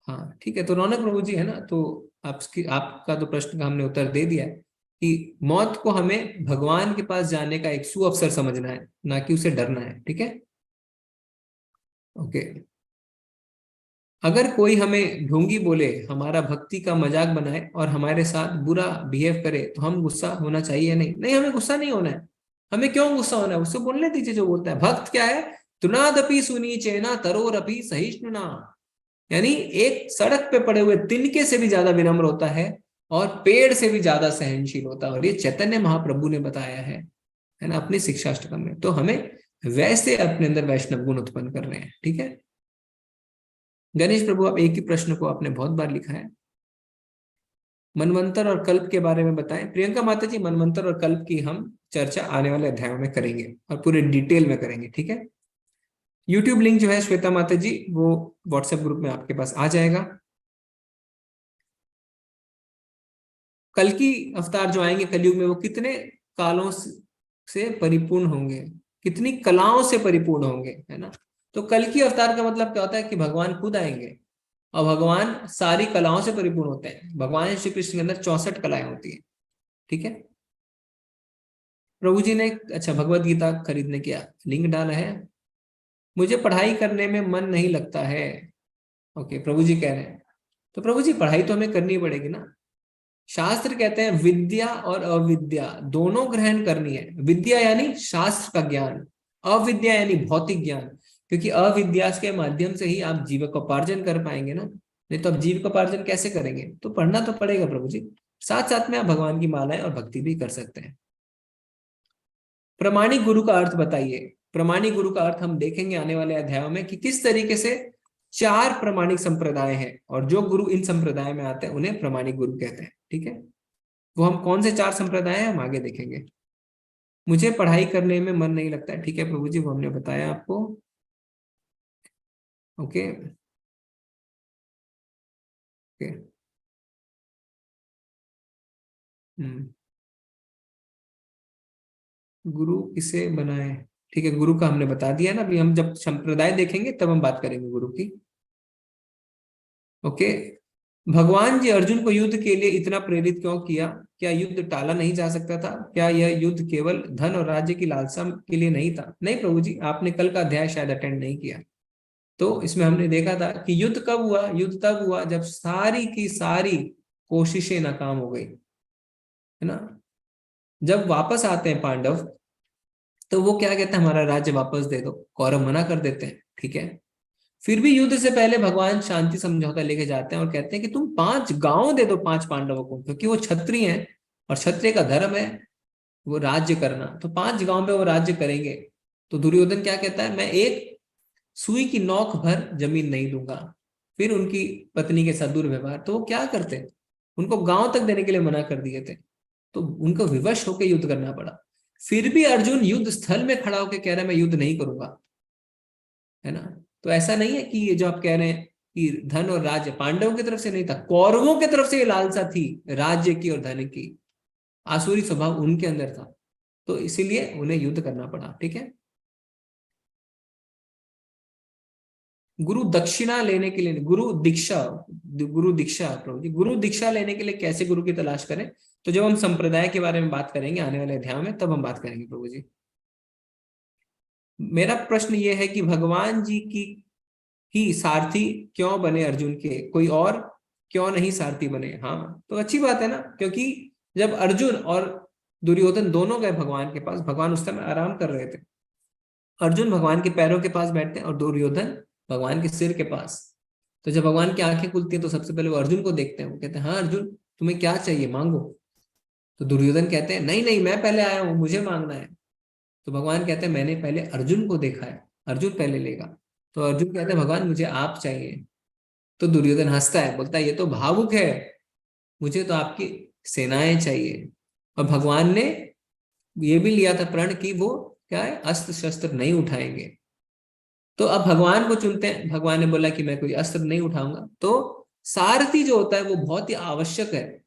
हाँ ठीक है, तो रौनक प्रभु जी है ना, तो आपका तो प्रश्न का हमने उत्तर दे दिया है कि मौत को हमें भगवान के पास जाने का एक सुअवसर समझना है, ना कि उसे डरना है, ठीक है। ओके, अगर कोई हमें ढोंगी बोले, हमारा भक्ति का मजाक बनाए और हमारे साथ बुरा बिहेव करे, तो हम गुस्सा होना चाहिए? नहीं, हमें गुस्सा नहीं होना है। हमें क्यों गुस्सा होना है? उससे बोलने दीजिए जो बोलता है। भक्त क्या है? तुनादपि सुनी चेना तरोरपि सहिष्णुना, यानी एक सड़क पे पड़े हुए तिनके से भी ज्यादा विनम्र होता है और पेड़ से भी ज्यादा सहनशील होता है। और ये चैतन्य महाप्रभु ने बताया है ना, अपनी शिक्षाष्टकम में। तो हमें वैसे अपने अंदर वैष्णव गुण उत्पन्न कर रहे हैं, ठीक है। गणेश प्रभु, आप एक ही प्रश्न को आपने बहुत बार लिखा है, मनवंतर और कल्प के बारे में बताएं। प्रियंका माता जी, मनवंतर और कल्प की हम चर्चा आने वाले अध्यायों में करेंगे और पूरे डिटेल में करेंगे, ठीक है। यूट्यूब लिंक जो है श्वेता माता जी, वो व्हाट्सएप ग्रुप में आपके पास आ जाएगा। कल की अवतार जो आएंगे कलयुग में, वो कितने कालों से परिपूर्ण होंगे, कितनी कलाओं से परिपूर्ण होंगे, है ना। तो कल की अवतार का मतलब क्या होता है कि भगवान खुद आएंगे, और भगवान सारी कलाओं से परिपूर्ण होते हैं। भगवान श्री कृष्ण के अंदर 64 कलाएं होती है, ठीक है। प्रभु जी ने अच्छा भगवत गीता खरीदने का लिंक डाला है, मुझे पढ़ाई करने में मन नहीं लगता है। ओके, प्रभु जी कह रहे हैं, तो प्रभु जी पढ़ाई तो हमें करनी पड़ेगी ना। शास्त्र कहते हैं विद्या और अविद्या दोनों ग्रहण करनी है। विद्या यानी शास्त्र का ज्ञान, अविद्या यानी भौतिक ज्ञान, क्योंकि अविद्या के माध्यम से ही आप जीविकोपार्जन कर पाएंगे ना, नहीं तो आप जीविकोपार्जन कैसे करेंगे? तो पढ़ना तो पड़ेगा प्रभु जी। साथ साथ में आप भगवान की मालाएं और भक्ति भी कर सकते हैं। प्रमाणिक गुरु का अर्थ बताइए। प्रमाणिक गुरु का अर्थ हम देखेंगे आने वाले अध्यायों में कि किस तरीके से 4 प्रमाणिक संप्रदाय हैं, और जो गुरु इन संप्रदाय में आते हैं उन्हें प्रमाणिक गुरु कहते हैं, ठीक है। वो हम कौन से 4 संप्रदाय हैं हम आगे देखेंगे। मुझे पढ़ाई करने में मन नहीं लगता है, ठीक है प्रभु जी, वो हमने बताया आपको। ओके ओके गुरु किसे बनाए? ठीक है, गुरु का हमने बता दिया ना, अभी हम जब संप्रदाय देखेंगे तब हम बात करेंगे गुरु की। ओके, भगवान जी अर्जुन को युद्ध के लिए इतना प्रेरित क्यों किया? क्या युद्ध टाला नहीं जा सकता था? क्या यह युद्ध केवल धन और राज्य की लालसा के लिए नहीं था? नहीं प्रभु जी, आपने कल का अध्याय शायद अटेंड नहीं किया। तो इसमें हमने देखा था कि युद्ध कब हुआ? युद्ध तब हुआ जब सारी की सारी कोशिशें नाकाम हो गई, है ना। जब वापस आते हैं पांडव, तो वो क्या कहते हैं, हमारा राज्य वापस दे दो। कौरव मना कर देते हैं, ठीक है। फिर भी युद्ध से पहले भगवान शांति समझौता लेके जाते हैं और कहते हैं कि तुम 5 गांव दे दो 5 पांडवों को, क्योंकि वो क्षत्रिय हैं और क्षत्रिय का धर्म है वो राज्य करना। तो 5 गांव पे वो राज्य करेंगे। तो दुर्योधन क्या कहता है, मैं एक सुई की नोक भर जमीन नहीं दूंगा। फिर उनकी पत्नी के साथ दुर्व्यवहार, तो वो क्या करते हैं, उनको गांव तक देने के लिए मना कर दिए थे। तो उनको विवश होकर युद्ध करना पड़ा। फिर भी अर्जुन युद्ध स्थल में खड़ा होकर कह रहा है मैं युद्ध नहीं करूंगा, है ना। तो ऐसा नहीं है कि ये जो आप कह रहे हैं कि धन और राज्य पांडवों की तरफ से नहीं था, कौरवों की तरफ से ये लालसा थी राज्य की और धन की। आसुरी स्वभाव उनके अंदर था, तो इसीलिए उन्हें युद्ध करना पड़ा, ठीक है। गुरु दक्षिणा लेने के लिए, गुरु दीक्षा प्रभु जी, गुरु दीक्षा लेने के लिए कैसे गुरु की तलाश करें? तो जब हम संप्रदाय के बारे में बात करेंगे आने वाले अध्याय में, तब हम बात करेंगे प्रभु जी। मेरा प्रश्न ये है कि भगवान जी की ही सारथी क्यों बने अर्जुन के, कोई और क्यों नहीं सारथी बने? हाँ, तो अच्छी बात है ना, क्योंकि जब अर्जुन और दुर्योधन दोनों गए भगवान के पास, भगवान उस समय आराम कर रहे थे। अर्जुन भगवान के पैरों के पास बैठते हैं और दुर्योधन भगवान के सिर के पास। तो जब भगवान की आंखें खुलती हैं तो सबसे पहले वो अर्जुन को देखते हैं। वो कहते हैं हाँ अर्जुन, तुम्हें क्या चाहिए, मांगो। तो दुर्योधन कहते हैं नहीं नहीं, मैं पहले आया हूं, मुझे मांगना है। तो भगवान कहते हैं मैंने पहले अर्जुन को देखा है, अर्जुन पहले लेगा। तो अर्जुन कहते हैं भगवान मुझे आप चाहिए। तो दुर्योधन हंसता है, बोलता है ये तो भावुक है, मुझे तो आपकी सेनाएं चाहिए। और भगवान ने ये भी लिया था प्रण कि वो क्या है, अस्त्र शस्त्र नहीं उठाएंगे। तो अब भगवान को चुनते हैं। भगवान ने बोला कि मैं कोई अस्त्र नहीं उठाऊंगा। तो सारथी जो होता है वो बहुत ही आवश्यक है।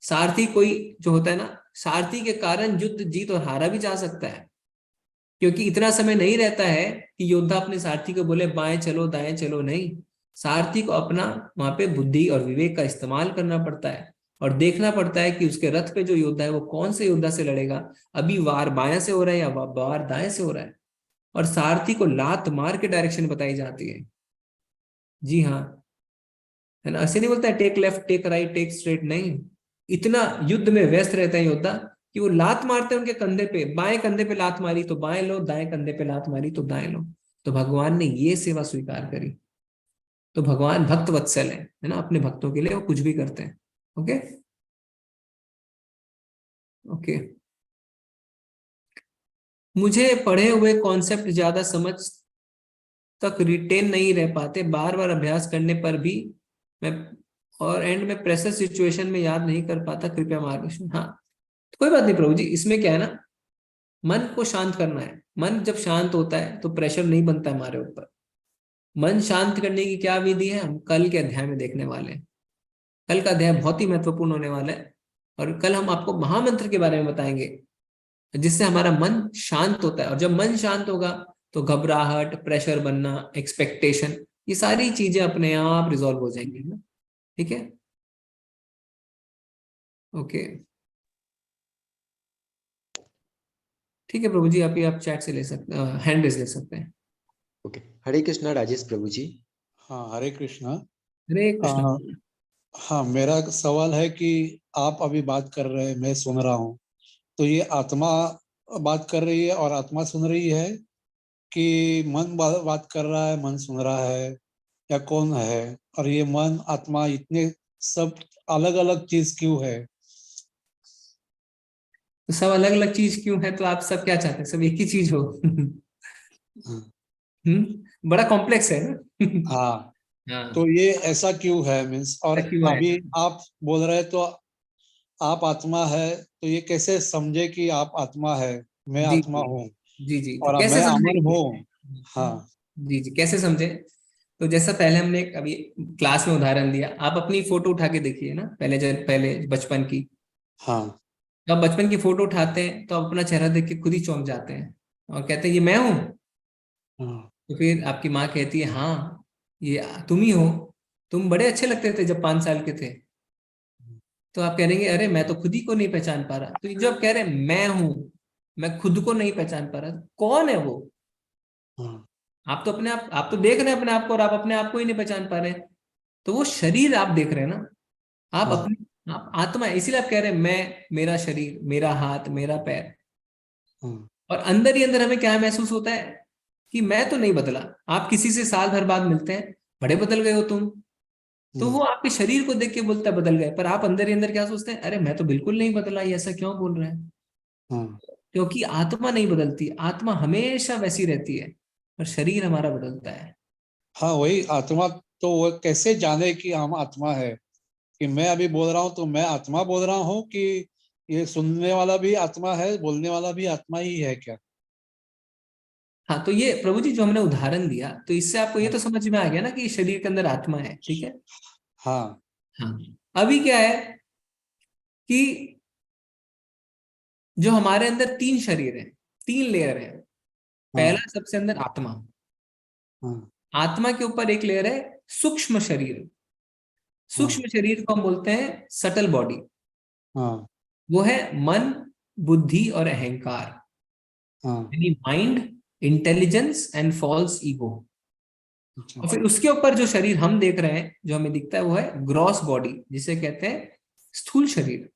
सारथी कोई जो होता है ना, सारथी के कारण युद्ध जीत और हारा भी जा सकता है, क्योंकि इतना समय नहीं रहता है कि योद्धा अपने सारथी को बोले बाएं चलो दाएं चलो। नहीं, सारथी को अपना वहां पे बुद्धि और विवेक का इस्तेमाल करना पड़ता है और देखना पड़ता है कि उसके रथ पे जो योद्धा है वो कौन से योद्धा से लड़ेगा, अभी वार बाएं से हो रहा है या वार दाएं से हो रहा है। और सारथी को लात मार के डायरेक्शन बताई जाती है। जी हाँ, है ना। ऐसे नहीं बोलता है take left take right take straight, नहीं। इतना युद्ध में व्यस्त रहता है योद्धा कि वो लात मारते हैं उनके कंधे पे, बाएं कंधे पे लात मारी तो बाएं लो, दाएं कंधे पे लात मारी तो दाएं लो। तो भगवान ने ये सेवा स्वीकार करी। तो भगवान भक्त वत्सल है ना, अपने भक्तों के लिए वो कुछ भी करते हैं। ओके ओके, मुझे पढ़े हुए कॉन्सेप्ट ज्यादा समझ तक रिटेन नहीं रह पाते, बार बार अभ्यास करने पर भी मैं और एंड में प्रेशर सिचुएशन में याद नहीं कर पाता, कृपया मार्गदर्शन। हाँ, तो कोई बात नहीं प्रभु जी, इसमें क्या है ना, मन को शांत करना है। मन जब शांत होता है तो प्रेशर नहीं बनता हमारे ऊपर। मन शांत करने की क्या विधि है, हम कल के अध्याय में देखने वाले हैं। कल का अध्याय बहुत ही महत्वपूर्ण होने वाला है और कल हम आपको महामंत्र के बारे में बताएंगे, जिससे हमारा मन शांत होता है। और जब मन शांत होगा तो घबराहट, प्रेशर बनना, एक्सपेक्टेशन, ये सारी चीजें अपने आप रिजॉल्व हो जाएंगी ना। ठीक है, ओके ठीक है प्रभु जी, आप चैट से ले सकते, हैंड रेज ले सकते हैं। ओके, हरे कृष्णा राजेश प्रभु जी। हाँ, हरे कृष्णा। हरे कृष्णा। हाँ, मेरा सवाल है कि आप अभी बात कर रहे हैं, मैं सुन रहा हूँ, तो ये आत्मा बात कर रही है और आत्मा सुन रही है कि मन बात कर रहा है, मन सुन रहा है, या कौन है? और ये मन आत्मा इतने सब अलग अलग चीज क्यों है? तो सब अलग अलग चीज क्यों है? तो आप सब क्या चाहते हैं, सब एक ही चीज हो? बड़ा कॉम्प्लेक्स है ना। हाँ, हाँ, तो ये ऐसा क्यों है मीन्स? और क्यों है? अभी आप बोल रहे तो आप आत्मा है, तो ये कैसे समझे कि आप आत्मा है, मैं आत्मा हूँ जी जी, और तो कैसे मैं अमर समझेंगे? हूँ? हाँ जी जी, कैसे समझे? तो जैसा पहले हमने अभी क्लास में उदाहरण दिया, आप अपनी फोटो उठा के देखिए ना, पहले बचपन की। हाँ जब आप बचपन की फोटो उठाते हैं तो आप अपना चेहरा देख के खुद ही चौंक जाते हैं और कहते हैं ये मैं हूँ। हाँ तो फिर आपकी माँ कहती है हाँ ये तुम ही हो, तुम बड़े अच्छे लगते थे जब 5 साल के थे। तो आप कहेंगे अरे मैं तो खुद ही को नहीं पहचान पा रहा। तो ये जो आप कह रहे हैं मैं हूं, मैं खुद को नहीं पहचान पा रहा, कौन है वो? हाँ आप तो अपने आप तो देख रहे हैं अपने आप को और आप अपने आप को ही नहीं पहचान पा रहे। तो वो शरीर आप देख रहे हैं ना, आप हाँ अपनी आप आत्मा है, इसीलिए आप कह रहे हैं मैं, मेरा शरीर, मेरा हाथ, मेरा पैर। हाँ और अंदर ही अंदर हमें क्या महसूस होता है कि मैं तो नहीं बदला। आप किसी से साल भर बाद मिलते हैं, बड़े बदल गए हो तुम, तो वो आपके शरीर को देख के बोलता है बदल गए, पर आप अंदर ही अंदर क्या सोचते हैं, अरे मैं तो बिल्कुल नहीं बदला, ये ऐसा क्यों बोल रहे हैं? हाँ क्योंकि आत्मा नहीं बदलती, आत्मा हमेशा वैसी रहती है और शरीर हमारा बदलता है। हाँ वही आत्मा। तो वो कैसे जाने कि हम आत्मा है? कि मैं अभी बोल रहा हूँ तो मैं आत्मा बोल रहा हूँ कि ये सुनने वाला भी आत्मा है, बोलने वाला भी आत्मा ही है क्या? हाँ, तो ये प्रभु जी जो हमने उदाहरण दिया, तो इससे आपको ये तो समझ में आ गया ना कि शरीर के अंदर आत्मा है, ठीक है। हाँ हाँ, अभी क्या है कि जो हमारे अंदर 3 शरीर है, 3 लेयर है। पहला सबसे अंदर आत्मा, हाँ आत्मा के ऊपर एक लेयर है सूक्ष्म शरीर। सूक्ष्म शरीर को हम बोलते हैं सटल बॉडी। हाँ वो है मन, बुद्धि और अहंकार, हाँ यानी mind, intelligence and false ego. अच्छा और फिर उसके ऊपर जो शरीर हम देख रहे हैं, जो हमें दिखता है, वो है ग्रॉस बॉडी, जिसे कहते हैं स्थूल शरीर।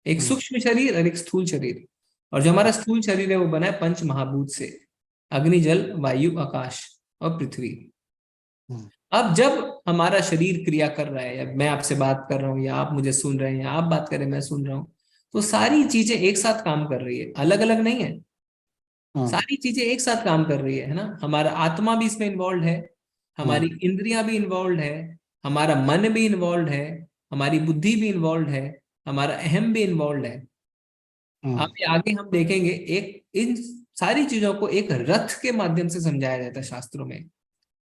एक सूक्ष्म शरीर और एक स्थूल शरीर। और जो हमारा स्थूल शरीर है वो बना है 5 महाभूत से, अग्नि, जल, वायु, आकाश और पृथ्वी। अब जब हमारा शरीर क्रिया कर रहा है, या मैं आपसे बात कर रहा हूँ, या आप मुझे सुन रहे हैं, या आप बात कर रहे हैं मैं सुन रहा हूँ, तो सारी चीजें एक साथ काम कर रही है, अलग अलग नहीं है। सारी चीजें एक साथ काम कर रही है ना। हमारा आत्मा भी इसमें इन्वॉल्व है, हमारी इंद्रियां भी इन्वॉल्व है, हमारा मन भी इन्वॉल्व है, हमारी बुद्धि भी इन्वॉल्व है, हमारा अहम भी इन्वॉल्व है। अभी आगे हम देखेंगे, एक इन सारी चीजों को एक रथ के माध्यम से समझाया जाता है शास्त्रों में।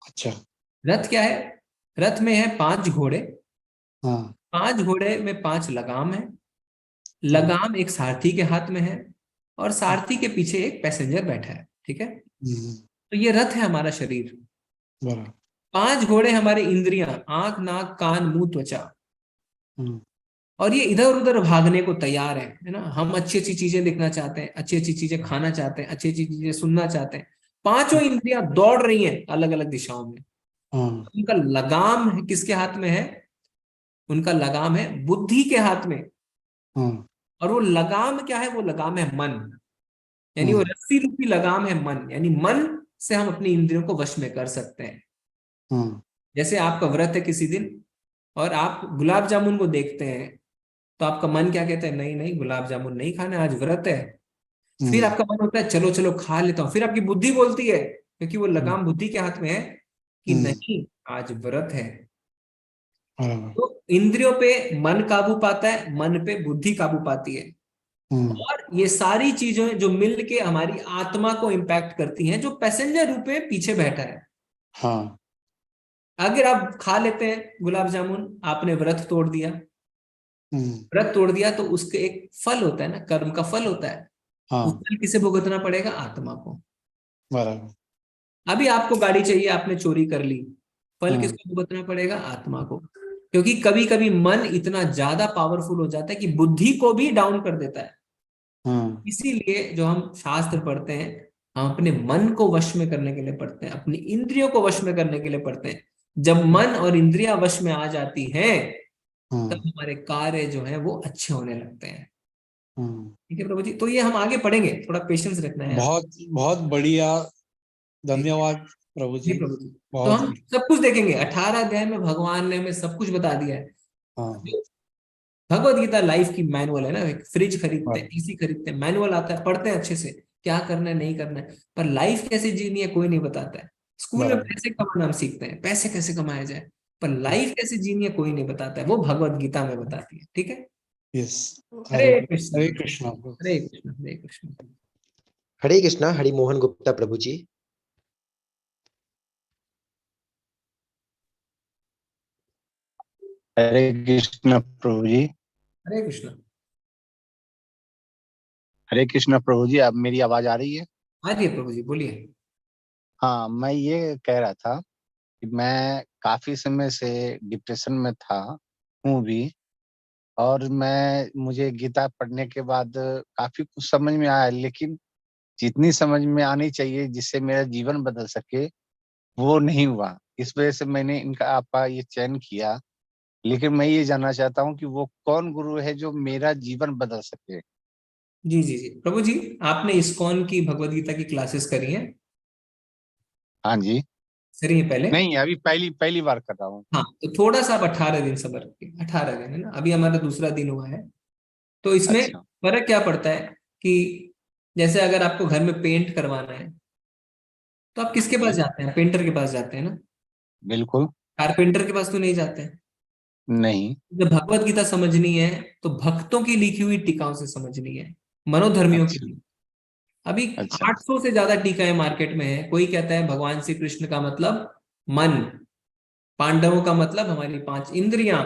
अच्छा रथ क्या है? रथ में है 5 घोड़े। हाँ 5 घोड़े में 5 लगाम है। लगाम एक सारथी के हाथ में है और सारथी के पीछे एक पैसेंजर बैठा है, ठीक है। तो ये रथ है हमारा शरीर। बराबर 5 घोड़े हमारे इंद्रियां, आंख, नाक, कान, मुंह, त्वचा। और ये इधर उधर भागने को तैयार है ना। हम अच्छी अच्छी चीजें देखना चाहते हैं, अच्छी अच्छी चीजें खाना चाहते हैं, अच्छी अच्छी चीजें सुनना चाहते हैं। 5 इंद्रियां दौड़ रही हैं अलग अलग दिशाओं में। उनका लगाम है, किसके हाथ में है? उनका लगाम है बुद्धि के हाथ में। और वो लगाम क्या है? वो लगाम है मन, यानी वो रस्सी रूपी लगाम है मन। यानी मन से हम अपनी इंद्रियों को वश में कर सकते हैं। जैसे आपका व्रत है किसी दिन और आप गुलाब जामुन को देखते हैं, तो आपका मन क्या कहता है? नहीं नहीं, गुलाब जामुन नहीं खाना, आज व्रत है। फिर आपका मन होता है चलो चलो खा लेता हूँ। फिर आपकी बुद्धि बोलती है, क्योंकि वो लगाम बुद्धि के हाथ में है, कि नहीं आज व्रत है। तो इंद्रियों पे मन काबू पाता है, मन पे बुद्धि काबू पाती है। और ये सारी चीजें जो मिल के हमारी आत्मा को इम्पैक्ट करती हैं, जो पैसेंजर रूप में पीछे बैठा है। हाँ अगर आप खा लेते हैं गुलाब जामुन, आपने व्रत तोड़ दिया। व्रत तोड़ दिया तो उसके एक फल होता है ना, कर्म का फल होता है। वो फल किसे भुगतना पड़ेगा? आत्मा को। बराबर अभी आपको गाड़ी चाहिए, आपने चोरी कर ली, फल किसको भुगतना पड़ेगा? आत्मा को। क्योंकि कभी कभी मन इतना ज्यादा पावरफुल हो जाता है कि बुद्धि को भी डाउन कर देता है। इसीलिए जो हम शास्त्र पढ़ते हैं, हम अपने मन को वश में करने के लिए पढ़ते हैं, अपनी इंद्रियों को वश में करने के लिए पढ़ते हैं। जब मन और इंद्रियां वश में आ जाती हैं, तब हमारे कार्य जो है वो अच्छे होने लगते हैं। ठीक है प्रभु जी, तो ये हम आगे पढ़ेंगे, थोड़ा पेशेंस रखना है। बहुत बहुत बढ़िया, धन्यवाद प्रभु जी। प्रभु जी, तो बहुत हम सब कुछ देखेंगे। 18 अध्याय में भगवान ने हमें सब कुछ बता दिया है। भगवत गीता लाइफ की मैनुअल है ना। एक फ्रिज खरीदते हैं, एसी खरीदते हैं, मैनुअल आता है, पढ़ते हैं अच्छे से क्या करना है नहीं करना है, पर लाइफ कैसे जीनी है कोई नहीं बताता है। स्कूल में पैसे कमाना हम सीखते हैं, पैसे कैसे कमाया जाए, पर लाइफ कैसे जीनी है कोई नहीं बताता है, वो भगवत गीता में बताती है। ठीक है। यस। हरे कृष्ण, हरे कृष्ण, हरे कृष्ण, हरे कृष्ण। हरे कृष्णा। हरि मोहन गुप्ता प्रभु जी। हरे कृष्ण प्रभु जी। हरे कृष्ण। हरे कृष्ण प्रभु जी, अब मेरी आवाज आ रही है? हाँ जी प्रभु जी बोलिए। हाँ, मैं ये कह रहा था कि मैं काफी समय से डिप्रेशन में था, हूँ भी। और मुझे गीता पढ़ने के बाद काफी कुछ समझ में आया, लेकिन जितनी समझ में आनी चाहिए जिससे मेरा जीवन बदल सके वो नहीं हुआ। इस वजह से मैंने इनका आपका ये चयन किया। लेकिन मैं ये जानना चाहता हूँ कि वो कौन गुरु है जो मेरा जीवन बदल सके। जी जी जी प्रभु जी, आपने इस्कॉन की भगवत गीता की क्लासेस करी हैं? हाँ जी। करी है पहले? नहीं, अभी पहली पहली बार कर रहा हूँ। हाँ तो थोड़ा सा आप 18 दिन सब्र रखिए। 18 दिन है ना, अभी हमारा दूसरा दिन हुआ है। तो इसमें अच्छा। फर्क क्या पड़ता है कि जैसे अगर आपको घर में पेंट करवाना है तो आप किसके पास जी, जाते हैं? पेंटर के पास जाते हैं ना। बिल्कुल। कारपेंटर के पास तो नहीं जाते हैं। नहीं। जब भगवत गीता समझनी है तो भक्तों की लिखी हुई टीकाओं से समझनी है, मनोधर्मियों की अच्छा। नहीं। अभी अच्छा। 800 से ज्यादा टीकाएं मार्केट में है। कोई कहता है भगवान श्री कृष्ण का मतलब मन, पांडवों का मतलब हमारी 5 इंद्रियां,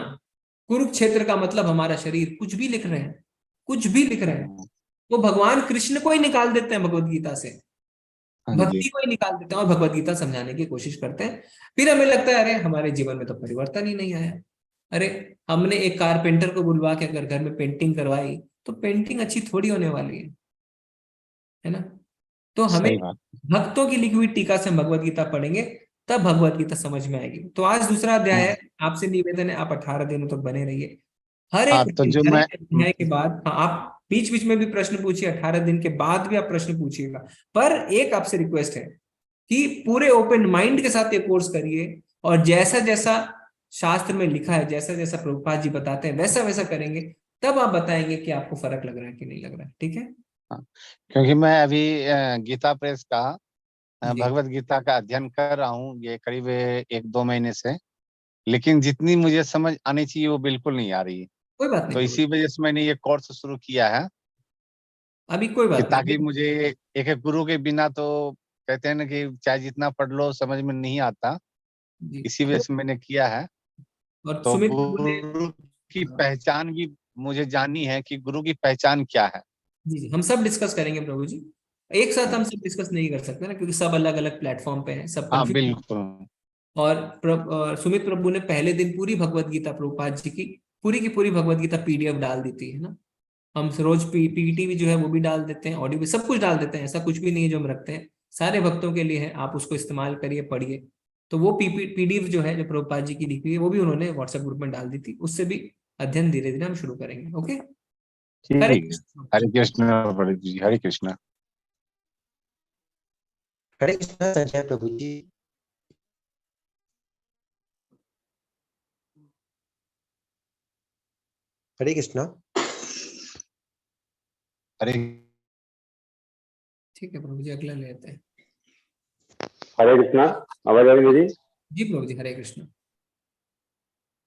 कुरुक्षेत्र का मतलब हमारा शरीर। कुछ भी लिख रहे हैं, कुछ भी लिख रहे हैं। वो भगवान कृष्ण को ही निकाल देते हैं भगवत गीता से, हाँ जी। भक्ति को ही निकाल देते हैं और भगवत गीता समझाने की कोशिश करते हैं। फिर हमें लगता है अरे हमारे जीवन में तो परिवर्तन ही नहीं आया। अरे हमने एक कारपेंटर को बुलवा के अगर घर में पेंटिंग करवाई तो पेंटिंग अच्छी थोड़ी होने वाली है ना। तो हमें सही बात। भक्तों की लिखी हुई टीका से भगवत गीता पढ़ेंगे तब भगवत गीता समझ में आएगी। तो आज दूसरा अध्याय है, आपसे निवेदन है आप 18 दिनों तक बने रहिए। हर एक हाँ, तो दिन जो हर मैं एक अध्याय के बाद, हाँ आप बीच बीच में भी प्रश्न पूछिए, 18 दिन के बाद भी आप प्रश्न पूछिएगा। पर एक आपसे रिक्वेस्ट है कि पूरे ओपन माइंड के साथ ये कोर्स करिए और जैसा जैसा शास्त्र में लिखा है, जैसा जैसा प्रभुपाद जी बताते हैं वैसा वैसा करेंगे, तब आप बताएंगे कि आपको फर्क लग रहा है कि नहीं लग रहा है। ठीक है? हाँ, क्योंकि मैं अभी गीता प्रेस का जी भगवत गीता का अध्ययन कर रहा हूँ, ये करीब 1-2 महीने से। लेकिन जितनी मुझे समझ आनी चाहिए वो बिल्कुल नहीं आ रही है। कोई बात तो नहीं प्रभु, इसी वजह से मैंने ये कोर्स शुरू किया है अभी कोई कि बात ताकि नहीं। मुझे एक एक गुरु के बिना, तो कहते हैं ना कि चाहे जितना पढ़ लो समझ में नहीं आता। जी इसी वजह से मैंने किया है। और तो सुमित प्रभु ने, गुरु की हाँ, पहचान भी मुझे जाननी है कि गुरु की पहचान क्या है। जी जी हम सब डिस्कस करेंगे प्रभु जी। एक साथ हम सब डिस्कस नहीं कर सकते ना, क्योंकि सब अलग अलग प्लेटफॉर्म पे हैं, सब हाँ, कंफ्यूज। बिल्कुल। और सुमित प्रभु ने पहले दिन पूरी भगवत गीता प्रभुपाद जी की पूरी भगवत गीता पीडीएफ डाल दी थी है ना। हम रोज पीपीटी भी जो है वो भी डाल देते हैं, ऑडियो भी, सब कुछ डाल देते हैं। ऐसा कुछ भी नहीं है जो हम रखते हैं, सारे भक्तों के लिए है। आप उसको इस्तेमाल करिए, पढ़िए। तो वो पीडीएफ जो है जो प्रभुपाद जी की लिखी हुई है वो भी उन्होंने व्हाट्सएप ग्रुप में डाल दी थी। उससे भी अध्ययन धीरे धीरे हम शुरू करेंगे। ओके, ठीक हरे है। कृष्ण। हरे कृष्ण प्रभु जी, हरे कृष्ण। हरे कृष्ण संजय प्रभु जी। हरे कृष्ण। हरे ठीक है प्रभु जी, अगला लेते हैं। हरे कृष्णा, आवाज आ रही मेरी? जी प्रभु जी, हरे कृष्ण।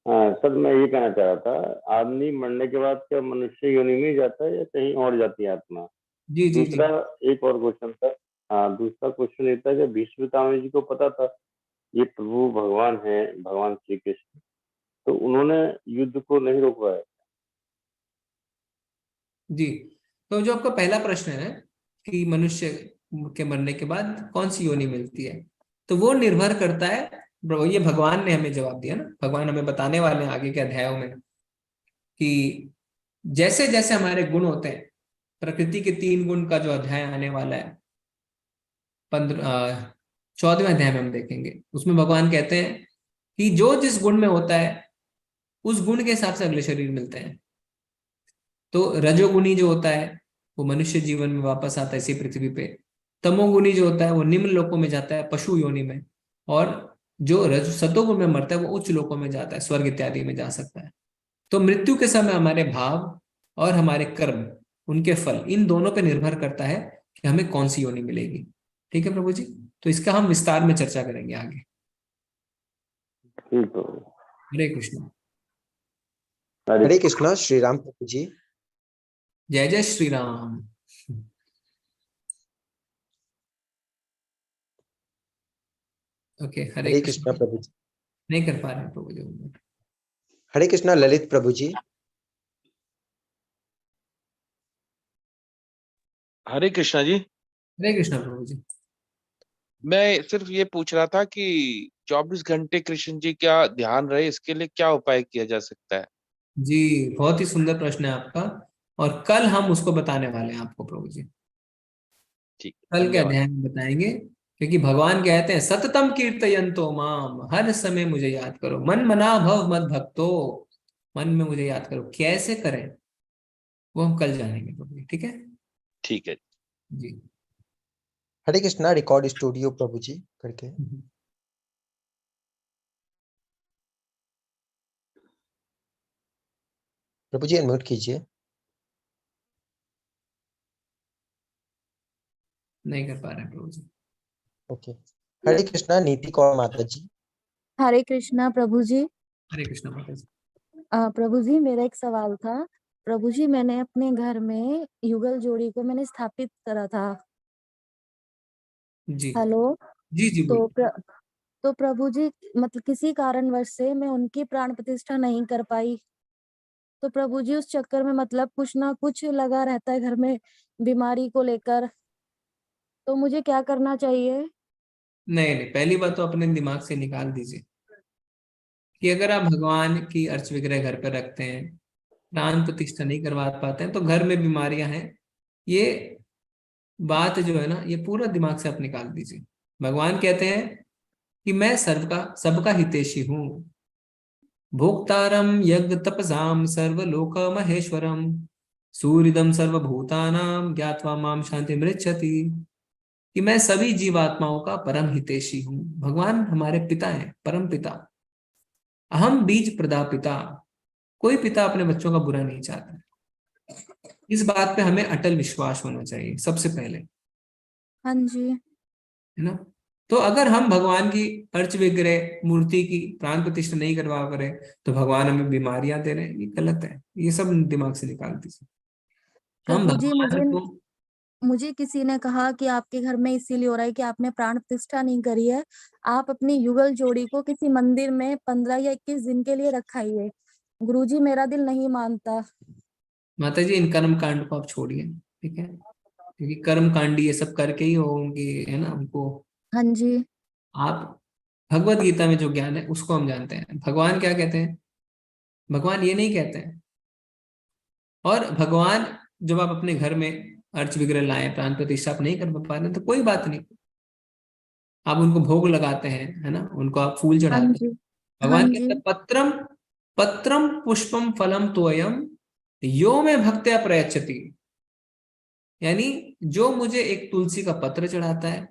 हाँ सर, मैं ये कहना चाह रहा था, आदमी मरने के बाद क्या मनुष्य योनि में ही जाता है या कहीं और जाती है आत्मा? जी जी जी दूसरा एक और क्वेश्चन था। हाँ, दूसरा क्वेश्चन ये था कि भीष्म पितामह जी को पता था ये प्रभु भगवान है, भगवान श्री कृष्ण, तो उन्होंने युद्ध को नहीं रोकवाया? जी। तो जो आपका पहला प्रश्न है कि मनुष्य के मरने के बाद कौन सी योनि मिलती है, तो वो निर्भर करता है। ये भगवान ने हमें जवाब दिया ना, भगवान हमें बताने वाले हैं आगे के अध्यायों में कि जैसे जैसे हमारे गुण होते हैं, प्रकृति के 3 गुण का जो अध्याय आने वाला है 14वें अध्याय में हम देखेंगे, उसमें भगवान कहते हैं कि जो जिस गुण में होता है उस गुण के हिसाब से अगले शरीर मिलते हैं। तो रजोगुणी जो होता है वो मनुष्य जीवन में वापस आता है इसी पृथ्वी पे। तमोगुणी जो होता है वो निम्न लोकों में जाता है, पशु योनि में। और जो रज सतोगुण में मरता है वो उच्च लोकों में जाता है, स्वर्ग इत्यादि में जा सकता है। तो मृत्यु के समय हमारे भाव और हमारे कर्म, उनके फल, इन दोनों पे निर्भर करता है कि हमें कौन सी योनि मिलेगी। ठीक है प्रभु जी, तो इसका हम विस्तार में चर्चा करेंगे आगे। ठीक है। हरे कृष्ण। हरे कृष्ण। श्री राम प्रभु जी। जय जय श्री राम। ओके, हरे हरे कृष्ण। कृष्ण प्रभु जी। नहीं कर पा रहे हैं प्रभु जी। हरे कृष्णा ललित प्रभु जी। हरे कृष्णा जी। हरे कृष्णा प्रभु जी। मैं सिर्फ ये पूछ रहा था कि 24 घंटे कृष्ण जी का ध्यान रहे, इसके लिए क्या उपाय किया जा सकता है? जी, बहुत ही सुंदर प्रश्न है आपका, और कल हम उसको बताने वाले हैं आपको प्रभु जी। ठीक, कल के धन्यवाद। अध्याय में बताएंगे, क्योंकि भगवान कहते हैं सततम कीर्तयन्तो माम, हर समय मुझे याद करो, मन मना भव मद भक्तो, मन में मुझे याद करो। कैसे करें वो हम कल जानेंगे प्रभु जी, ठीक है? ठीक है जी। हरे कृष्णा रिकॉर्ड स्टूडियो प्रभु जी करके। प्रभु जी अनम्यूट कीजिए। नहीं कर पा रहे हैं प्रभु जी। ओके। हरे कृष्णा नीति कौर माता जी। हरे कृष्णा प्रभु जी। हरे कृष्णा माता जी। प्रभु जी मेरा एक सवाल था। प्रभु जी मैंने अपने घर में युगल जोड़ी को मैंने स्थापित करा था। जी हेलो। जी जी तो बोलिए। तो प्रभु जी मतलब किसी कारणवश से मैं उनकी प्राण प्रतिष्ठा नहीं कर पाई। तो प्रभु जी उस चक्कर में मतलब कुछ ना कुछ लगा रहता है घर में बीमारी को लेकर। तो मुझे क्या करना चाहिए? नहीं नहीं, पहली बात तो अपने दिमाग से निकाल दीजिए कि अगर आप भगवान की अर्च विग्रह घर पर रखते हैं, प्राण प्रतिष्ठा नहीं करवा पाते हैं, तो घर में बीमारियां हैं। ये बात जो है ना, ये पूरा दिमाग से आप निकाल दीजिए। भगवान कहते हैं कि मैं सबका हितैषी हूं, भोक्तारम यज्ञ तपसाम सर्वलोक महेश्वरम, सूर्यदम सर्वभूतानाम ज्ञात्वा माम शांति मृच्छति, कि मैं सभी जीवात्माओं का परम हितैषी हूं। भगवान हमारे पिता हैं, परम पिता। अहम बीज प्रदापिता, कोई पिता अपने बच्चों का बुरा नहीं चाहता। इस बात पे हमें अटल विश्वास होना चाहिए सबसे पहले, हाँ जी। है ना? तो अगर हम भगवान की अर्च विग्रह मूर्ति की प्राण प्रतिष्ठा नहीं करवा पा रहे, तो भगवान हमें बीमारियां दे रहे हैं, ये गलत है। ये सब दिमाग से निकाल दीजिए। हम प्रभु जी भगवान को मुझे किसी ने कहा कि आपके घर में इसीलिए हो रहा है कि आपने प्राण प्रतिष्ठा नहीं करी है। आप अपनी युगल जोड़ी को किसी मंदिर में 15 या 21 दिन के लिए रखाइए। गुरुजी मेरा दिल नहीं मानता। माता जी, इन कर्म कांड को आप छोड़िए, ठीक है? क्योंकि कर्म कांडी ये सब करके ही होंगे, है ना? उनको हाँ जी। आप भगवत गीता में जो ज्ञान है उसको हम जानते हैं। भगवान क्या कहते हैं? भगवान ये नहीं कहते हैं। और भगवान जब आप अपने घर में अर्च विग्रह लाए, प्राण प्रतिष्ठा आप नहीं कर पा रहे, तो कोई बात नहीं, आप उनको भोग लगाते हैं, है ना? उनको आप फूल हाँ चढ़ाते हैं। जी। हाँ भगवान जी। कहते हैं पत्रम पत्रम पुष्पम फलम तोयम यो में भक्त्या प्रयच्छति, यानी जो मुझे एक तुलसी का पत्र चढ़ाता है,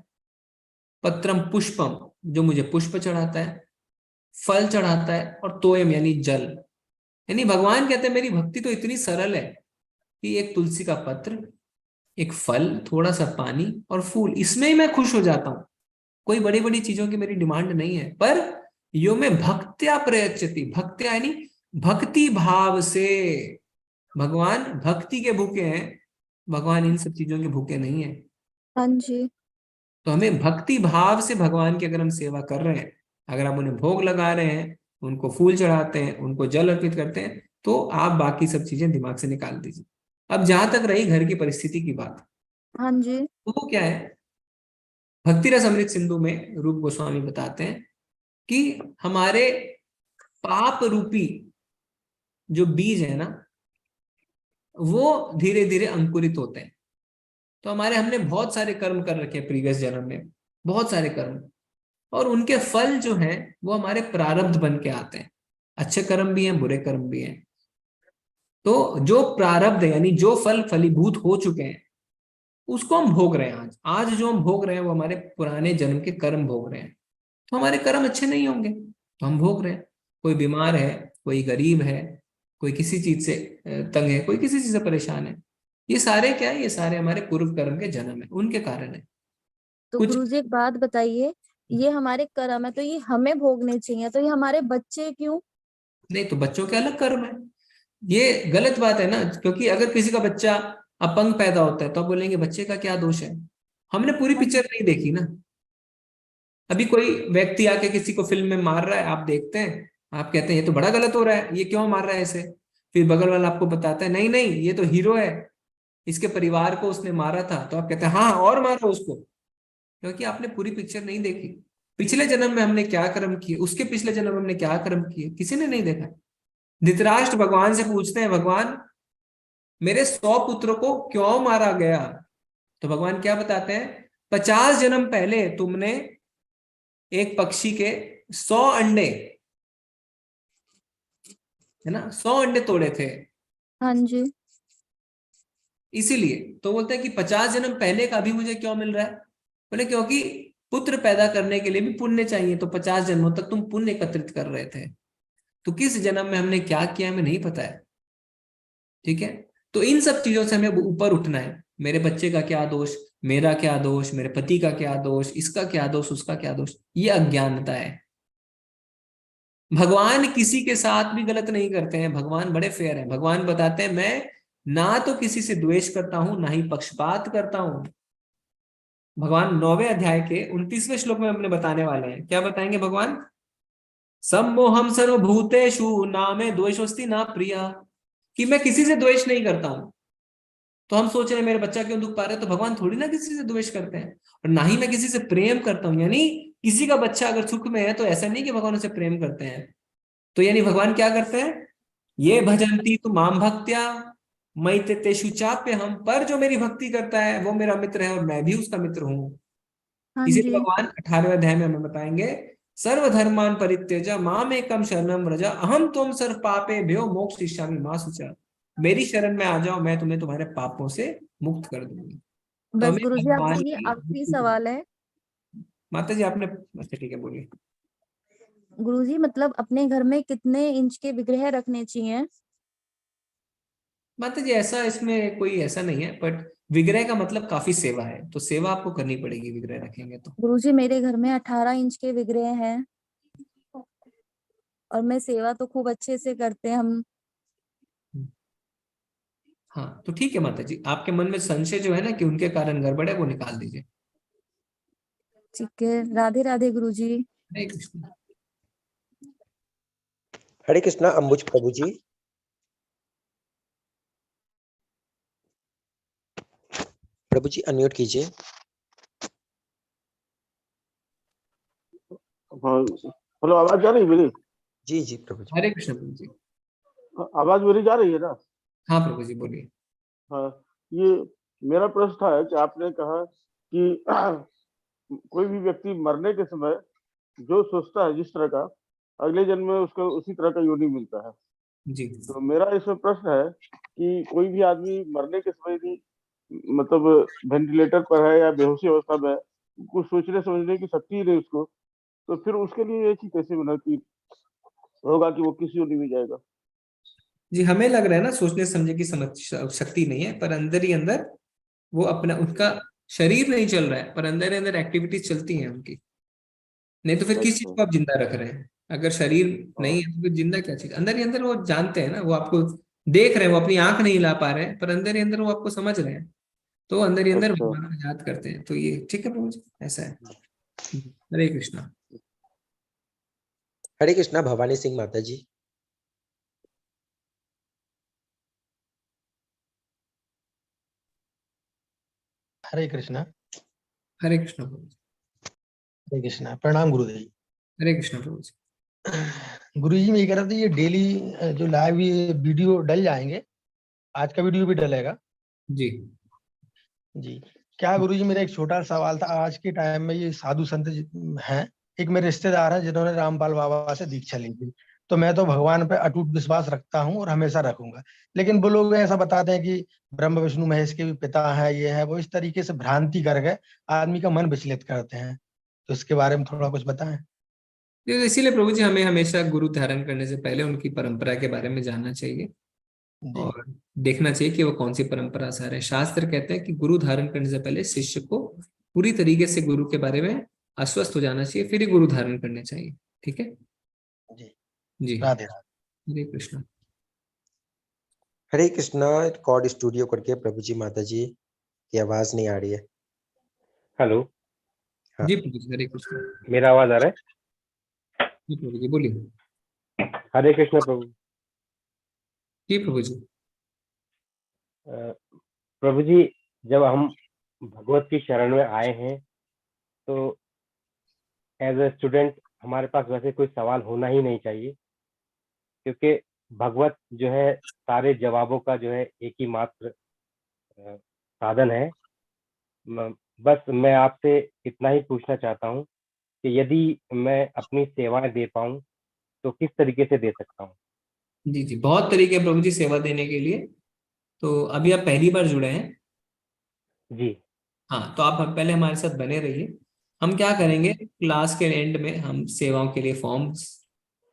पत्रम पुष्पम जो मुझे पुष्प चढ़ाता है, फल चढ़ाता है, और तोयम यानी जल, यानी भगवान कहते हैं मेरी भक्ति तो इतनी सरल है कि एक तुलसी का पत्र, एक फल, थोड़ा सा पानी और फूल, इसमें ही मैं खुश हो जाता हूं। कोई बड़ी बड़ी चीजों की मेरी डिमांड नहीं है। पर यो में भक्त्या प्रयच्छति, भक्त्या यानी भक्ति भाव से। भगवान भक्ति के भूखे हैं, भगवान इन सब चीजों के भूखे नहीं है। हाँ जी। तो हमें भक्ति भाव से भगवान की अगर हम सेवा कर रहे हैं, अगर आप उन्हें भोग लगा रहे हैं, उनको फूल चढ़ाते हैं, उनको जल अर्पित करते हैं, तो आप बाकी सब चीजें दिमाग से निकाल दीजिए। अब जहां तक रही घर की परिस्थिति की बात, हाँ जी। तो वो क्या है? भक्ति रस अमृत सिंधु में रूप गोस्वामी बताते हैं कि हमारे पाप रूपी जो बीज है ना, वो धीरे धीरे अंकुरित होते हैं। तो हमने बहुत सारे कर्म कर रखे हैं प्रीवियस जन्म में, बहुत सारे कर्म, और उनके फल जो हैं वो हमारे प्रारब्ध बन के आते हैं। अच्छे कर्म भी हैं, बुरे कर्म भी हैं। तो जो प्रारब्ध है, यानी जो फल फलीभूत हो चुके हैं, उसको हम भोग रहे हैं। आज आज जो हम भोग रहे हैं वो हमारे पुराने जन्म के कर्म भोग रहे हैं। तो हमारे कर्म अच्छे नहीं होंगे तो हम भोग रहे हैं। कोई बीमार है, कोई गरीब है, कोई किसी चीज से तंग है, कोई किसी चीज से परेशान है। ये सारे क्या है? ये सारे हमारे पूर्व कर्म के जन्म है, उनके कारण है। तो कुछ गुरुजी एक बात बताइए, ये हमारे कर्म है तो ये हमें भोगने चाहिए, तो ये हमारे बच्चे क्यों? नहीं, तो बच्चों के अलग कर्म है। ये गलत बात है ना, क्योंकि अगर किसी का बच्चा अपंग पैदा होता है तो आप बोलेंगे बच्चे का क्या दोष है। हमने पूरी पिक्चर नहीं देखी ना। अभी कोई व्यक्ति आके किसी को फिल्म में मार रहा है, आप देखते हैं, आप कहते हैं ये तो बड़ा गलत हो रहा है, ये क्यों मार रहा है इसे। फिर बगल वाला आपको बताता है नहीं नहीं ये तो हीरो है, इसके परिवार को उसने मारा था। तो आप कहते हैं हाँ और मारो उसको, क्योंकि आपने पूरी पिक्चर नहीं देखी। पिछले जन्म में हमने क्या कर्म किए, उसके पिछले जन्म में हमने क्या कर्म किए, किसी ने नहीं देखा। धृतराष्ट्र भगवान से पूछते हैं भगवान मेरे 100 पुत्रों को क्यों मारा गया। तो भगवान क्या बताते हैं, 50 जन्म पहले तुमने एक पक्षी के 100 अंडे, है ना, 100 अंडे तोड़े थे, हाँ जी। इसीलिए। तो बोलते हैं कि 50 जन्म पहले का भी मुझे क्यों मिल रहा है। बोले क्योंकि पुत्र पैदा करने के लिए भी पुण्य चाहिए, तो 50 जन्मों तक तुम पुण्य एकत्रित कर रहे थे। तो किस जन्म में हमने क्या किया हमें नहीं पता है, ठीक है। तो इन सब चीजों से हमें ऊपर उठना है। मेरे बच्चे का क्या दोष, मेरा क्या दोष, मेरे पति का क्या दोष, इसका क्या दोष, उसका क्या दोष, ये अज्ञानता है। भगवान किसी के साथ भी गलत नहीं करते हैं, भगवान बड़े फेयर हैं। भगवान बताते हैं मैं ना तो किसी से द्वेष करता हूं ना ही पक्षपात करता हूं। भगवान 9वें अध्याय के 29वें श्लोक में हमने बताने वाले हैं, क्या बताएंगे भगवान, सम्मोहम सर्वभूतेषु ना में द्वेषोस्ति ना प्रिया, कि मैं किसी से द्वेष नहीं करता हूं। तो हम सोच रहे हैं मेरे बच्चा क्यों दुख पा रहे हैं, तो भगवान थोड़ी ना किसी से द्वेष करते हैं। और ना ही मैं किसी से प्रेम करता हूं, यानी किसी का बच्चा अगर सुख में है तो ऐसा नहीं कि भगवान उसे प्रेम करते हैं। तो यानी भगवान क्या करते हैं, ये भजंती तु माम भक्त्या मयि तेषु चाप्य हम, पर जो मेरी भक्ति करता है वो मेरा मित्र है और मैं भी उसका मित्र हूं। हाँ इसीलिए जी। भगवान 18वें अध्याय में हमें बताएंगे सर्वधर्मान परित्यज माम एकम शरणम व्रज अहम त्वं सर्व पापेभ्यो मोक्षयिष्यामि मा शुचा। मेरी शरण में आ जाओ, मैं तुम्हें तुम्हारे पापों से मुक्त कर दूंगी। तो बस हमें गुरुजी भगवान आपसे ये की आखिरी सवाल है। माता जी आपने, अच्छा ठीक है बोलिए। गुरुजी मतलब अपने घर में कितने इंच के विग्रह रखने चाहिए। माता जी ऐसा इसमें कोई ऐसा नहीं है, बट विग्रह का मतलब काफी सेवा है, तो सेवा आपको करनी पड़ेगी विग्रह रखेंगे तो। गुरुजी मेरे घर में 18 इंच के विग्रह हैं और मैं सेवा तो खूब अच्छे से करते हैं हम। हाँ तो ठीक है माता जी, आपके मन में संशय जो है ना कि उनके कारण गड़बड़ है वो निकाल दीजिए। ठीक है, राधे राधे गुरुजी। हरे कृष्ण। हरे कृष्णा अंबुज प्रभु जी। प्रभु जी अनम्यूट कीजिए। हाँ हेलो, आवाज जा रही है मेरी? जी जी प्रभु जी। हरे कृष्ण प्रभु जी। आवाज मेरी जा रही है ना? हाँ प्रभु जी बोलिए। हाँ, ये मेरा प्रश्न था कि आपने कहा कि कोई भी व्यक्ति मरने के समय जो सोचता है जिस तरह का, अगले जन्म में उसको उसी तरह का योनि मिलता है। जी। तो मेरा इसमें प्रश्न है कि कोई भी आदमी मरने के समय भी मतलब वेंटिलेटर पर है या बेहोशी अवस्था में है, कुछ सोचने समझने की शक्ति ही नहीं उसको, तो फिर उसके लिए ये चीज कैसे बना कि होगा कि वो किसी योनि में जाएगा? जी हमें लग रहा है ना सोचने समझने की समझ शक्ति नहीं है, पर अंदर ही अंदर वो अपना, उनका शरीर नहीं चल रहा है पर अंदर ही अंदर एक्टिविटीज चलती हैं उनकी। नहीं तो फिर किस चीज को आप जिंदा रख रहे हैं, अगर शरीर नहीं है तो फिर जिंदा क्या चीज, अंदर ही अंदर वो जानते हैं ना, वो आपको देख रहे हैं, वो अपनी आंख नहीं हिला पा रहे हैं पर अंदर ही अंदर वो आपको समझ रहे हैं, तो अंदर ही अंदर भगवान को याद करते हैं। तो ये ठीक है प्रभु जी, ऐसा है। हरे कृष्णा। हरे कृष्णा भवानी सिंह माता जी। हरे कृष्णा। हरे कृष्णा प्रभु जी। हरे कृष्णा, प्रणाम गुरुदेव जी। हरे कृष्णा प्रभु जी। गुरु जी मैं ये कह रहा था, ये डेली जो लाइव ये वीडियो डल जाएंगे, आज का वीडियो भी डलेगा जी जी। क्या गुरु जी मेरा एक छोटा सवाल था, आज के टाइम में ये साधु संत हैं, एक मेरे रिश्तेदार हैं जिन्होंने रामपाल बाबा से दीक्षा ली थी, तो मैं तो भगवान पे अटूट विश्वास रखता हूँ और हमेशा रखूंगा, लेकिन वो लोग ऐसा बताते हैं कि ब्रह्म विष्णु महेश के भी पिता है, ये है वो, इस तरीके से भ्रांति करके आदमी का मन विचलित करते हैं, तो इसके बारे में थोड़ा कुछ बताएं। इसीलिए प्रभु जी हमें हमेशा गुरु धारण करने से पहले उनकी परंपरा के बारे में जानना चाहिए और देखना चाहिए कि वो कौन सी परंपरा से आ रहे हैं। शास्त्र कहते हैं कि गुरु धारण करने से पहले शिष्य को पूरी तरीके से गुरु के बारे में आश्वस्त हो जाना चाहिए, फिर ही गुरु धारण करने चाहिए। ठीक है जी जी। राधे हरे कृष्णा। हरे कृष्णा रिकॉर्ड स्टूडियो करके प्रभु जी माता जी की आवाज नहीं आ रही है। हेलो। हाँ। जी प्रभु जी हरे कृष्णा। मेरा आवाज आ रहा है? जी प्रभु जी बोलिए। हरे कृष्ण प्रभु। जी प्रभु जी। प्रभु जी, जब हम भगवत की शरण में आए हैं तो एज ए स्टूडेंट हमारे पास वैसे कोई सवाल होना ही नहीं चाहिए, क्योंकि भगवत जो है सारे जवाबों का जो है एक ही मात्र साधन है। बस मैं आपसे इतना ही पूछना चाहता हूँ कि यदि मैं अपनी सेवाएं दे पाऊँ तो किस तरीके से दे सकता हूँ? जी जी, बहुत तरीके हैं प्रभु जी सेवा देने के लिए। तो अभी आप पहली बार जुड़े हैं? जी। हाँ, तो आप पहले हमारे साथ बने रहिए। हम क्या करेंगे, क्लास के एंड में हम सेवाओं के लिए फॉर्म्स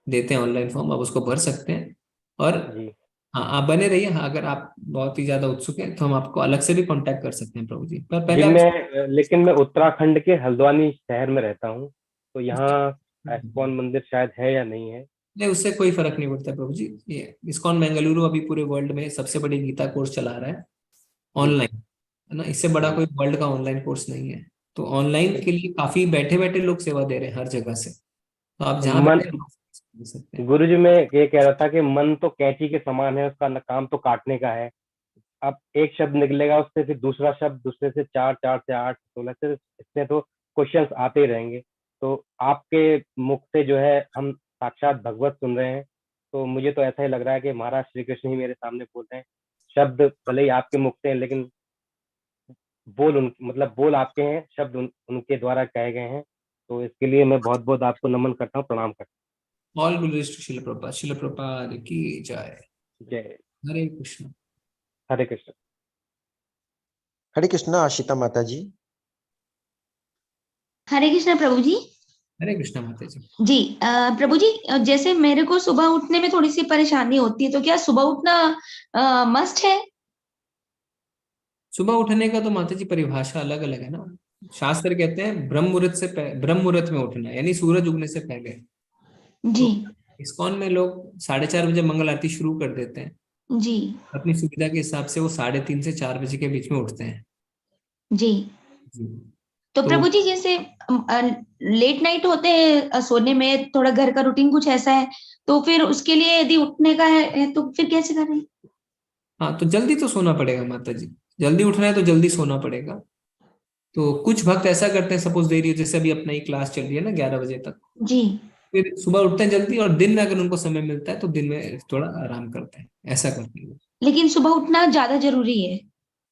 देते हैं, ऑनलाइन फॉर्म, आप उसको भर सकते हैं। और जी। हाँ, आप बने रहिए। हाँ, अगर आप बहुत ही ज्यादा उत्सुक हैं तो हम आपको अलग से भी कांटेक्ट कर सकते हैं प्रभु जी, पर जी, पहले आप लेकिन मैं उत्तराखंड के हल्द्वानी शहर में रहता हूँ, तो यहाँ इस्कॉन मंदिर शायद है या नहीं है? नहीं, उससे कोई फर्क नहीं पड़ता प्रभु जी। ये इस्कॉन बेंगलुरु अभी पूरे वर्ल्ड में सबसे बड़ी गीता कोर्स चला रहा है ऑनलाइन, है ना। इससे बड़ा कोई वर्ल्ड का ऑनलाइन कोर्स नहीं है। तो ऑनलाइन के लिए काफी बैठे बैठे लोग सेवा दे रहे हैं हर जगह से, तो आप जहाँ मन बैठे दे सकते हैं। गुरु जी, मैं ये कह रहा था कि मन तो कैंची के समान है, उसका काम तो काटने का है। अब एक शब्द निकलेगा, उससे फिर दूसरा शब्द, दूसरे से 4, 4 से 8, 16 से, इसमें तो क्वेश्चंस आते ही रहेंगे। तो आपके मुख से जो है हम साक्षात भगवत सुन रहे हैं, तो मुझे तो ऐसा ही लग रहा है कि महाराज श्री कृष्ण ही मेरे सामने बोल रहे हैं। शब्द भले ही आपके मुख से हैं, लेकिन बोल आपके हैं, शब्द उनके द्वारा कहे गए हैं। तो इसके लिए मैं बहुत बहुत आपको नमन करता हूँ, प्रणाम करता ऑल ग्लोरीज टू शिल प्रभुपाद। शिल प्रभुपाद की जय। हूँ। जय हरे कृष्ण। हरे कृष्ण। हरे कृष्णा आशिता माता जी। हरे कृष्ण प्रभु जी। हरे कृष्ण माता जी। जी प्रभु जी, जैसे मेरे को सुबह उठने में थोड़ी सी परेशानी होती है, तो क्या सुबह उठना मस्ट है? सुबह उठने का तो माता जी परिभाषा अलग अलग है ना। शास्त्र कहते हैं ब्रह्म मुहूर्त में उठना, यानी सूरज उगने से पहले। जी। तो इस्कॉन में लोग 4:30 बजे मंगल आरती शुरू कर देते हैं। जी। अपनी सुविधा के हिसाब से वो 3:30 से 4 बजे के बीच में उठते हैं। जी। जी। तो प्रभु जी, जैसे लेट नाइट होते हैं सोने में, थोड़ा घर का रूटीन कुछ ऐसा है, तो फिर उसके लिए यदि उठने का है तो फिर कैसे करें? हाँ, तो जल्दी तो सोना पड़ेगा माता जी। जल्दी उठना है तो जल्दी सोना पड़ेगा। तो कुछ भक्त ऐसा करते हैं, सपोज दे रही है, जैसे अभी अपना ही क्लास चल रही है ना 11 बजे तक, जी। फिर सुबह उठते हैं जल्दी, और दिन में अगर उनको समय मिलता है तो दिन में थोड़ा आराम करते हैं, ऐसा करते हैं। लेकिन सुबह उठना ज्यादा जरूरी है।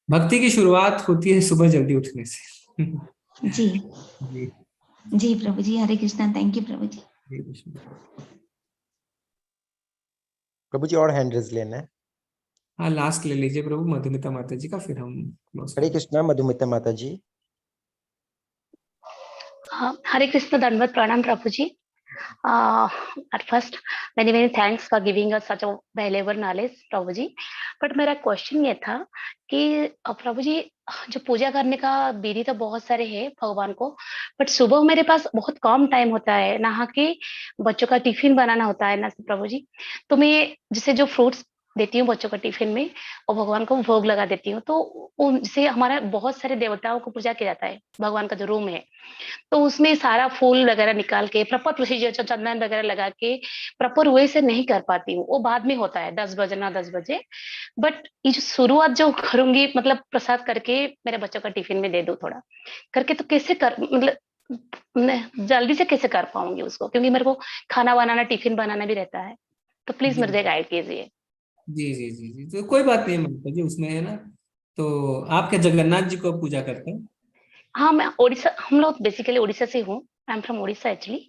भक्ति की शुरुआत होती है सुबह जल्दी उठने से। जी। जी। जी प्रभु जी, हरे कृष्णा। थैंक यू प्रभु जी। प्रभु जी और हैंड रेज लेना है। हाँ, लास्ट ले लीजिए प्रभु, मधुमिता माता जी का, फिर हम क्लोज हरे कृष्णा मधुमिता माता जी। हाँ, हरे कृष्ण, दंडवत प्रणाम प्रभु जी। At first, many thanks for giving us such a valuable knowledge, prabhu ji. But मेरा क्वेश्चन ये था कि प्रभु जी, जो पूजा करने का विधि तो बहुत सारे हैं भगवान को, बट सुबह मेरे पास बहुत कम टाइम होता है, नहा के बच्चों का टिफिन बनाना होता है ना प्रभु जी। तो मैं जैसे जो फ्रूट्स देती हूँ बच्चों को टिफिन में, और भगवान को भोग लगा देती हूँ, तो उनसे हमारा बहुत सारे देवताओं को पूजा किया जाता है। भगवान का जो रूम है, तो उसमें सारा फूल वगैरह निकाल के प्रॉपर प्रोसीजर, चंदन वगैरह लगा के प्रॉपर वे से नहीं कर पाती हूँ। वो बाद में होता है 10 बजे ना 10 बजे। बट ये जो शुरुआत जो करूंगी, मतलब प्रसाद करके मेरे बच्चों का टिफिन में दे दो थोड़ा करके, तो कैसे कर, मतलब मैं जल्दी से कैसे कर पाऊंगी उसको, क्योंकि मेरे को खाना बनाना, टिफिन बनाना भी रहता है। तो प्लीज जी मेरे गाइड कीजिए। जी जी जी जी, तो कोई बात नहीं माता जी, उसमें है ना। तो आप क्या जगन्नाथ जी को पूजा करते हैं? हाँ, मैं उड़ीसा, हम लोग बेसिकली उड़ीसा से हूँ। I am from Orissa actually.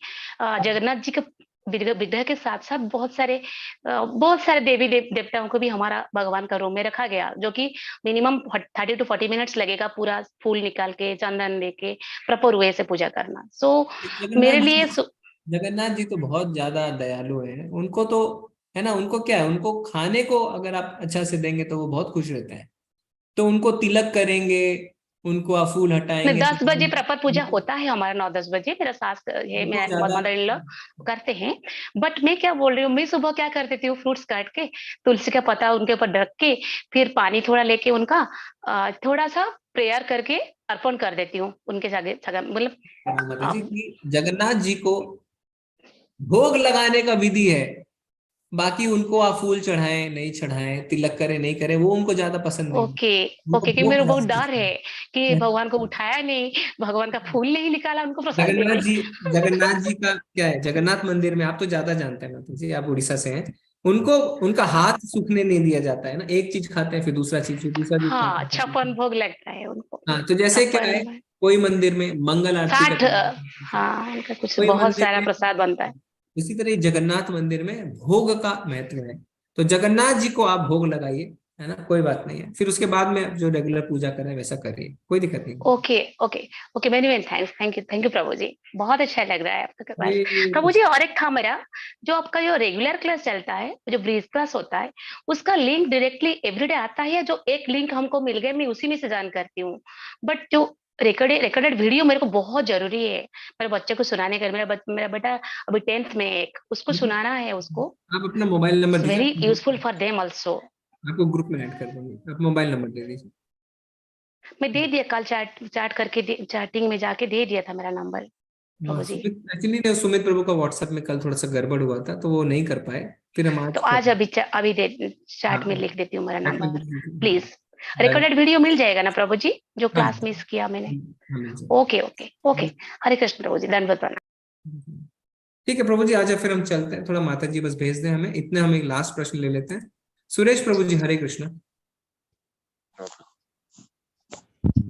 Jagannath ji के विग्रह के साथ साथ बहुत सारे देवी देवताओं को भी हमारा भगवान का रूम में रखा गया, जो कि मिनिमम 30 to 40 मिनट्स लगेगा पूरा फूल निकाल के, चंदन लेके प्रॉपर वे से पूजा करना। सो मेरे लिए जगन्नाथ जी तो बहुत ज्यादा दयालु हैं। उनको तो है ना, उनको क्या है, उनको खाने को अगर आप अच्छा से देंगे तो वो बहुत खुश रहते हैं। तो उनको तिलक करेंगे, उनको आप फूल हटाएंगे। 10 बजे प्रॉपर पूजा होता है हमारा, 9-10 बजे। मेरा सास ये उनको मेरा ज्यादा मदर इन लॉ करते हैं। बट मैं क्या बोल रही हूँ, मैं सुबह क्या कर देती हूँ, फ्रूट्स काट के तुलसी का पत्ता उनके ऊपर रख के, फिर पानी थोड़ा लेके उनका थोड़ा सा प्रेयर करके अर्पण कर देती हूँ उनके जगह, मतलब माता जी की जगन्नाथ जी को भोग लगाने का विधि है। बाकी उनको आप फूल चढ़ाएं नहीं चढ़ाएं, तिलक करें नहीं करें, वो उनको ज्यादा पसंद नहीं। ओके उनको ओके, कि भोग मेरे लगा बहुत डर सकते है कि भगवान को उठाया नहीं, भगवान का फूल नहीं निकाला उनको प्रसाद जगन्नाथ देने। जी, जगन्नाथ जी का क्या है, जगन्नाथ मंदिर में आप तो ज्यादा जानते हैं माता जी, आप उड़ीसा से हैं, उनको उनका हाथ सूखने नहीं दिया जाता है ना, एक चीज खाते हैं फिर दूसरा चीज, फिर दूसरा चीज खाते हाँ, हैं। छप्पन भोग लगता है उनको। हाँ, तो जैसे क्या है, छप्पन कोई मंदिर में मंगल आरती का 60, टाइम, हाँ, उनका कुछ कोई बहुत मंदिर सारा में, प्रसाद बनता है। इसी तरह ही जगन्नाथ मंदिर में भोग का महत्व है। तो जगन्नाथ जी को आप भोग लगाइए, है ना, कोई बात नहीं है, फिर उसके बाद में जो रेगुलर पूजा करें वैसा करिए, कोई दिक्कत नहीं। Okay okay okay, many many thanks, thank you प्रभु जी, बहुत अच्छा लग रहा है आपके पास। ये प्रभु जी और एक था मेरा, जो आपका जो रेगुलर क्लास चलता है, जो ब्रीज क्लास होता है, उसका लिंक डायरेक्टली एवरीडे आता है, या जो एक लिंक हमको मिल गया मैं उसी में से ज्वाइन करती हूँ, बट जो रिकॉर्डेड वीडियो मेरे को बहुत जरूरी है मेरे बच्चे को सुनाने का। मेरा बेटा अभी 10th में, एक उसको सुनाना है उसको, आप अपना मोबाइल नंबर इट्स दीजिए, very useful for them also. आपको ग्रुप में ऐड कर दूंगी, आप मोबाइल नंबर दे दीजिए। मैं दे दिया कल, चैट करके चैटिंग में जाके दे दिया था मेरा नंबर प्रभु जी। सुमित एक्चुअली सुमित प्रभु का व्हाट्सएप में कल थोड़ा सा गड़बड़ हुआ था तो वो नहीं कर पाए, फिर हम आज तो आज अभी चैट में हाँ, लिख देती हूँ मेरा chat में नंबर, लिख दीजिए। प्लीज। रिकॉर्डेड वीडियो मिल जाएगा ना प्रभु जी, जो हाँ, क्लास मिस किया मैंने? हाँ, मिल जाएगा। Okay okay okay, Hare Krishna प्रभु जी, धन्यवाद प्रणाम। ठीक है प्रभु जी, आज फिर हम चलते हैं, थोड़ा माता जी बस भेज दें हमें इतने, हम एक लास्ट प्रश्न ले लेते हैं। सुरेश प्रभु जी, हरे कृष्ण।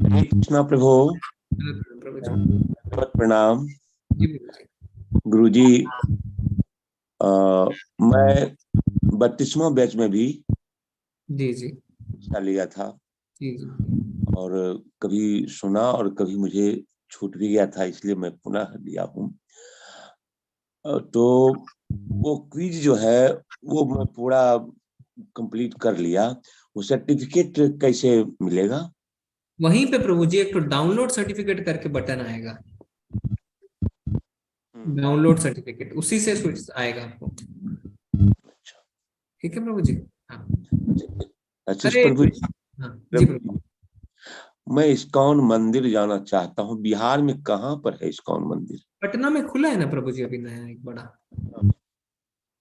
कृष्णा प्रभु, प्रभु जी प्रणाम। जी प्रभु जी। गुरु जी, मैं 32वां बैच में भी जी जी हिस्सा लिया था, जी जी, और कभी सुना और कभी मुझे छूट भी गया था, इसलिए मैं पुनः लिया हूँ। तो वो क्विज जो है वो मैं पूरा कंप्लीट कर लिया, वो सर्टिफिकेट कैसे मिलेगा? वहीं पे प्रभु जी एक तो डाउनलोड सर्टिफिकेट करके बटन आएगा, डाउनलोड सर्टिफिकेट, उसी से स्विच आएगा आपको। ठीक है प्रभु जी। हाँ, आशीष प्रभु जी, हाँ जी प्रभु। मैं इस्कॉन मंदिर जाना चाहता हूँ, बिहार में कहाँ पर है इस्कॉन मंदिर? पटना में खुला है ना प्रभु जी, अभी नया एक बड़ा,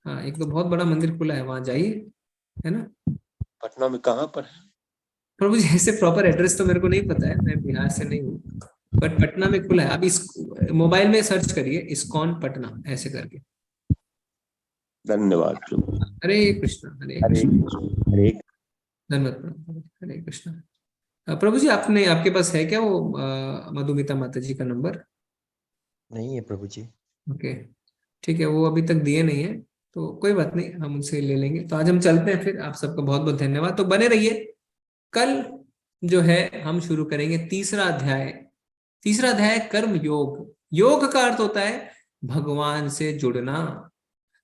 हाँ एक तो बहुत बड़ा मंदिर खुला है, वहां जाइए, है ना। पटना में कहाँ पर है प्रभु जी? ऐसे प्रॉपर एड्रेस तो मेरे को नहीं पता है, मैं बिहार से नहीं हूँ, बट पटना में खुला है। आप इस मोबाइल में सर्च करिए इस्कॉन पटना ऐसे करके। धन्यवाद प्रभु। हरे कृष्णा, हरे कृष्णा, हरे धन्यवाद, हरे कृष्णा। प्रभु जी, आपने, आपके पास है क्या वो मधुमिता माता जी का नंबर? नहीं है प्रभु जी। ओके, ठीक है, वो अभी तक दिए नहीं है, तो कोई बात नहीं, हम उनसे ले लेंगे। तो आज हम चलते हैं फिर, आप सबका बहुत बहुत धन्यवाद। तो बने रहिए, कल जो है हम शुरू करेंगे तीसरा अध्याय। तीसरा अध्याय कर्म योग। योग का अर्थ होता है भगवान से जुड़ना,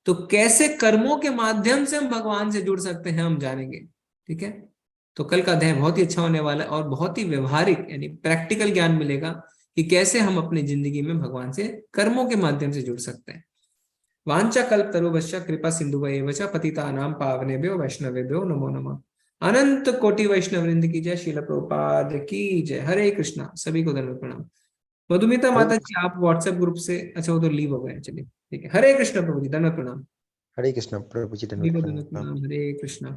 तो कैसे कर्मों के माध्यम से हम भगवान से जुड़ सकते हैं हम जानेंगे। ठीक है, तो कल का अध्याय बहुत ही अच्छा होने वाला है, और बहुत ही व्यवहारिक यानी प्रैक्टिकल ज्ञान मिलेगा कि कैसे हम अपनी जिंदगी में भगवान से कर्मों के माध्यम से जुड़ सकते हैं। वांछा कल्पतरुभ्यश्च कृपा सिंधुभ्येव च पतितानां पावनेभ्यो वैष्णवेभ्यो नमो नमः। अनंत कोटि वैष्णव वृंद की जय, श्रील प्रभुपाद की जय। हरे कृष्णा, सभी को धन्यवाद प्रणाम। मधुमिता माता जी, आप व्हाट्सएप ग्रुप से, अच्छा वो तो लीव हो गए, चलिए ठीक है। हरे कृष्णा प्रभु जी, धन्यवाद प्रणाम। हरे कृष्ण प्रभु जी, सभी को धन्यवाद धन्यवाद प्रणाम। प्रणाम। हरे कृष्णा।